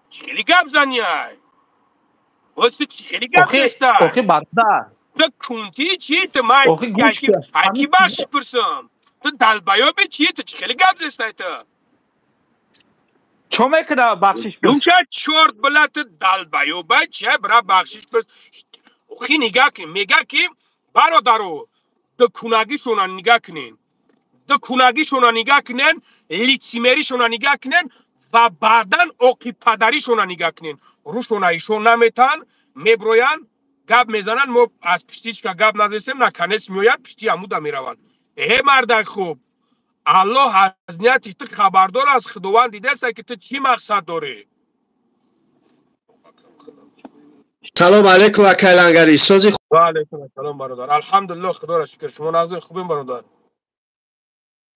خیلی گپ زنیای واسه خیلی گپ نیست اوخی برده تو کنتی چی تو ما اکی بخشش برسم تو دلبایا به چی تو خیلی گپ نیست تو چو میکنه بخشش برسم نوشه چورت بلا تو دلبایا به چه برا بخشش برسم اوخی نگاه کن میگه که برادرو دو کنگیشون نگاه کنین لیتسیمریشون نگاه کنین و بعدا اوقی پدریشون نگاه کنین روشون ایشون نمیتن میبروین گب میزنن ما از پشتیش که گب نزیستیم نکنیس میوید پشتی عمودا میرون ای مردک خوب الله از نیتی تو خبردار از خداوند دیده است که تو چی مقصد داری سلام علیکم و کلانگری سازی و علیکم السلام برادر الحمدلله خدا را شکر شما نازل خوبین برادر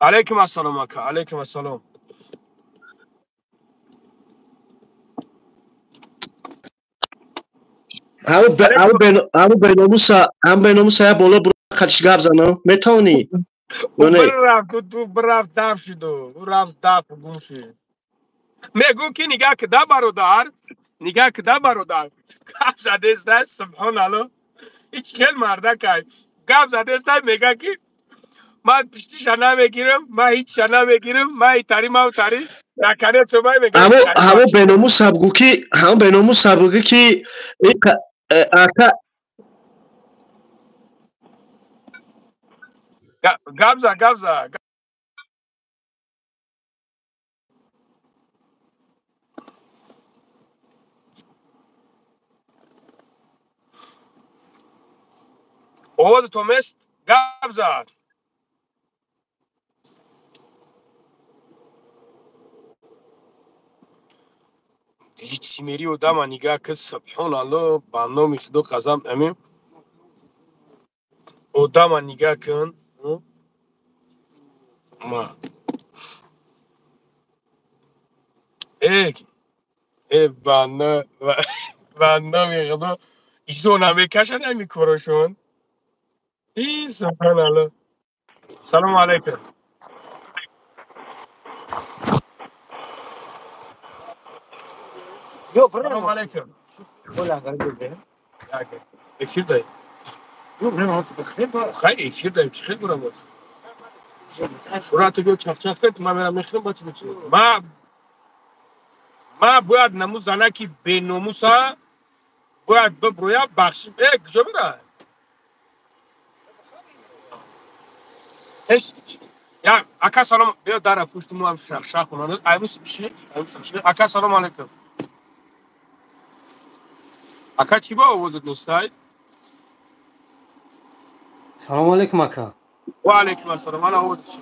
علیکم السلام اکا علیکم السلام همون بیناموس ها بالا برو خدش گب زنم میتونی او برفت دف شد او رفت دف گم شد میگو که نگاه کده برادر گپ زده است سبحان الله هیچ خیل مرده که گپ زده است میگه که من پشتیش نمیگیرم من هیچ نمیگیرم من ایتاری نکنه صبح میگه همون بیناموس سبگو که اکا گپ زد آواز تومست گپ زد. لیتسیمری و دم نگاه که سبحان الله بنا میخدو قزم امیم و دم نگاه کن ما ای بنا میخدو ایزو نمیکشن امی کروشون. ای سبحان الله. سلام علیکم. سلام علیکم. افیر دایی. خیلی افیر دایی چی خیلی برام بود. شورا تو چخ کرد ما میرم میخرم با چی می‌چینم. ما باید نموز زنه که به نموسا باید ببرویا بخش کجا میره؟ هیچ یا اکا سلام بیا در پشت مو هم شخ کنن. ایموس میشه اکا سلام علیکم. اکا چی با آوازت نستای؟ سلام علیکم اکا. و علیکم السلام. من آواز چی؟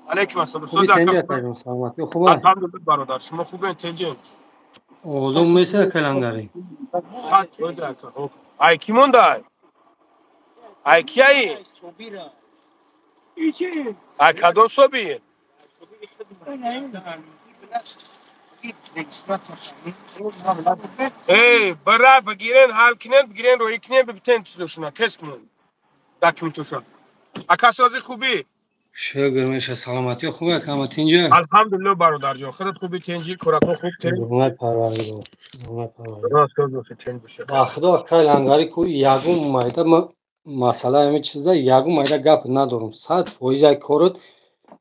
علیکم السلام. خوبی تنجه کردم سلامتی خوبه؟ الحمدلله برادر شما خوبه تنجه؟ اوزون میشه کلانگاری. ساعت بوده اکا. ای کی مونده؟ ای کیایی؟ اکا دون صبی. برای بگیرن حال کنن بگیرن روی کنن ببینن چیزشونه تست کنن داکیومنتوشون. اکا سازی خوبی؟ شکر میشه سلامتی خوبه اکا تنجه؟ الحمدلله برادر جان. خودت خوبی تنجی کراکو خوب تنج؟ نعمت پروردگار. نعمت پروردگار. راست گفتی تنج بشه. با خدا کلانگاری کو یگون مایده ما مسئله همین چیزا یگون مایده گپ ندارم. 100% کارت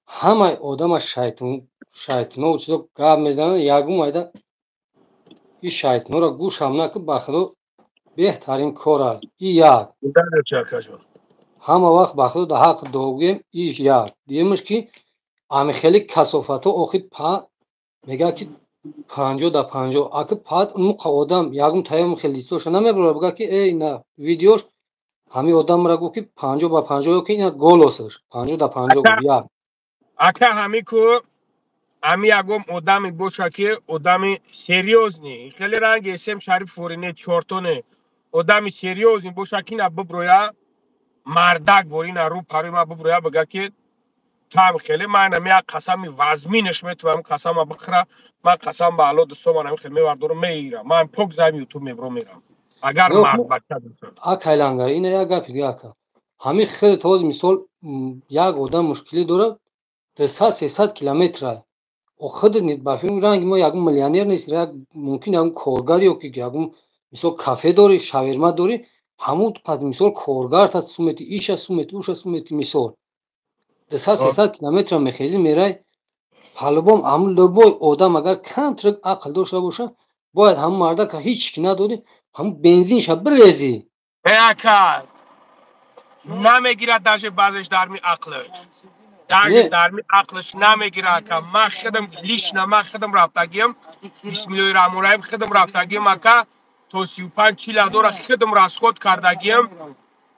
همه آدم شیطان و چیزا گپ میزنن یگون مایده این شیطان را گوش هم نکه با خدا بهترین کاره این یک همه وقت با خدا در حق دوگیم ایش یک دیمش که امی خیلی کسافت ها آخید پا میگه که 50 در 50 اگه پاد اون موقع آدم یکم تایم خیلی سوش نمیبره بگه که ای نه ویدیوش همین آدم را گو که 50 با 50 که اینا گل هستش 50 در 50 گو یک اکا همی کو امی اگم آدمی باشه که آدمی سریوز نی خیلی رنگ اسم شریف فورینه چورتونه آدمی سریوز نی باشه که نه ببرویا مردک ورین رو پروی ما ببرویا بگه که تام خیلی من نمی قسمی وزمینش میتونم قسم بخره من قسم به الله دوستم من خیلی میوردم میرم من پوک زمین تو میبرم میرم اگر مرد بچه دوست اکا لنگر اینه یک گپ دیگه اکا همین خیلی تاز مثال یک آدم مشکلی داره 300 کیلومتر و خود نید بافیم رنگ ما یک میلیونر نیست یک ممکن یک کارگری که یک مثال کافه داری شاورما داری همون قد مثال کارگر تا سومتی ایش سومتی اوش سومتی مثال 300 کیلومتر میخیزی میره حالبام عمل لبای آدم اگر کم ترک عقل داشته باشه باید هم مرده که هیچ کی نداری هم بنزینش بریزی اکا نمیگیرد داشته بازش در می عقلش در می عقلش نمیگیرد که ما خودم لیش نه ما خودم رفتگیم بسم الله الرحمن الرحیم خودم رفتگیم اکا تو 35-40 هزار خودم راست خود کردگیم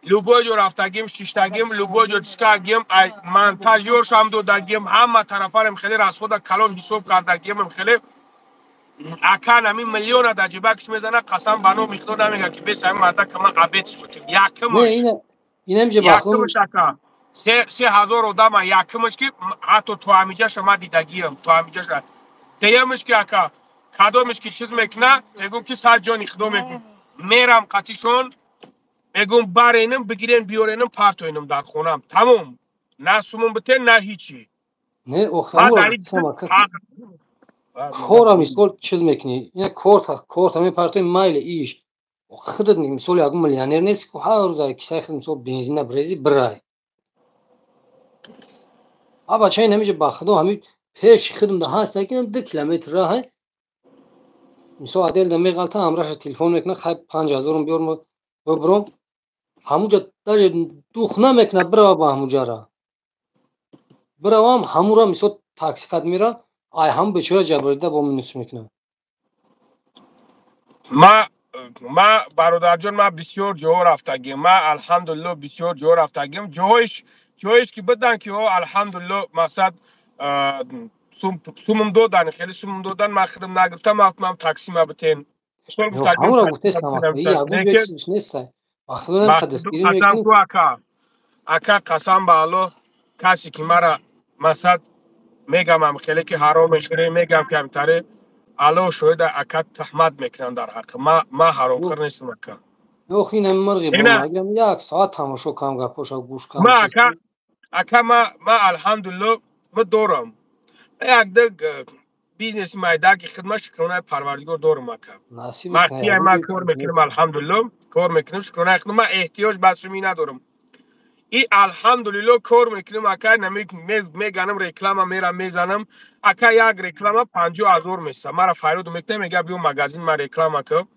لوبوجو رفتگیم شیشتگیم لوبوجو چسکاگیم من تاجورش هم دودگیم همه طرفارم خیلی راست خود کلان حساب کردگیم خیلی اکا نمی میلیون در جیبکش میزنه قسم بانو میخدو نمیگه که بس همین مرده که من عبیدش بکنم یکمش یکمش اکا 3000 آدم یکمش که حتی تو همیجهش ما دیدگیم تو همیجهش دیمش که اکا کدومش که چیز میکنه میگم که 100 جان اخدو میکنم میرم قطیشون میگم برینم بگیرین بیارینم پرتوینم در خونم تموم نه سومون بته نه هیچی نه آخر کارم مثال چیز میکنی این کارت همه پرتوی مایل ایش خودت مثال یک میلیونر نیست که هر روز کیسه خود مثال بنزین بریزی برای ابا چای نمیشه با خدا همین پیش خودم ده هست که 2 کیلومتر راه مثال عدل دمی غلطه امرش تلفن میکنه خب 5000 بیارم ببرم همونجا در دوخ نمیکنه برا با همونجا را برام همون مثال تاکسی خد میره آی هم بچوره جبرده با من نش میکنه ما ما برادر جان ما بسیار جا رفتگیم، ما الحمدلله بسیار جا رفتگیم، جایش که بدن که الحمدلله مقصد سومم دادن، خیلی سومم دادن، ما خودم نگرفتم، وقتم تقسیم بتین سوال گفتگیم همون را گفته سماکایی یابو جای چیزش نیست وقتی که دستگیری میکنیم اکا قسم به الله کسی که مرا مقصد میگم هم خیلی که حرام میخوره میگم که همتره الله شاید اکا تحمد میکنم در حق ما حرام خور نیستم اکا یو خیلی مرغی با مگم یک ساعت تماشا کم گپاشا گوش کم اکا ما الحمدلله ما دارم یک دک بیزنس مایده که خدمت شکرانه پروردگار دارم اکا مرسی ما کار میکنم الحمدلله کار میکنم شکرانه خدمت ما احتیاج بسومی ندارم ای الحمدلله کار میکنم اکا میگنم رکلام میرم میزنم اکا یک رکلام 50,000 میشه مرا فریاد میکنه میگه بیو مگزین ما رکلام اکا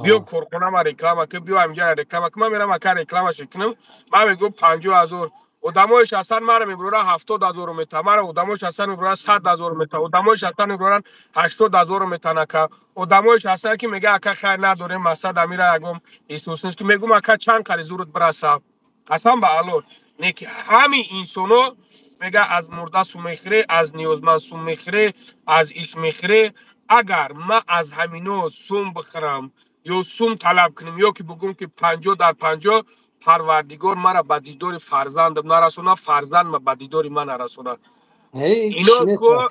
بیو کارخونه ما رکلام اکا بیو همجا رکلام اکا من میرم اکا رکلامش کنم من میگم 50,000 ادمایش اصلا مرا میبرن 70,000 میتا مرا ادمایش اصلا میبرن 100,000 میتا ادمایش اصلا میبرن 80,000 میتا نکا ادمایش اصلا که میگه اکا خیر نداره مقصد امیرا اگم ایستوسنش که میگم اکا چند کاری زورت برسا اصلا به الله نیک همین انسانو میگه از مرده سو میخره از نیازمند سو میخره از ایش میخره اگر ما از همینو سوم بخرم یا سوم طلب کنیم یا که بگم که 50 در 50 پروردگار مرا به دیدار فرزندم نرسونه فرزند ما به دیدار من نرسونه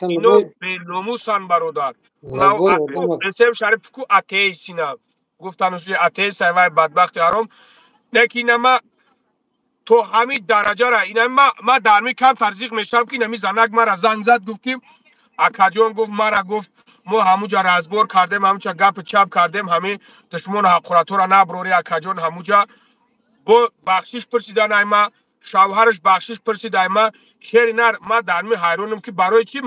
اینو به ناموسن برادر اسم شریف کو اتیسینا گفتنش اتیس وای بدبخت حرام لیکن ما تو همین درجه را اینا ما در می کم ترجیح میشم که نمی زنگ مرا زنگ زد گفتیم اکا جان گفت مرا گفت ما همونجا رازبور کردیم همونجا گپ چپ کردیم همین دشمن حقارت را نبروری اکا جان همونجا با بخشش پرسیدن ایما شوهرش بخشش پرسید ایما شیر نر ما در می حیرانم که برای چی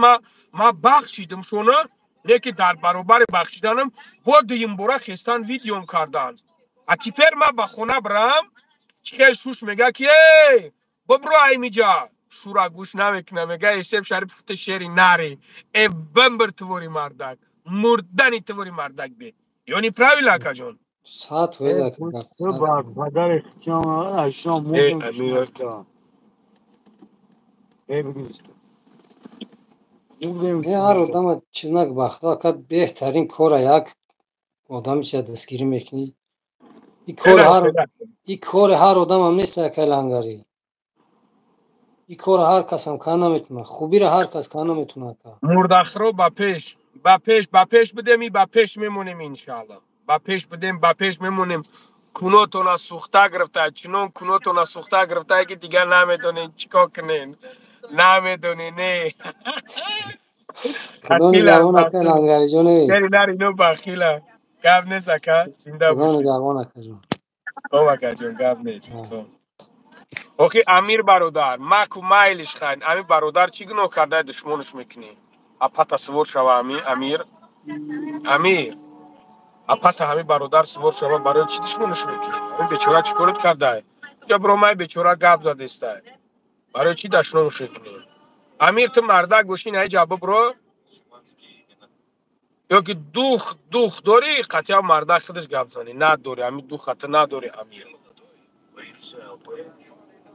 ما بخشیدم شونه لیکن در برابر بخشیدنم با دیم برا خستان ویدیوم کردن اتیپر ما به خونه برم چه شوش میگه که ببرو ایمیجا شورا گوش نمیکنه میگه اسم شریف فت شیری ناری ای بمبر توری مردک مردنی توری مردک بی یعنی پراوی لاکا جان ساعت ویده که تو با بدر جان شام مردم شما ای بگیست هر آدم چنک بخدا که بهترین کار یک آدم چه دستگیری میکنی این کار هر آدم هم نیست که لنگری این کار هر کس هم که نمیتونه خوبی را هر کس که نمیتونه که مردخرو با پیش بدیم با پیش میمونیم انشاءالله با پیش بدیم با پیش میمونیم کنوتون سوخته گرفته چنون کنوتون سوخته گرفته که دیگه نمیدونین چیکار کنین نمیدونین نه خدا نگهبان که لنگری جونه خیلی نر اینو بخیله گفت نیست اکا زنده باشی خدا نگهبان که جون اکا جون گفت نیست اوکی امیر برادر ما کو مایلش خواهیم امیر برادر چی گناه کرده دشمنش میکنی اپا تصور شوه امیر اپا همین برادر سوار شوه برای چی دشمنش میکنی این بیچاره چی کارت کرده یا برو مای بیچاره گپ زده است برای چی دشمنش میکنی امیر تو مرده گوشی نه جواب برو یا که دوخ داری قطعا مرده خودش گپ زنی نداری امیر دوخ خطا نداری امیر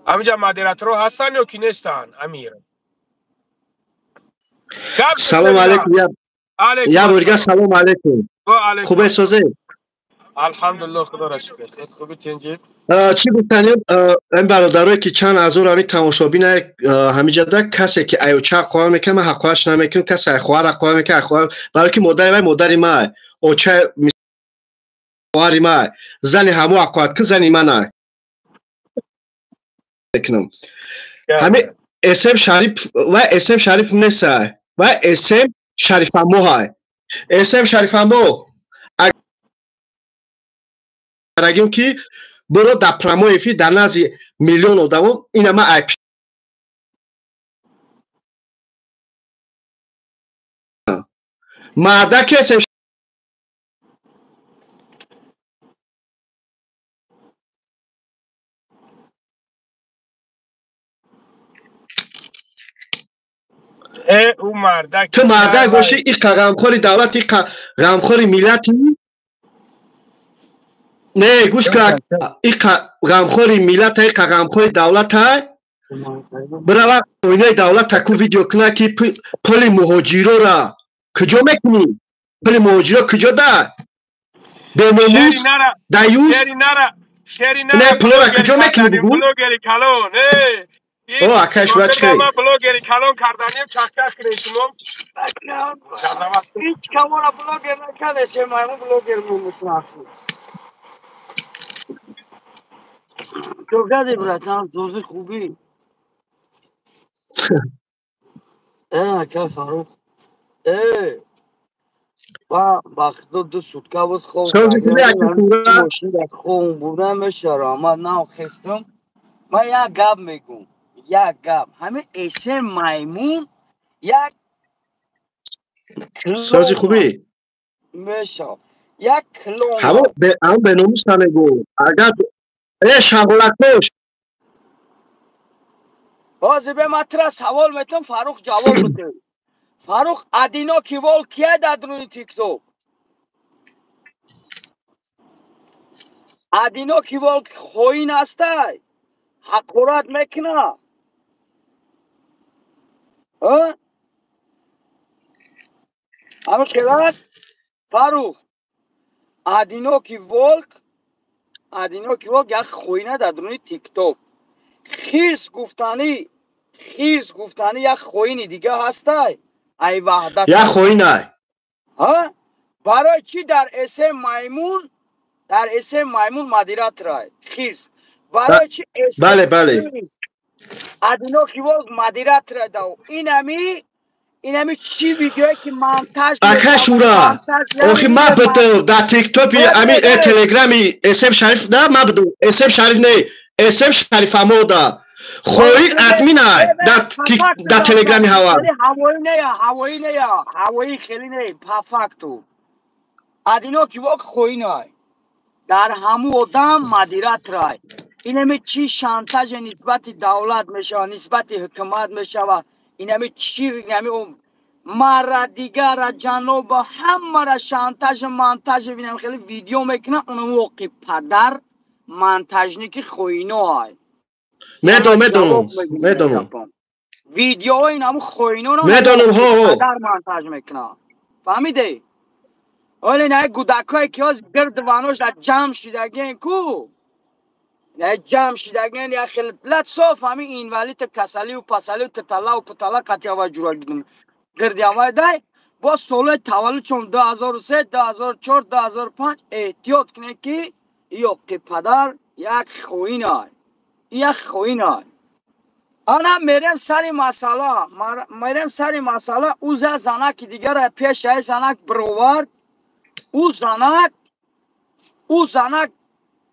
همینجا مدیراتور هستن یا کی نیستن امیر سلام علیکم یا برگا سلام علیکم خوبه سوزه الحمدلله خدا را شکر خوبی تنجید چی بکنیم این برادرایی که چند هزار همین تماشابین همینجا ده کسی که ایوچه قوار میکنه من حقوقش نمیکنم کسی اخوار قوار میکنه اخوار برای که مادری ما اوچه قواری ما زنی همو اخوار که زنی من نکنم همین اسم شریف و اسم شریف نیست و اسم شریف امو های اسم شریف امو اگه که برو در پرامویفی در نزد میلیون آدم اینا ما ایپ مرده که اسم او مرده تو مرده گوشی این غمخوری دولت این غمخوری ملتی نه گوش که این غمخوری ملت های غمخوری دولت های برای وقت دولت تکو ویدیو کنه که پل مهاجرو را کجا میکنی؟ پل مهاجرو کجا ده؟ به نموز دیوز نه پل را کجا میکنی بگو؟ بلوگری کلون او اکش را چه؟ بلوگری کلون کردنیم چخکش کنیشمون هیچ کمارا بلوگر نکرده شه مایمون بلوگر میمونم تو گردی براتم دوزی خوبی که فاروق با دو سوتکا بود خوب ماشین از خوب بودم شرامت نه خستم من یک گب میگم یک گب همه اسم مایمون یک سازی خوبی میشه یک کلون همه به نوموس نمیگو اگر شغلتش بازی به مطرح سوال میتونم فاروق جواب بده فاروق ادینا کیوال کیه در روی تیک توک ادینا کیوال خوین هسته حقورت میکنه همه خیلی است فاروق ادینا کیوال یک خوینه در روی تیک توک خیرس گفتنی یک خوینی دیگه هسته ای وحدت یک خوینه برای چی در اسم مایمون مدیرت رای خیرس برای چی اسم بله ادینا کیوال مدیرت رای داو اینمی چی ویدیوی که منتج اکشورا آخی ما بدو در تیک توک امی تلگرامی اسم شریف نه ما بدو اسم شریف نه اسم شریف امودا خوین ادمین های در تلگرامی هوایی خیلی نه پافاکتو ادینا کیوال خوین های در همو آدم مدیرت رای اینمی چی شانتاژ نسبت دولت میشه نسبت حکومت میشه و اینمی چی مرا دیگر جنوب همه را شانتاژ منتاژ بینم خیلی ویدیو میکنه اونم موقع پدر منتاژ که خوینو های میدونم ویدیو اینم خوینو رو پدر منتاژ میکنه فهمیده ولی نه گودکای که از گرد وانوش در جمع شدگین کو نه جمع شدگین یا خیلی لطصاف همین این ولی کسلی و پسلی و تطلا و پطلا قطعه و جورا گیدم گردی همه دای با ساله تولد چون 2003 2004 2005 احتیاط کنه که یا که پدر یک خوین های آنم میرم سری مسئله او زنک دیگر پیش های زنک بروورد او زنک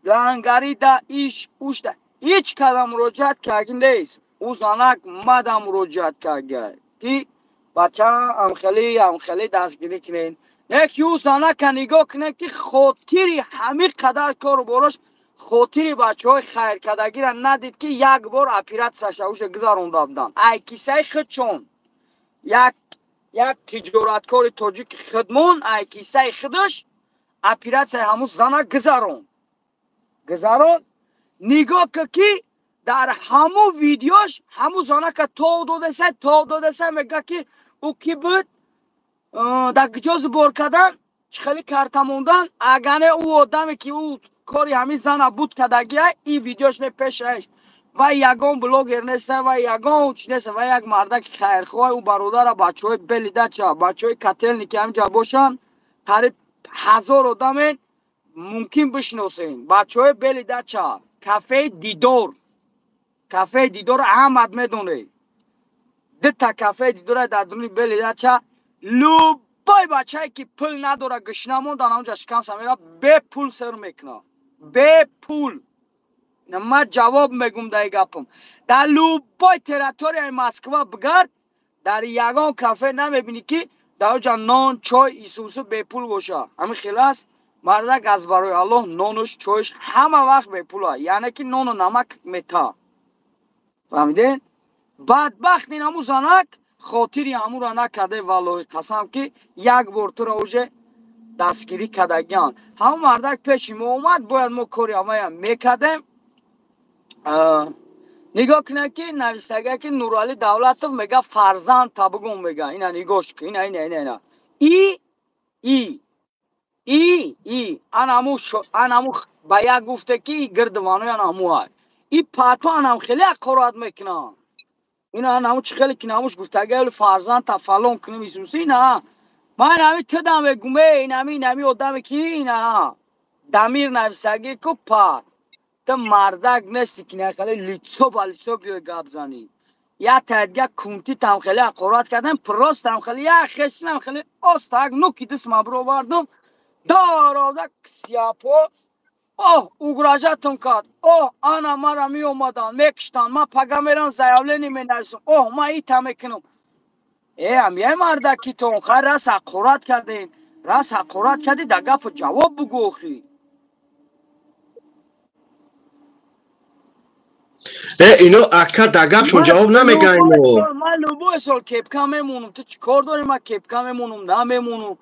لنگری دا ایش اوشته هیچ کدام مراجعت کردن نیست او زنک مدام مراجعت کرده که بچه هم خیلی دستگیری کنین یکی او زنک نگاه کنه که خاطری همه قدر کار براش خاطری بچه های خیر کدگی را ندید که یک بار اپیرات سشوش گذارونده بودن ای کیسه خود چون یک تجارتکار تاجیک خودمون ای کیسه خودش اپیرات همون زنک گذارون نگاه که در همو ویدیوش همو زنک تا داده سه میگه که او کی بود در گجاز بار کردن خیلی کارتموندن اگه او آدمی که او کاری همین زن بود کدگی این ویدیوش می پیشش و یگان بلوگر نیست و یگان چی نیست و یک مردک خیرخواه او برادر بچه های بلیده چه بچه های کتلنی که همینجا باشن قریب 1000 آدم ممکن بشناسین بچه های بلیده چه کافه دیدار احمد میدونه دتا کافه دیدار در دونی بلیده چه لوبای بچه هایی که پول نداره گشنه موندن اونجا شکم سمیره به پول سر میکنه به پول من جواب میگم در گپم در لوبای تریتوری مسکو بگرد در یگان کافه نمیبینی که در اونجا نان چای ایسوسو به پول باشه همین خیلی است مردک از برای الله نانوش چایش همه وقت به پول ها یعنی که نان و نمک میتا فهمیدین؟ بدبخت این همون زنک خاطری همون را نکرده والله قسم که یک بار تو را اوجه دستگیری کردگیان همون مردک پیش ما اومد باید ما کاری همه میکردیم نگاه کنه که نویسته که نورالی دولتov میگه فرزند تبگون میگه اینا نگاش که اینا ای انامو با یک گفته که ای گردوانوی انامو های ای پاتو انام خیلی اقراد میکنه اینا انامو چه خیلی کناموش گفته که فرزند تفلون کنه میسوسی اینا من همی تدام گمه اینمی آدمی که اینا دمیر نویسگی که پا تو مردک نستی که نخیلی لیچو با لیچو بیوی گاب زنی یا تدگه کنتی تم خیلی اقراد کردن پروست تم خیلی یا خیلی هم خیلی آستاک نوکی دست مبرو بردم داراده سیاپو ugražatom kad, ana mara mi omadan, mekštan, ma pa ga meram zajavljeni me najsun, ma ita mekinom. Am je marda ki ton, khay ras haqurat kadi da gap jawab bugu oxi. اینو اکا دگبشون جواب نمیگن اینو من لوبو سال کپکا میمونم تو چی کار داری من کپکا میمونم نمیمونم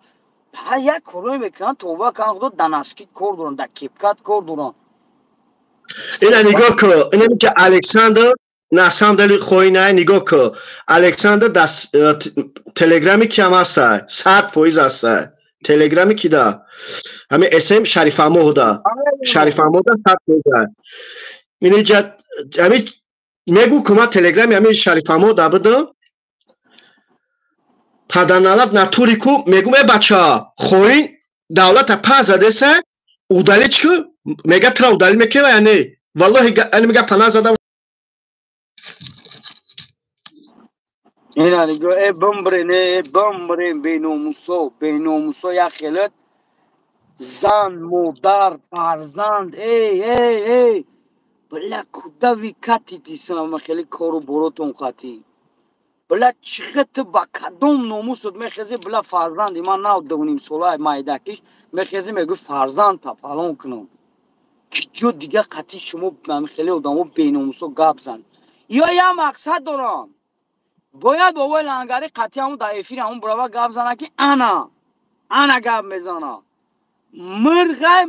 یک کروی میکنن توبه کن خدا دناسکی کار دارن در کپکات کار دارن اینا نگاه که اینا میگه الکساندر نساندلی خوی نه نگاه که الکساندر دست تلگرامی کی هم هسته 100% هسته تلگرامی کی ده همه اسم شریف اموده شریف اموده 100% اینی جد همه میگو که ما تلگرامی همه شریف اموده بده پدرنالات ناتوری کو میگم ای بچه خوین دولت پا زده سه اودالی چکو میگه ترا اودالی میکنه یا نه والله اینی میگه پناه زده اینا نگو ای بمبرین بینوموسو یا خیلت زن مادر فرزند ای بلا کودوی کتی دیسنم خیلی کارو براتون خاطی بلا چخت با کدوم ناموسود میخزی بلا فرزندی من نو دونیم سولای مایدکیش میخزی میگو فرزند تا فلان کنم که جو دیگه قطعی شما من خیلی آدمو بیناموسو گپ زن یا یه مقصد دارم باید بابای لنگری قطعی همون در افیر همون براوا گپ زنه که انا گپ میزنه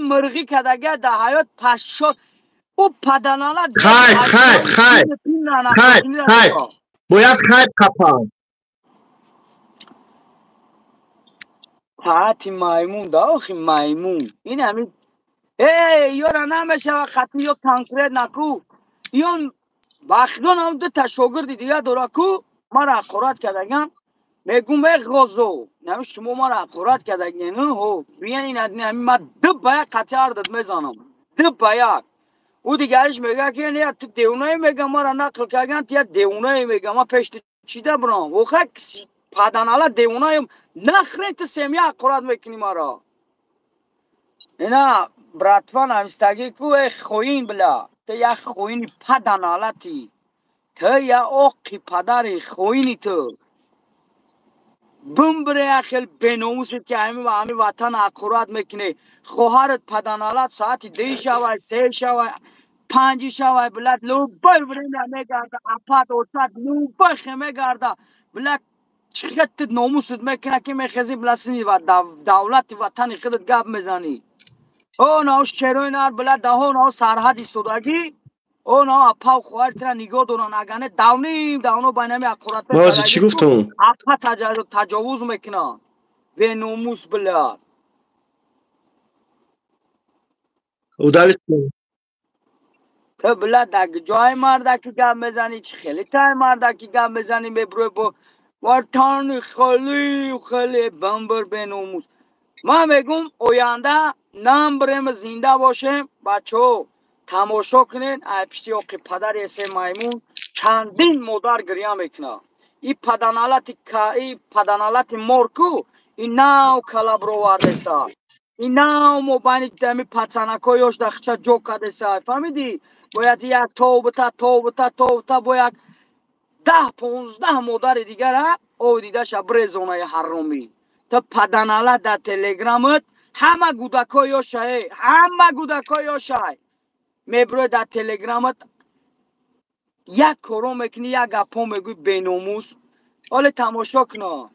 مرغی کدگه در حیات پس شد او پدنالت خیب باید خیب کپان پاتی مایمون دا آخی مایمون این همین یورا نمیشه و خطی یا کنکرت نکو یون بخدون هم دو تشاگردی دیگه دورا کو ما را اقرات کردگم میگم به غازو نمی شما ما را اقرات کردگی نه هو بیان این ادنی ما دو باید قطعی عردت میزنم دو باید او دیگرش میگه که نه تو دیونایی میگه ما را نقل کردن تیا دیونایی میگه ما پشت چیده برام و خک پدنالا دیونایی نخرین تو سمیه اقرات میکنی ما را اینا براتفان همیستگی که خوین بلا تو یک خوینی پدنالتی تو یک آقی پدری خوینی تو بمبره اخیل بیناموسید که همین وطن اقرات میکنه خواهرت پدنالت ساعتی 2 شوی 3 شوی 5 شوی بلد لو بای بریم میگرده اپات اوتات لو بای میگرده بلد چقدر ناموسید میکنه که میخزی بلسنی و دولت وطن خودت گپ میزنی او ناو شروع نار بلد ده ناو سرحد استودگی او ناو اپاو خواهر تیرا نگاه دوران اگانه داونو بینمی اقرات بازی چی گفتم؟ اپا تجاوز میکنه به ناموس بلد او دالت تو بلد اگه جای مردکی گم بزنی چه خیلی تای مردکی گم بزنی ببروی با ورطان خیلی بمبر به ناموس ما میگم اوینده نام بریم زنده باشیم بچه ها تماشا کنین پیشتی که پدر ایسه مایمون چندین مادر گریه میکنه این پدنالت مورکو این ناو کلاب رو ورده سا این ناو مبانی دمی پتسنکایوش دخچه جو کده سا فهمیدی؟ باید یک توبتا باید 10-15 مادر دیگر او دیده شا برزونه حرومی تا پدنالت در تلگرامت همه گودکای یاشای میبروی در تلگرامت یک کارو میکنی یک گپا میگوی بیناموس حالا تماشا کنه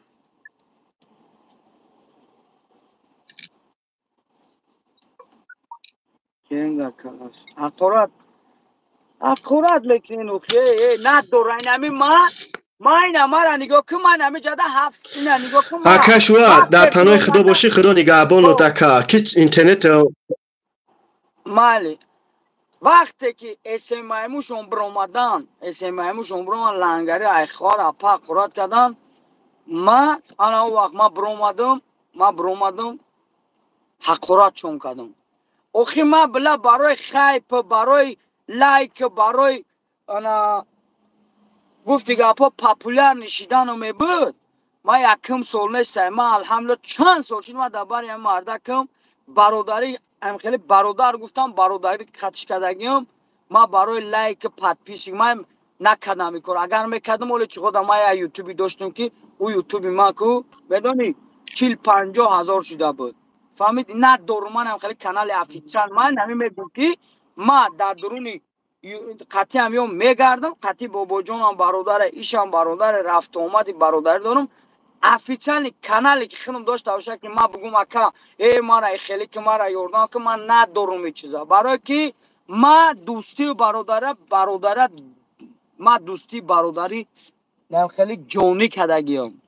کنگا کلاش اقورات لیکن اوخی نه دورینمی ما اینا ما را نگاه که من همی جده هفت اینا نگاه که ما اکا شورا در پناه خدا باشی خدا نگهبان و دکا که اینترنت مالی وقتی که اسم مایموشون برامدن اسم مایموشون برامدن لنگری ایخوار اپا قرات کردن ما انا وقت ما برامدم حقورات چون کردم اوخی ما بلا برای خیپ برای لایک برای انا گفتی گپا پاپولار نشیدن می بود ما یکم سال نیستم ما الحمدلله چند سال شد ما درباره این مردکم برادری هم خیلی برادر گفتم برادری خطش کردگیم ما برای لایک پادپیش ما نکردم میکرد اگر میکردم ولی چی خودم ما یوتیوبی داشتم که او یوتیوبی ما کو بدونی 40-50 هزار شده بود فهمید نه دورمان هم خیلی کانال افیچان من همین میگم که ما در درونی قطعی هم میگردم قطعی بابا جانم برادر ایشم برادر رفت اومدی برادر دارم افیچان کانالی که خودم داشته باشه که ما بگم اکا ای ما را خیلی که ما را یوردن که من ندارم این چیزا برای که ما دوستی برادر ما دوستی برادری نه خیلی جونی کردگیم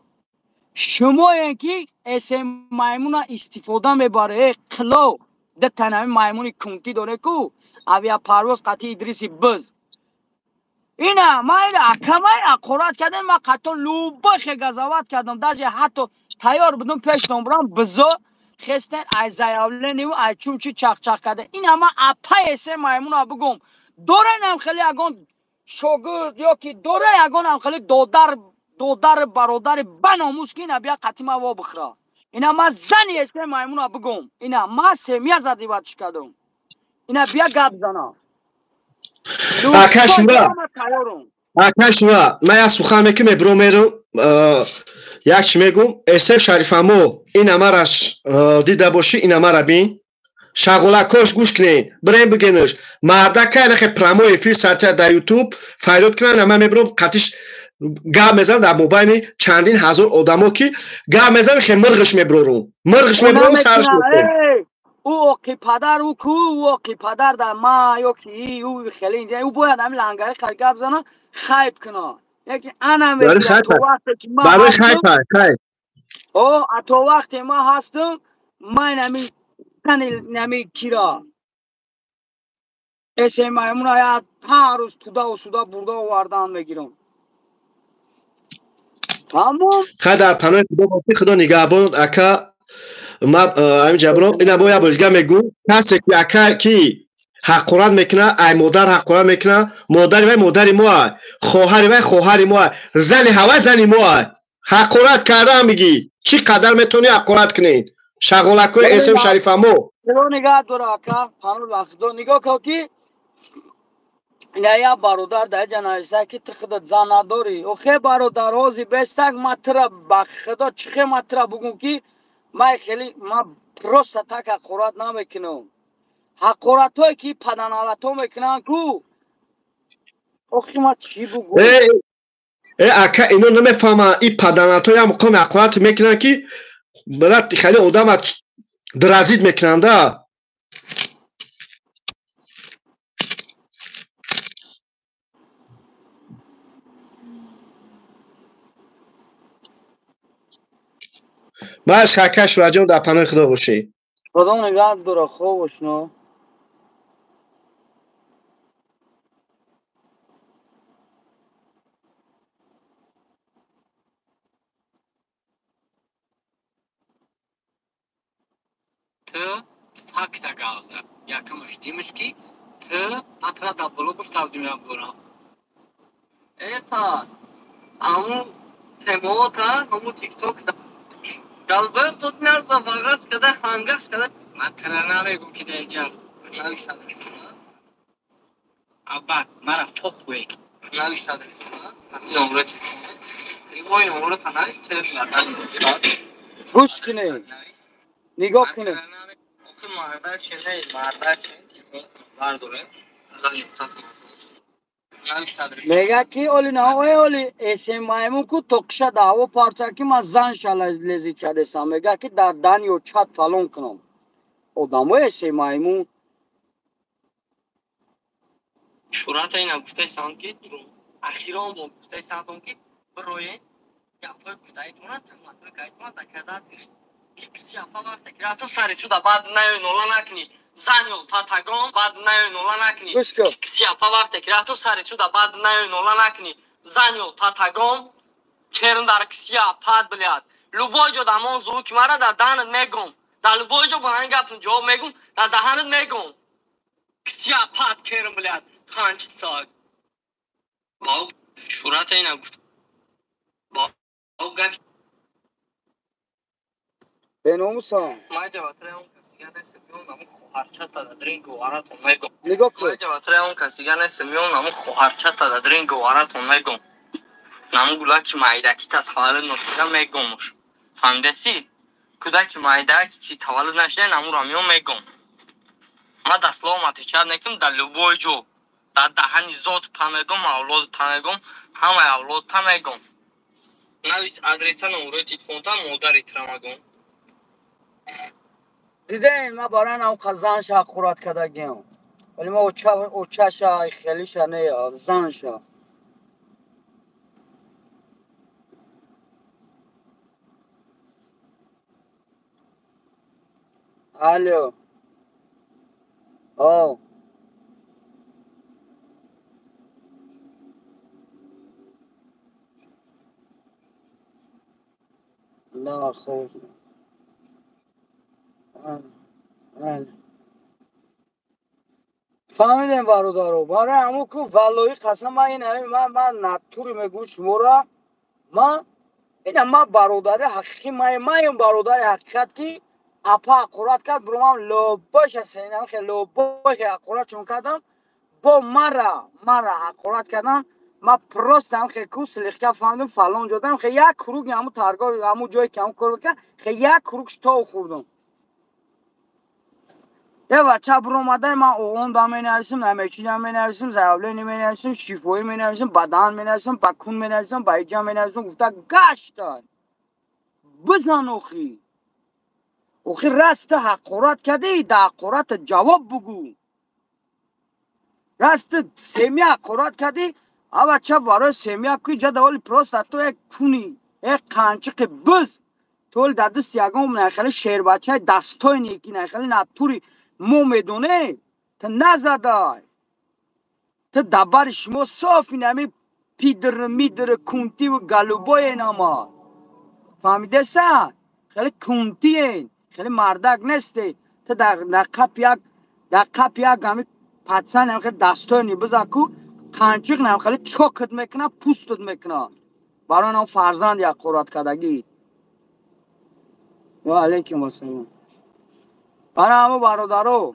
شما اینکه اسم مایمون استفاده میبره کلو ده تنهایی مایمونی کنتی داره کو اویا پرواز قطعی ادریسی بز اینا ما اینا اکمای اقورات کردن ما قطع لوبخ گزاوت کردم داشت حتی تیار بدون پیش نمبرم بزو خستن ای زیاوله نیو ای چون چی چخ چخ کرده این اما اپای اسم مایمون ها بگم دوره نم خیلی اگون شاگرد یا که دوره اگون هم خیلی دودر برادر بناموس که اینا بیا قطعی ما بخرا اینا ما زنی اسم مایمون ها بگم اینا ما سمیه زدی بچ کردم اینا بیا گب زنا اکشورا من از سخن میکنم برو میرم یک میگم اسف شریفمو این امرش دیده باشی این امر بین شغلکاش گوش کنین بریم بگینش مردکه نخی پرامو افیر سرتر در یوتیوب فایلوت کنن اما میبرم قطیش گام میزنم در موبایل چندین هزار آدمو که گام میزنم خیلی مرغش میبرم سرش میکنم او که پدر او کو او که پدر در ما یا که او خیلی اینجا او باید همین لنگره خلقه بزنه خیب کنه یکی انا میگه تو وقتی که ما هستم تو وقتی ما هستم من همین نمی کیرا اسم مایمون ها هر روز تودا و سودا برده و وردان میگیرم تمام خدا در پناه خدا باشی خدا نگهبان اکا ما همین جبران اینا باید بلگه میگو کسی که اکا کی حقورت میکنه ای مادر حقورت میکنه مادری وی مادری ما خواهری وی خواهری ما زنی هوا زنی ما حقورت کرده میگی چی قدر میتونی حقورت کنین شغلکوی اسم شریفمو نگاه داره اکا پناه وقت دو نگاه که کی یا برادر در جنایسته که تخدت زن نداری او خیلی برادر روزی بستگ مطرح بخدا چخه مطرح بگم که ما خیلی ما پروستا تک حقورت نمیکنم حقورت هایی که پدنالت ها میکنن کو اوخی ما چی بگم اکا اینو نمیفهمه این پدنالت های هم مقام حقورت میکنن که برای خیلی آدم درازید میکنن ده باش خاکش و جان در پناه خدا باشی خدا نگاه داره خوب باشنو تو فاکتا گازه یکمش دیمش کی تو اطرا دبلو گفتم دنیا برام ایپا امو تموتا همو تیک توک دلبه دود نرزا واغاز کده هنگاز کده من تنه نمیگم که در جاز نوی صدر شما ابا مرا توک ویک نوی صدر شما حتی عمرت شما این عمرت تنهایست تلف نردن گوش کنه نگاه کنه آخه مرده چه نه مرده چه تیفون برداره زنی تاتو میگه که اولی نه اولی اسم مایمون کو تقشه دعوا پارتا که من زن شال لذت کرده سام میگه که در دن یا چت فلان کنم آدم های اسم مایمون شورت این گفته سان که درو اخیرا با گفته سان که بروین یا پای گفته تونه تمام که تونه تکذات کنی که کسی افا وقت که رفت سری سودا بعد نه نولا نکنی زنیو تا تاگام بعد نه نولا نکنی کسی افا وقت که رفت سری سودا بعد نه نولا نکنی زنیو تا تاگام کرن در کسی افاد بلیاد لوبای جو دامون زوک مرا در دهنت میگم در لوبای جو با هنگ اپن جواب میگم در دهنت میگم کسی افاد کرن بلیاد خانچ ساگ باو شورت اینا گفت باو گفت بنومسان ما جواتره اون کسیگه نسه میون نمو خوهرچه تا دادرین گوارتون میگم نگاه کن ما جواتره اون کسیگه نسه میون نمو خوهرچه تا دادرین گوارتون میگم نمو گولاکی مایدکی تا تولد نشده میگمش فهمیدسی کودکی مایدکی که تولد نشده نمو را میون میگم ما دستلا و متیشد نکم در لبوی جو در دهنی زود تا میگم اولاد تا میگم همه اولاد تا میگم نویس ادرسه نموروی تیلفون تا مادری ترا میگم دیدین ما برای هم خزان شا خورد کدگیم ولی ما اوچه شا خیلی شا نه زن شا الو او نه خوب فهمیدیم برادرو برای همون که ولایی قسم من این من نطوری میگم شما را ما برادر حقیقی من این برادر حقیقت که اپا اقورت کرد برو من لباش هستیم خیلی لباش اقورت چون کردم با مرا اقورت کردم ما پروست هم خیلی کوس لیخکه فهمیدم فلان جادم خیلی یک کروگ همون ترگاه همون جایی که همون کار بکن خیلی یک کروگش تا خوردم یه بچه برو اومده من اوغان دا می نویسم نمیچی دا می نویسم زیابلینی می نویسم شیفوی می نویسم بدن می نویسم بکون می نویسم بایجا می نویسم گفته گشتن بزن اوخی راست حقورت کردی دا حقورت جواب بگو راست سیمی حقورت کردی او بچه برای سیمی کوی جده ولی پروست تو یک کونی یک قنچق بز تول در دست یکم نخیلی شیر بچه دستای نیکی نخیلی نطوری مو میدونه تا نزده تا دبر شما صافی نمی پیدر میدر کنتی و گلوبای نما فهمیده سا خیلی کنتی این خیلی مردک نسته تا در قپ یک همی پتسن هم خیلی دستای نی بزا کو قنچق نمی خیلی چوکت میکنه پوستت میکنه برای نام فرزند یک قرات کدگی و علیکم السلام برای همه برادرو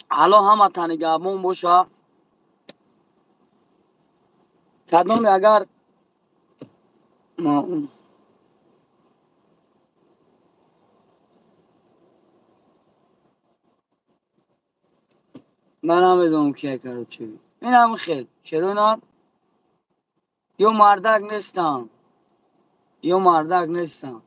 حالا همه تنگابون باشه کدوم اگر من هم میدونم که کرد چی این هم خیلی چرا نه یو مردک نیستم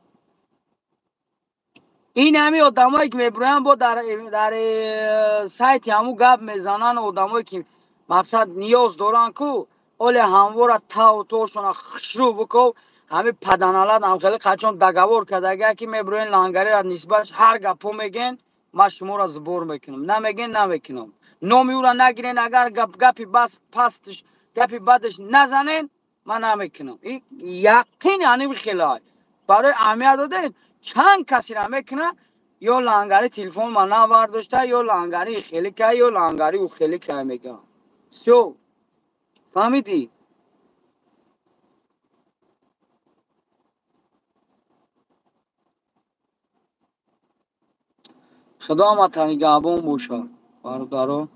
این همی آدمایی که میبروین با در سایت همو گپ میزنن آدمایی که مقصد نیاز دارن کو اولی همواره تا و توشون خشرو بکو همی پدنالت هم خیلی قچون دگوار کدگه که میبروین لانگری را نسبت هر گپو میگن ما شما را زبور میکنم نمیکنم نومی او را نگیرین اگر گپی بس پستش گپی بدش نزنین من نمیکنم این یقین یعنی خیلی برای اهمیت دادین چند کسی را میکنه یا لانگاری تلفن من نبرداشته یا لانگاری خیلی که یا لانگاری او خیلی که میگه شو فهمیدی خدا ما تنگابون بوشه برادرو